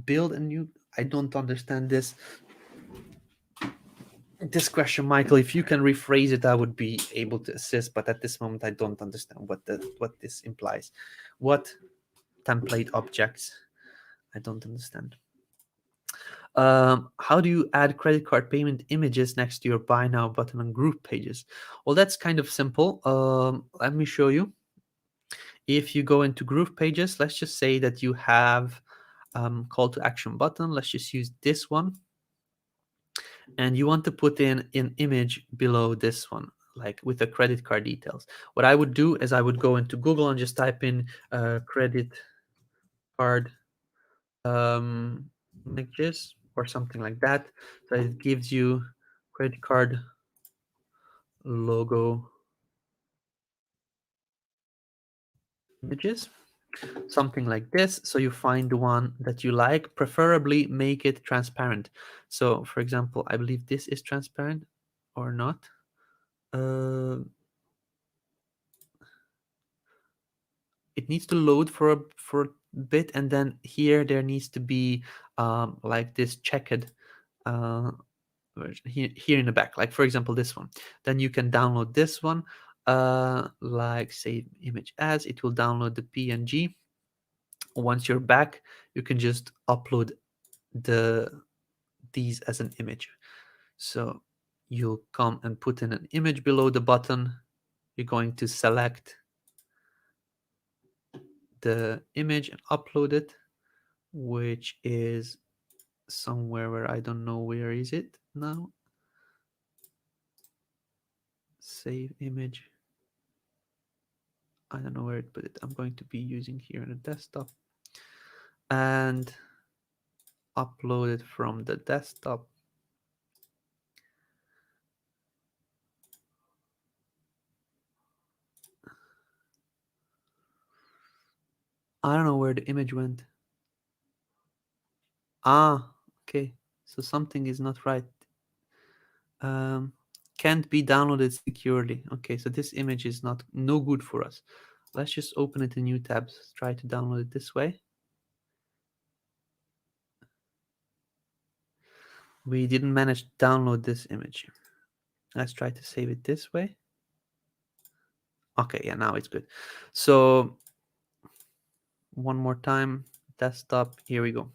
Build a new, I don't understand this question, Michael. If you can rephrase it, I would be able to assist, but at this moment I don't understand what this implies. What template objects? I don't understand. How do you add credit card payment images next to your buy now button on GroovePages? Well, that's kind of simple. Let me show you. If you go into GroovePages, let's just say that you have call to action button. Let's just use this one. And you want to put in an image below this one, like with the credit card details. What I would do is I would go into Google and just type in credit card images or something like that. So it gives you credit card logo images, something like this. So you find the one that you like, preferably make it transparent. So for example, I believe this is transparent or not. It needs to load for a bit, and then here there needs to be like this checked version here in the back, like for example this one. Then you can download this one, like save image as. It will download the PNG. Once you're back, you can just upload these as an image. So you'll come and put in an image below the button. You're going to select the image and upload it, which is somewhere where I don't know where is it now. Save image. I don't know where it put it. I'm going to be using here on the desktop and upload it from the desktop. I don't know where the image went. Ah, okay. So something is not right. Can't be downloaded securely. Okay, so this image is no good for us. Let's just open it in new tabs. Try to download it this way. We didn't manage to download this image. Let's try to save it this way. Okay, yeah, now it's good. So one more time, desktop, here we go.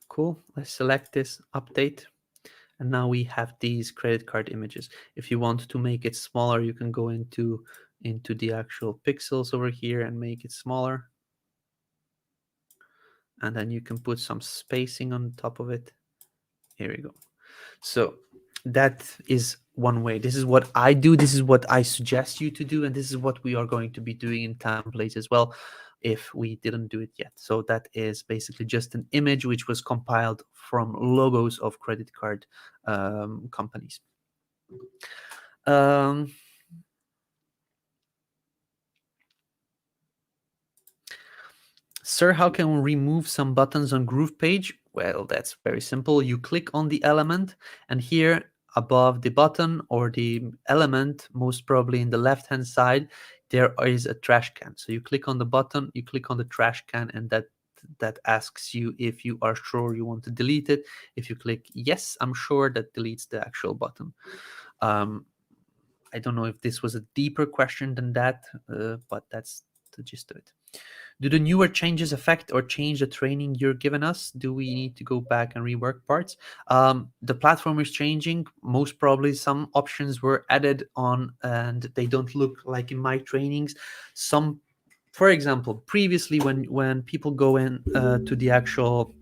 Cool, let's select this, update. And now we have these credit card images. If you want to make it smaller, you can go into the actual pixels over here and make it smaller. And then you can put some spacing on top of it. Here we go. So that is one way. This is what I do. This is what I suggest you to do. And this is what we are going to be doing in templates as well, if we didn't do it yet. So that is basically just an image which was compiled from logos of credit card companies. Sir, how can we remove some buttons on Groove page? Well, that's very simple. You click on the element, and here above the button or the element, most probably in the left hand side, there is a trash can. So you click on the button, you click on the trash can, and that asks you if you are sure you want to delete it. If you click yes, I'm sure, that deletes the actual button. I don't know if this was a deeper question than that, but that's the gist of it. Do the newer changes affect or change the training you're giving us? Do we need to go back and rework parts? The platform is changing. Most probably some options were added on and they don't look like in my trainings. Some, for example, previously when people go in to the actual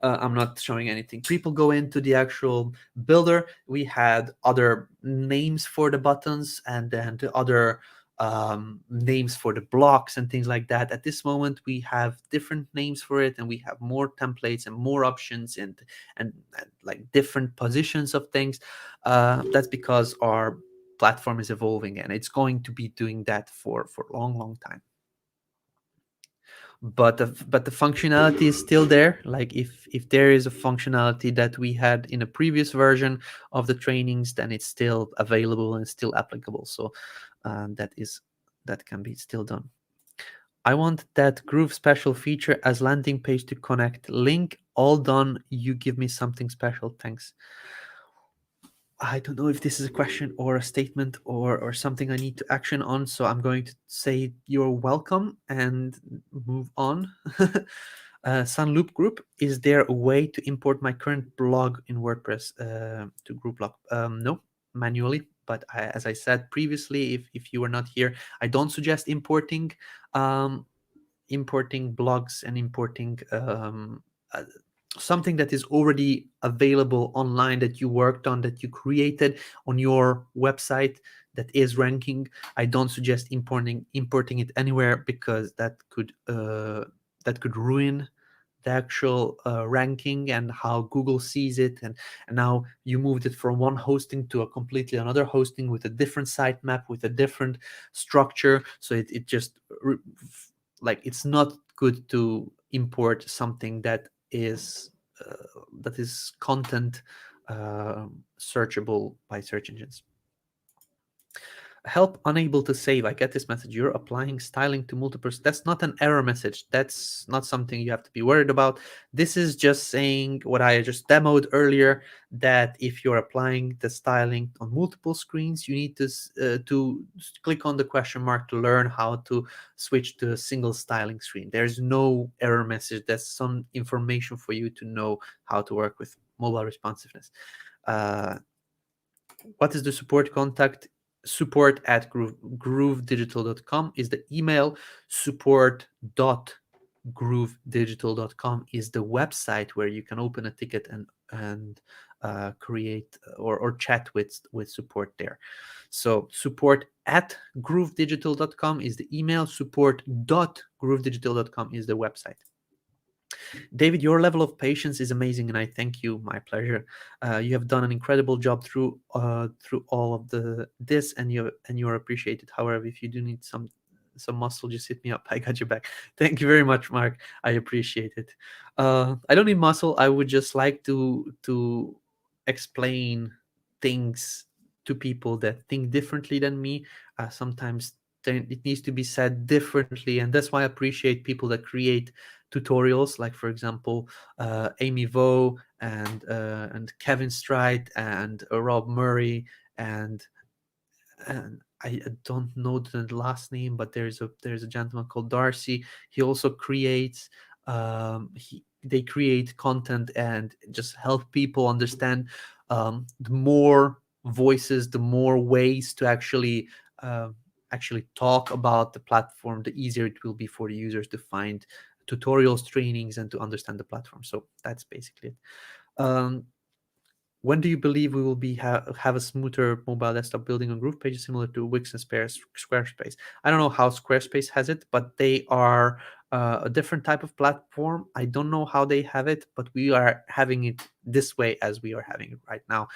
I'm not showing anything. People go into the actual builder. We had other names for the buttons and then the other names for the blocks and things like that. At this moment, we have different names for it, and we have more templates and more options and like different positions of things. That's because our platform is evolving, and it's going to be doing that for a long time. But the functionality is still there. Like if there is a functionality that we had in a previous version of the trainings, then it's still available and still applicable. So that can be still done. I want that Groove special feature as landing page to connect link. All done. You give me something special. Thanks. I don't know if this is a question or a statement or something I need to action on. So I'm going to say you're welcome and move on. Sunloop Group, is there a way to import my current blog in WordPress to GrooveBlog? No, manually. But as I said previously, if you were not here, I don't suggest importing blogs and importing uh, something that is already available online, that you worked on, that you created on your website, that is ranking. I don't suggest importing it anywhere, because that could ruin the actual ranking and how Google sees it. And now you moved it from one hosting to a completely another hosting with a different sitemap, with a different structure. So it just like, it's not good to import something that is content searchable by search engines. Help unable to save. I get this message. You're applying styling to multiple. That's not an error message. That's not something you have to be worried about. This is just saying what I just demoed earlier, that if you're applying the styling on multiple screens, you need to click on the question mark to learn how to switch to a single styling screen. There's no error message. That's some information for you to know how to work with mobile responsiveness. What is the support contact? Support@groovedigital.com is the email. Support.groovedigital.com is the website where you can open a ticket and create or chat with support there. So support@groovedigital.com is the email. Support.groovedigital.com is the website. David, your level of patience is amazing, and I thank you. My pleasure. You have done an incredible job through all of this, and you're appreciated. However, if you do need some muscle, just hit me up. I got your back. Thank you very much, Mark. I appreciate it. I don't need muscle. I would just like to explain things to people that think differently than me. Sometimes it needs to be said differently, and that's why I appreciate people that create tutorials, like for example Amy Vo and Kevin Stride and Rob Murray and I don't know the last name, but there's a gentleman called Darcy. He also creates they create content and just help people understand the more voices, the more ways to actually talk about the platform, the easier it will be for the users to find tutorials, trainings, and to understand the platform. So that's basically it. When do you believe we will be have a smoother mobile desktop building on GroovePages similar to Wix and Squarespace? I don't know how Squarespace has it, but they are a different type of platform. I don't know how they have it, but we are having it this way as we are having it right now.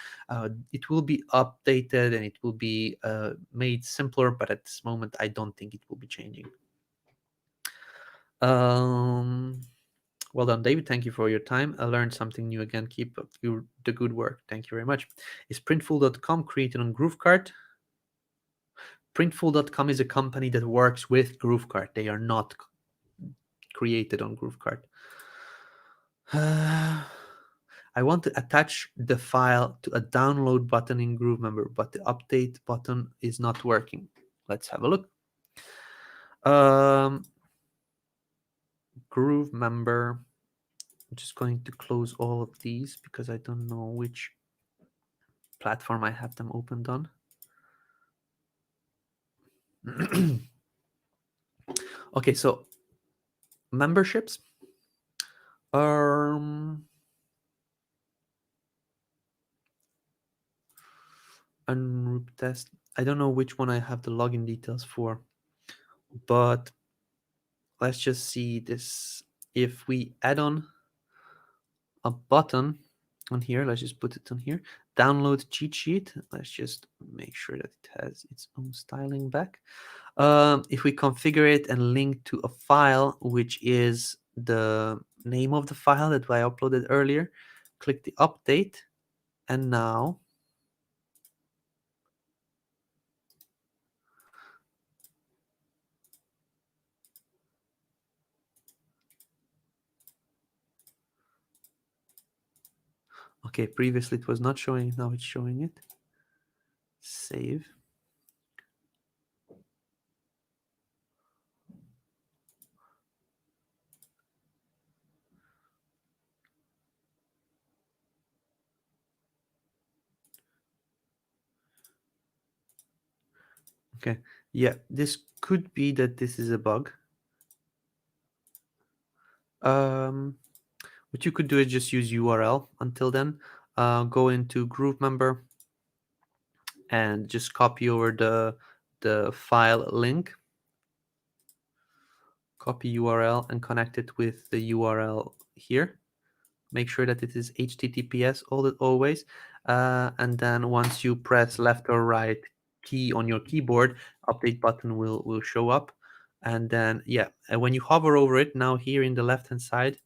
It will be updated and it will be made simpler, but at this moment, I don't think it will be changing. Well done, David. Thank you for your time. I learned something new again. Keep up the good work. Thank you very much. Is Printful.com created on GrooveKart? Printful.com is a company that works with GrooveKart. They are not created on GrooveKart. I want to attach the file to a download button in GrooveMember, but the update button is not working. Let's have a look. GrooveMember. I'm just going to close all of these because I don't know which platform I have them opened on. Okay, so memberships. Unroot test. I don't know which one I have the login details for, but let's just see this. If we add on a button on here, let's just put it on here. Download cheat sheet. Let's just make sure that it has its own styling back. If we configure it and link to a file, which is the name of the file that I uploaded earlier, click the update, and now okay, previously it was not showing it, now it's showing it. Save. Okay, yeah, this could be that this is a bug. What you could do is just use URL until then. Go into GrooveMember and just copy over the file link. Copy URL and connect it with the URL here. Make sure that it is HTTPS always. And then once you press left or right key on your keyboard, update button will show up. And then, yeah, and when you hover over it, now here in the left-hand side,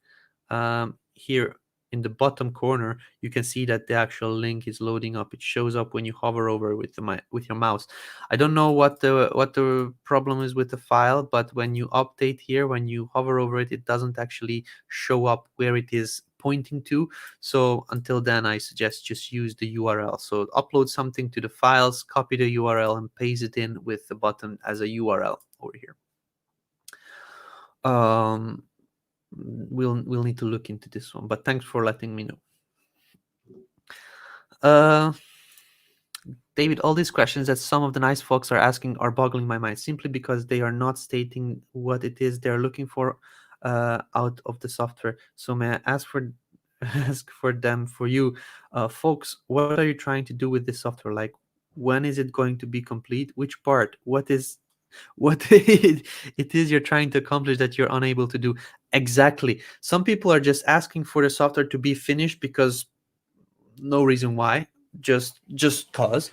here in the bottom corner, you can see that the actual link is loading up. It shows up when you hover over with your mouse. I don't know what the problem is with the file, but when you update here, when you hover over it, it doesn't actually show up where it is pointing to. So until then, I suggest just use the URL. So upload something to the files, copy the URL, and paste it in with the button as a URL over here. We'll need to look into this one, but thanks for letting me know. David, all these questions that some of the nice folks are asking are boggling my mind simply because they are not stating what it is they're looking for out of the software. So may I ask for ask for them for you, folks? What are you trying to do with this software? Like, when is it going to be complete? Which part? What it is you're trying to accomplish that you're unable to do? Exactly. Some people are just asking for the software to be finished because no reason why, just cause.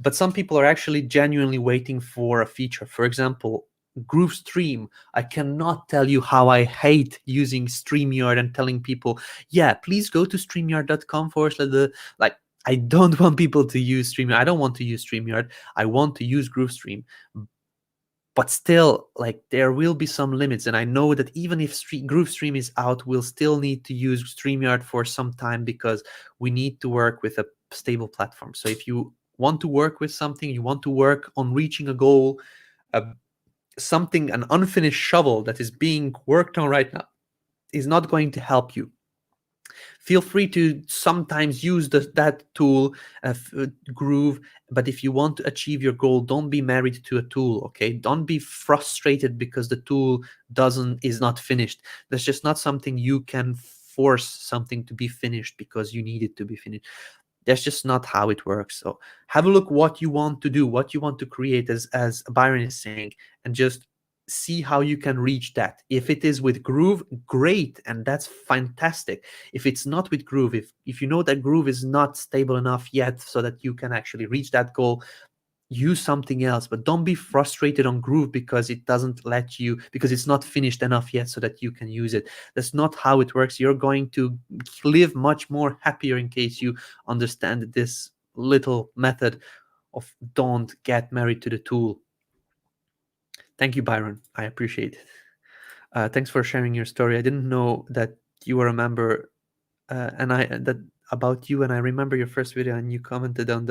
But some people are actually genuinely waiting for a feature. For example, Groove Stream. I cannot tell you how I hate using StreamYard and telling people, yeah, please go to streamyard.com / like, I don't want people to use StreamYard. I don't want to use StreamYard. I want to use GrooveStream. But still, like, there will be some limits, and I know that even if GrooveStream is out, we'll still need to use StreamYard for some time because we need to work with a stable platform. So if you want to work with something, you want to work on reaching a goal, something, an unfinished shovel that is being worked on right now is not going to help you. Feel free to sometimes use that tool, Groove, but if you want to achieve your goal, don't be married to a tool, okay? Don't be frustrated because the tool is not finished. That's just not something you can force something to be finished because you need it to be finished. That's just not how it works. So have a look what you want to do, what you want to create, as Byron is saying, and just see how you can reach that. If it is with Groove, great, and that's fantastic. If it's not with Groove, if you know that Groove is not stable enough yet so that you can actually reach that goal, use something else, but don't be frustrated on Groove because it doesn't let you, because it's not finished enough yet so that you can use it. That's not how it works. You're going to live much more happier in case you understand this little method of don't get married to the tool. Thank you, Byron. I appreciate it. Thanks for sharing your story. I didn't know that you were a member, and I that about you. And I remember your first video, and you commented on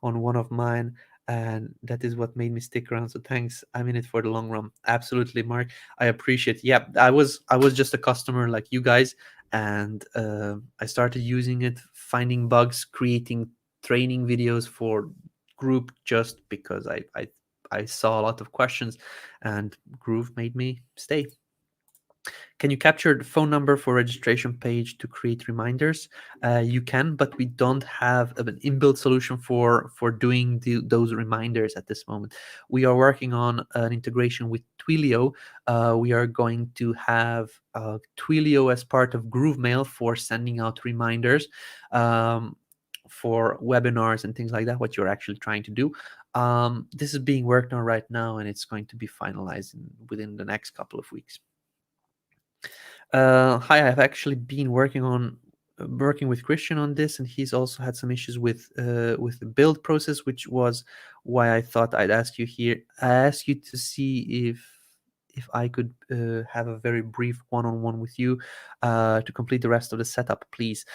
one of mine, and that is what made me stick around. So thanks. I'm in it for the long run. Absolutely, Mark. I appreciate. Yeah, I was just a customer like you guys, and I started using it, finding bugs, creating training videos for group just because I saw a lot of questions, and Groove made me stay. Can you capture the phone number for registration page to create reminders? You can, but we don't have an inbuilt solution for doing those reminders at this moment. We are working on an integration with Twilio. We are going to have Twilio as part of GrooveMail for sending out reminders. For webinars and things like that, what you're actually trying to do. This is being worked on right now, and it's going to be finalized within the next couple of weeks. Hi, I've actually been working with Christian on this, and he's also had some issues with the build process, which was why I thought I'd ask you here. I asked you to see if I could have a very brief one-on-one with you to complete the rest of the setup, please.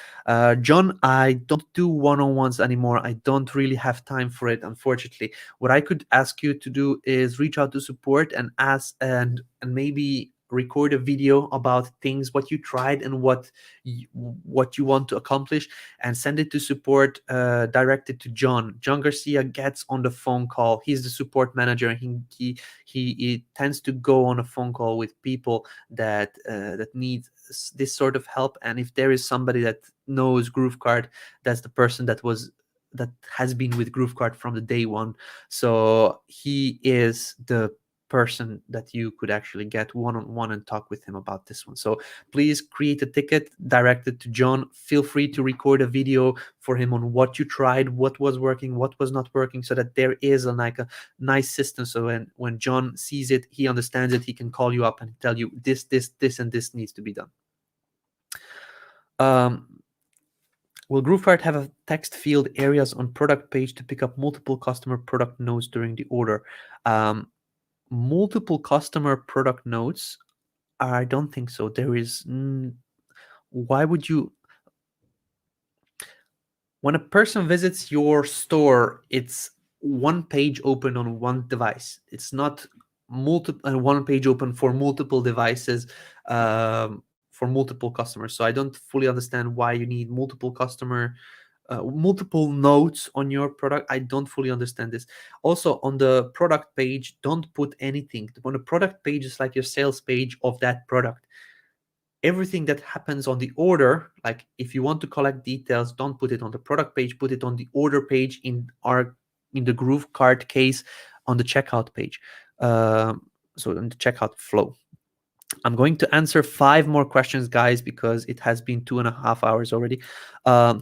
John, I don't do one-on-ones anymore. I don't really have time for it, unfortunately. What I could ask you to do is reach out to support and ask, and maybe record a video about things, what you tried and what you want to accomplish, and send it to support, directed to John Garcia. Gets on the phone call. He's the support manager, and he tends to go on a phone call with people that need this sort of help. And if there is somebody that knows GrooveKart, that's the person that has been with GrooveKart from the day one. So he is the person that you could actually get one-on-one and talk with him about this one. So please create a ticket directed to John. Feel free to record a video for him on what you tried, what was working, what was not working, so that there is a nice system. So when John sees it, he understands it, he can call you up and tell you this, and this needs to be done. Will GrooveKart have a text field areas on product page to pick up multiple customer product notes during the order? Multiple customer product notes? I don't think so. There is. Why would you? When a person visits your store, it's one page open on one device. It's not one page open for multiple devices, for multiple customers. So I don't fully understand why you need multiple notes on your product. I don't fully understand this. Also, on the product page, don't put anything. On the product page is like your sales page of that product. Everything that happens on the order, like if you want to collect details, don't put it on the product page, put it on the order page, in the GrooveKart case, on the checkout page. So in the checkout flow. I'm going to answer 5 more questions, guys, because it has been 2.5 hours already.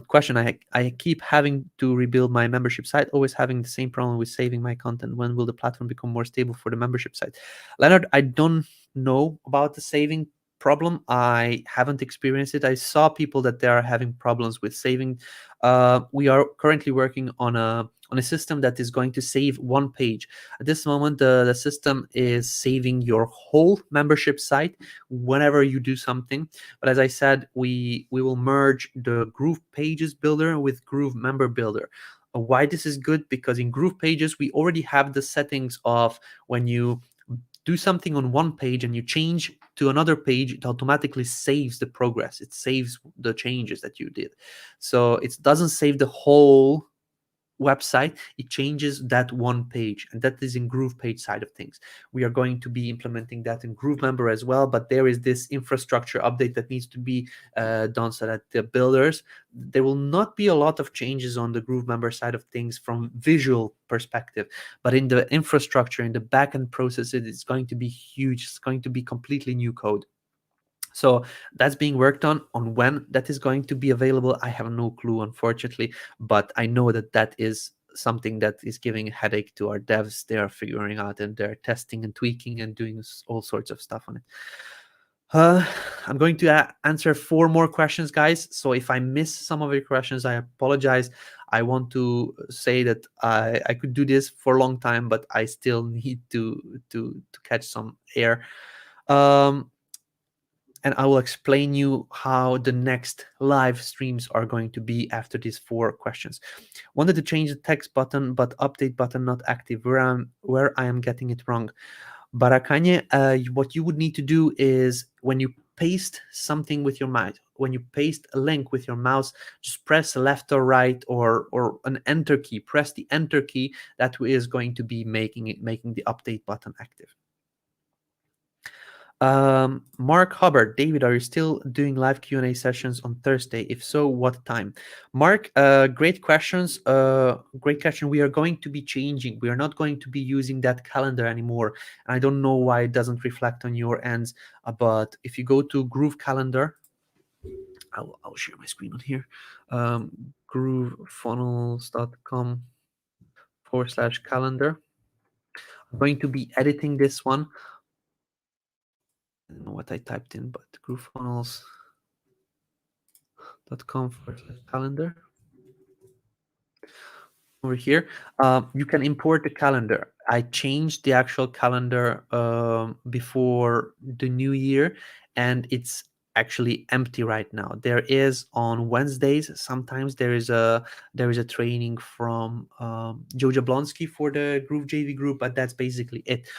Question: I keep having to rebuild my membership site, always having the same problem with saving my content. When will the platform become more stable for the membership site? Leonard, I don't know about the saving problem. I haven't experienced it. I saw people that they are having problems with saving. We are currently working on a system that is going to save one page. At this moment, the system is saving your whole membership site whenever you do something. But as I said, we will merge the GroovePages builder with GrooveMember builder. Why this is good? Because in GroovePages, we already have the settings of when you do something on one page and you change to another page, it automatically saves the progress. It saves the changes that you did. So it doesn't save the whole website, it changes that one page, and that is in GroovePage side of things. We are going to be implementing that in GrooveMember as well, but there is this infrastructure update that needs to be done so that the builders, there will not be a lot of changes on the GrooveMember side of things from visual perspective, but in the infrastructure, in the backend processes, it's going to be huge. It's going to be completely new code. So that's being worked on. When that is going to be available, I have no clue, unfortunately, but I know that is something that is giving a headache to our devs. They are figuring out and they're testing and tweaking and doing all sorts of stuff on it. I'm going to answer 4 more questions, guys. So if I miss some of your questions, I apologize. I want to say that I could do this for a long time, but I still need to catch some air. And I will explain you how the next live streams are going to be after these 4 questions. Wanted to change the text button, but update button not active. Where I am getting it wrong. Barakanie, what you would need to do is when you paste something with your mouse, when you paste a link with your mouse, just press left or right or an enter key. Press the enter key. That is going to be making the update button active. Mark Hubbard, David, are you still doing live Q&A sessions on Thursday? If so, what time? Mark, great questions. Great question. We are going to be changing. We are not going to be using that calendar anymore. I don't know why it doesn't reflect on your ends, but if you go to Groove Calendar, I'll share my screen on here. GrooveFunnels.com/calendar. I'm going to be editing this one. I don't know what I typed in, but GrooveFunnels.com/calendar. Over here, you can import the calendar. I changed the actual calendar before the new year, and it's actually empty right now. There is on Wednesdays, sometimes there is a training from Joe Jablonski for the Groove JV group, but that's basically it.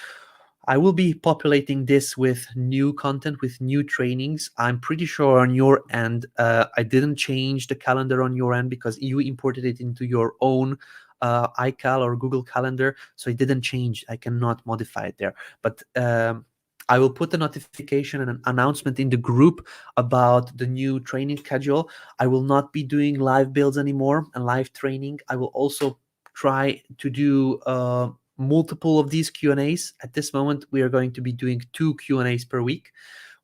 I will be populating this with new content, with new trainings. I'm pretty sure on your end, I didn't change the calendar on your end because you imported it into your own iCal or Google Calendar, so it didn't change. I cannot modify it there. But I will put a notification and an announcement in the group about the new training schedule. I will not be doing live builds anymore and live training. I will also try to do multiple of these Q&As. At this moment, we are going to be doing 2 Q&As per week,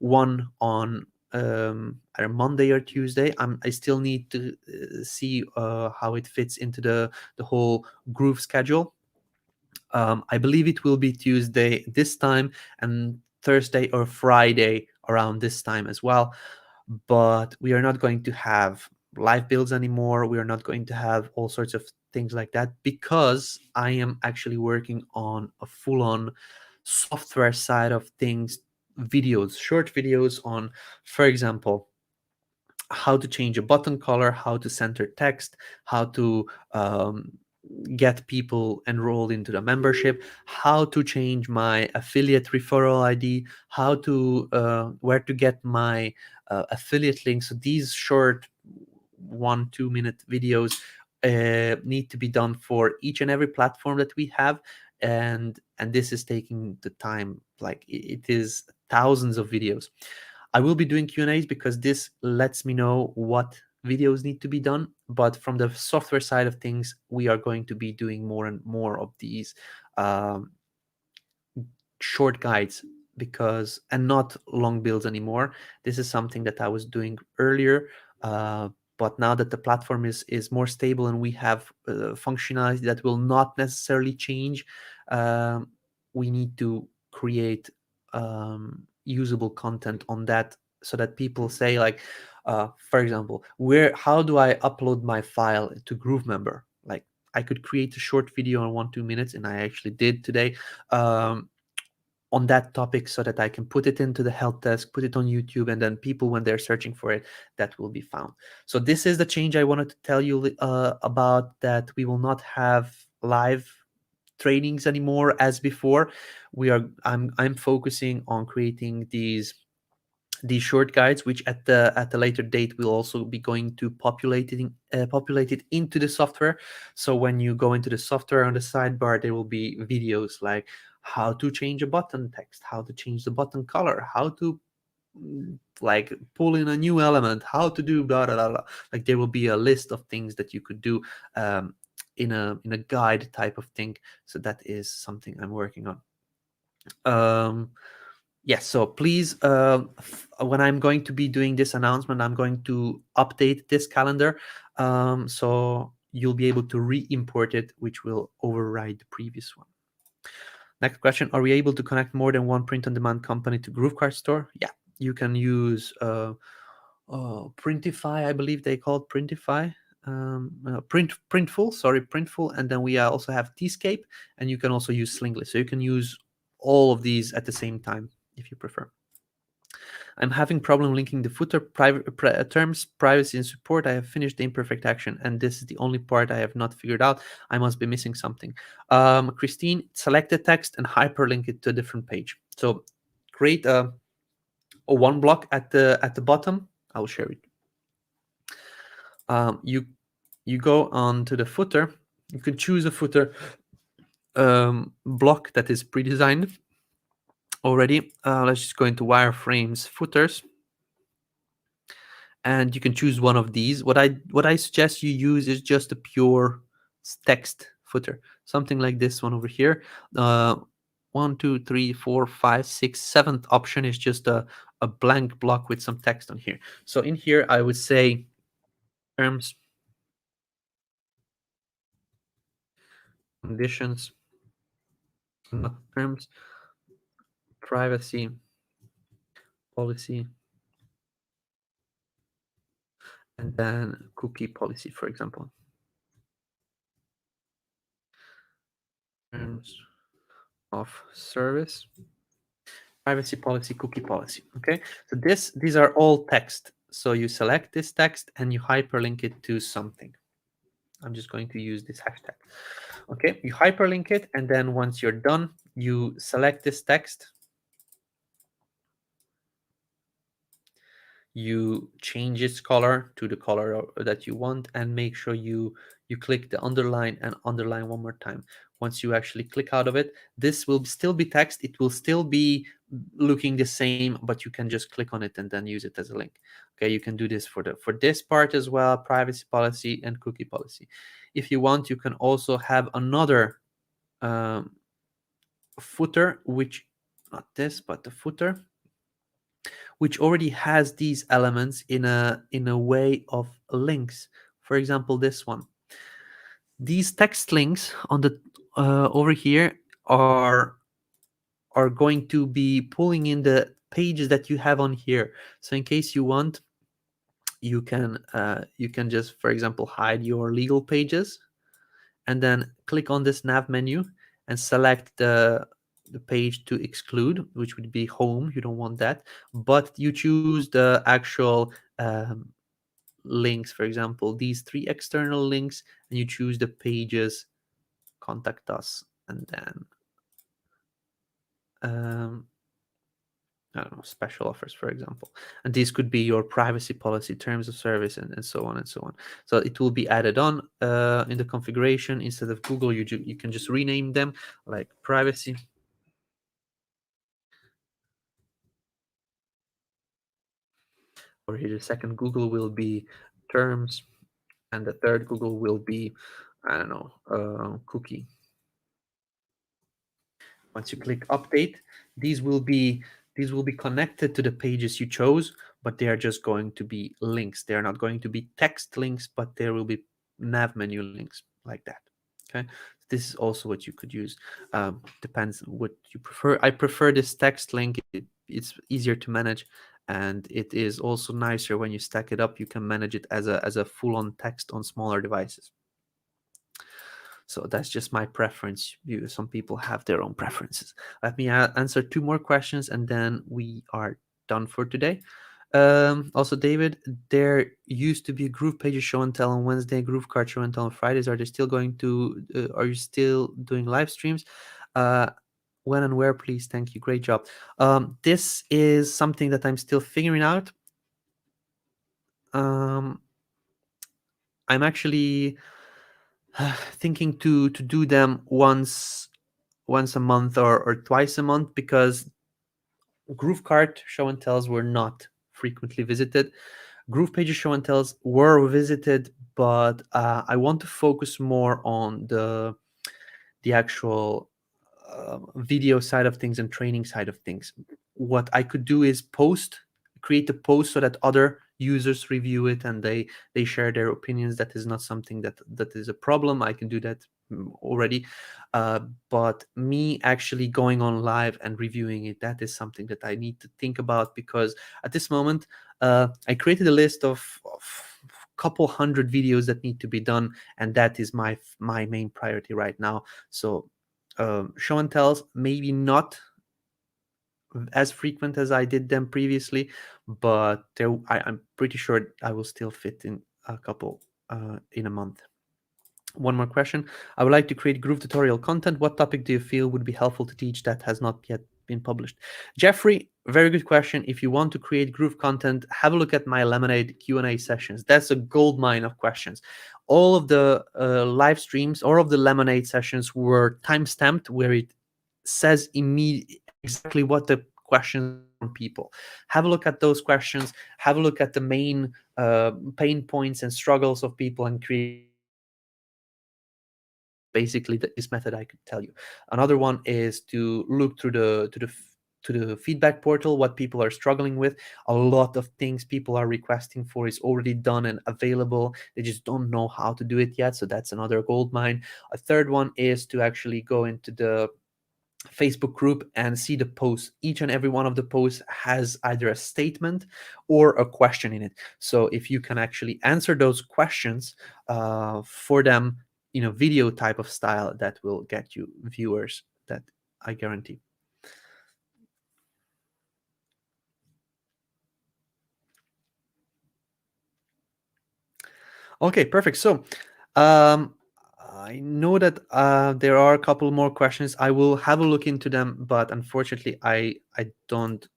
one on either Monday or Tuesday. I still need to see how it fits into the whole Groove schedule. I believe it will be Tuesday this time and Thursday or Friday around this time as well. But we are not going to have live builds anymore. We are not going to have all sorts of things like that because I am actually working on a full-on software side of things, videos, short videos on, for example, how to change a button color, how to center text, how to get people enrolled into the membership, how to change my affiliate referral ID, how to where to get my affiliate links. So these short 1-2 minute videos need to be done for each and every platform that we have, and this is taking the time. Like it is thousands of videos. I will be doing Q&As because this lets me know what videos need to be done. But from the software side of things, we are going to be doing more and more of these short guides and not long builds anymore. This is something that I was doing earlier. But now that the platform is more stable and we have functionality that will not necessarily change, we need to create usable content on that so that people say, like, for example, how do I upload my file to GrooveMember? Like, I could create a short video in 1-2 minutes, and I actually did today on that topic so that I can put it into the help desk, put it on YouTube, and then people, when they're searching for it, that will be found. So this is the change I wanted to tell you about, that we will not have live trainings anymore as before. I'm focusing on creating these short guides, which at the later date will also be going to populate it into the software. So when you go into the software on the sidebar, there will be videos like how to change a button text, how to change the button color, how to like pull in a new element, how to do blah blah blah. Like there will be a list of things that you could do in a guide type of thing. So that is something I'm working on. Yes, so please, when I'm going to be doing this announcement, I'm going to update this calendar. So you'll be able to re-import it, which will override the previous one. Next question, are we able to connect more than one print-on-demand company to GrooveKart store? Yeah, you can use Printify, I believe they call it Printify. Printful, and then we also have Tscape, and you can also use Slingless. So you can use all of these at the same time if you prefer. I'm having problem linking the footer terms, privacy and support. I have finished the imperfect action, and this is the only part I have not figured out. I must be missing something. Christine, select the text and hyperlink it to a different page. So create a one block at the bottom. I'll share it. You go on to the footer. You can choose a footer block that is pre-designed already. Let's just go into wireframes footers, and you can choose one of these. What I suggest you use is just a pure text footer, something like this one over here. 1, 2, 3, 4, 5, 6, 7th option is just a blank block with some text on here. So in here I would say terms, conditions, not terms, privacy policy, and then cookie policy, for example. Terms of service, privacy policy, cookie policy. Okay, so these are all text. So you select this text and you hyperlink it to something. I'm just going to use this hashtag. Okay, you hyperlink it, and then once you're done, you select this text, you change its color to the color that you want, and make sure you click the underline and underline one more time. Once you actually click out of it, this will still be text. It will still be looking the same, but you can just click on it and then use it as a link. Okay, you can do this for this part as well, privacy policy and cookie policy. If you want, you can also have another footer, which not this, but the footer, which already has these elements in a way of links. For example, this one. These text links on the over here are going to be pulling in the pages that you have on here. So in case you want, you can just, for example, hide your legal pages, and then click on this nav menu and select the page to exclude, which would be home. You don't want that, but you choose the actual links, for example, these 3 external links, and you choose the pages, contact us, and then I don't know, special offers, for example. And these could be your privacy policy, terms of service, and so on and so on. So it will be added on in the configuration. Instead of Google, you can just rename them, like privacy. Or here, the second Google will be terms, and the third Google will be, I don't know, cookie. Once you click update, these will be connected to the pages you chose, but they are just going to be links. They are not going to be text links, but there will be nav menu links like that. Okay, this is also what you could use. Depends what you prefer. I prefer this text link. It's easier to manage, and it is also nicer when you stack it up. You can manage it as a full-on text on smaller devices. So that's just my preference. Some people have their own preferences. Let me answer 2 more questions, and then we are done for today. Also, David, there used to be GroovePages show and tell on Wednesday, GrooveKart show and tell on Fridays. Are they still going to? Are you still doing live streams? When and where, please? Thank you. Great job. This is something that I'm still figuring out. I'm actually thinking to do them once a month or twice a month, because GrooveKart show and tells were not frequently visited. GroovePages show and tells were visited, but I want to focus more on the actual video side of things and training side of things. What I could do is create a post so that other users review it and they share their opinions, that is not something that is a problem. I can do that already. uh, but me actually going on live and reviewing it, that is something that I need to think about, because at this moment I created a list of couple hundred videos that need to be done, and that is my main priority right now. So show and tells, maybe not as frequent as I did them previously, but I'm pretty sure I will still fit in a couple in a month. One more question. I would like to create Groove tutorial content. What topic do you feel would be helpful to teach that has not yet been published? Jeffrey, very good question. If you want to create Groove content, have a look at my LemonAid Q&A sessions. That's a gold mine of questions. All of the live streams, all of the LemonAid sessions were time-stamped, where it says exactly what the questions from people. Have a look at those questions. Have a look at the main pain points and struggles of people, and create basically this method I could tell you. Another one is to look through the feedback portal, what people are struggling with. A lot of things people are requesting for is already done and available. They just don't know how to do it yet. So that's another gold mine. A third one is to actually go into the Facebook group and see the posts. Each and every one of the posts has either a statement or a question in it. So if you can actually answer those questions for them in a video type of style, that will get you viewers, that I guarantee. Okay, perfect. So um, I know that there are a couple more questions. I will have a look into them, but unfortunately, I don't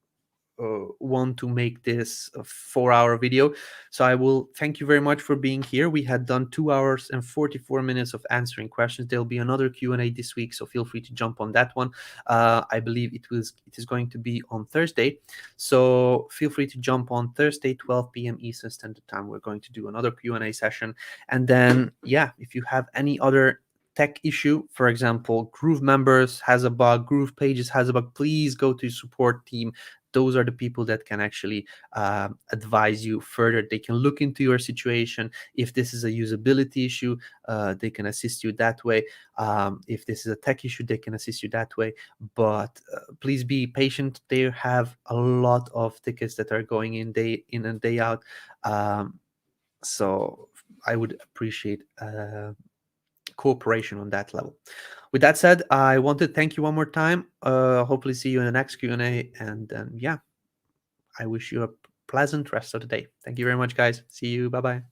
want to make this a 4-hour video. So I will thank you very much for being here. We had done 2 hours and 44 minutes of answering questions. There'll be another Q&A this week, so feel free to jump on that one. I believe it is going to be on Thursday, so feel free to jump on Thursday, 12 p.m. Eastern Standard Time. We're going to do another Q&A session. And then, yeah, if you have any other tech issue, for example, GrooveMembers has a bug, GroovePages has a bug, please go to support team. Those are the people that can actually advise you further. They can look into your situation. If this is a usability issue, they can assist you that way. If this is a tech issue, they can assist you that way. But please be patient. They have a lot of tickets that are going in day in and day out. So I would appreciate cooperation on that level. With that said, I want to thank you one more time. Hopefully see you in the next Q&A. And then, yeah, I wish you a pleasant rest of the day. Thank you very much, guys. See you. Bye-bye.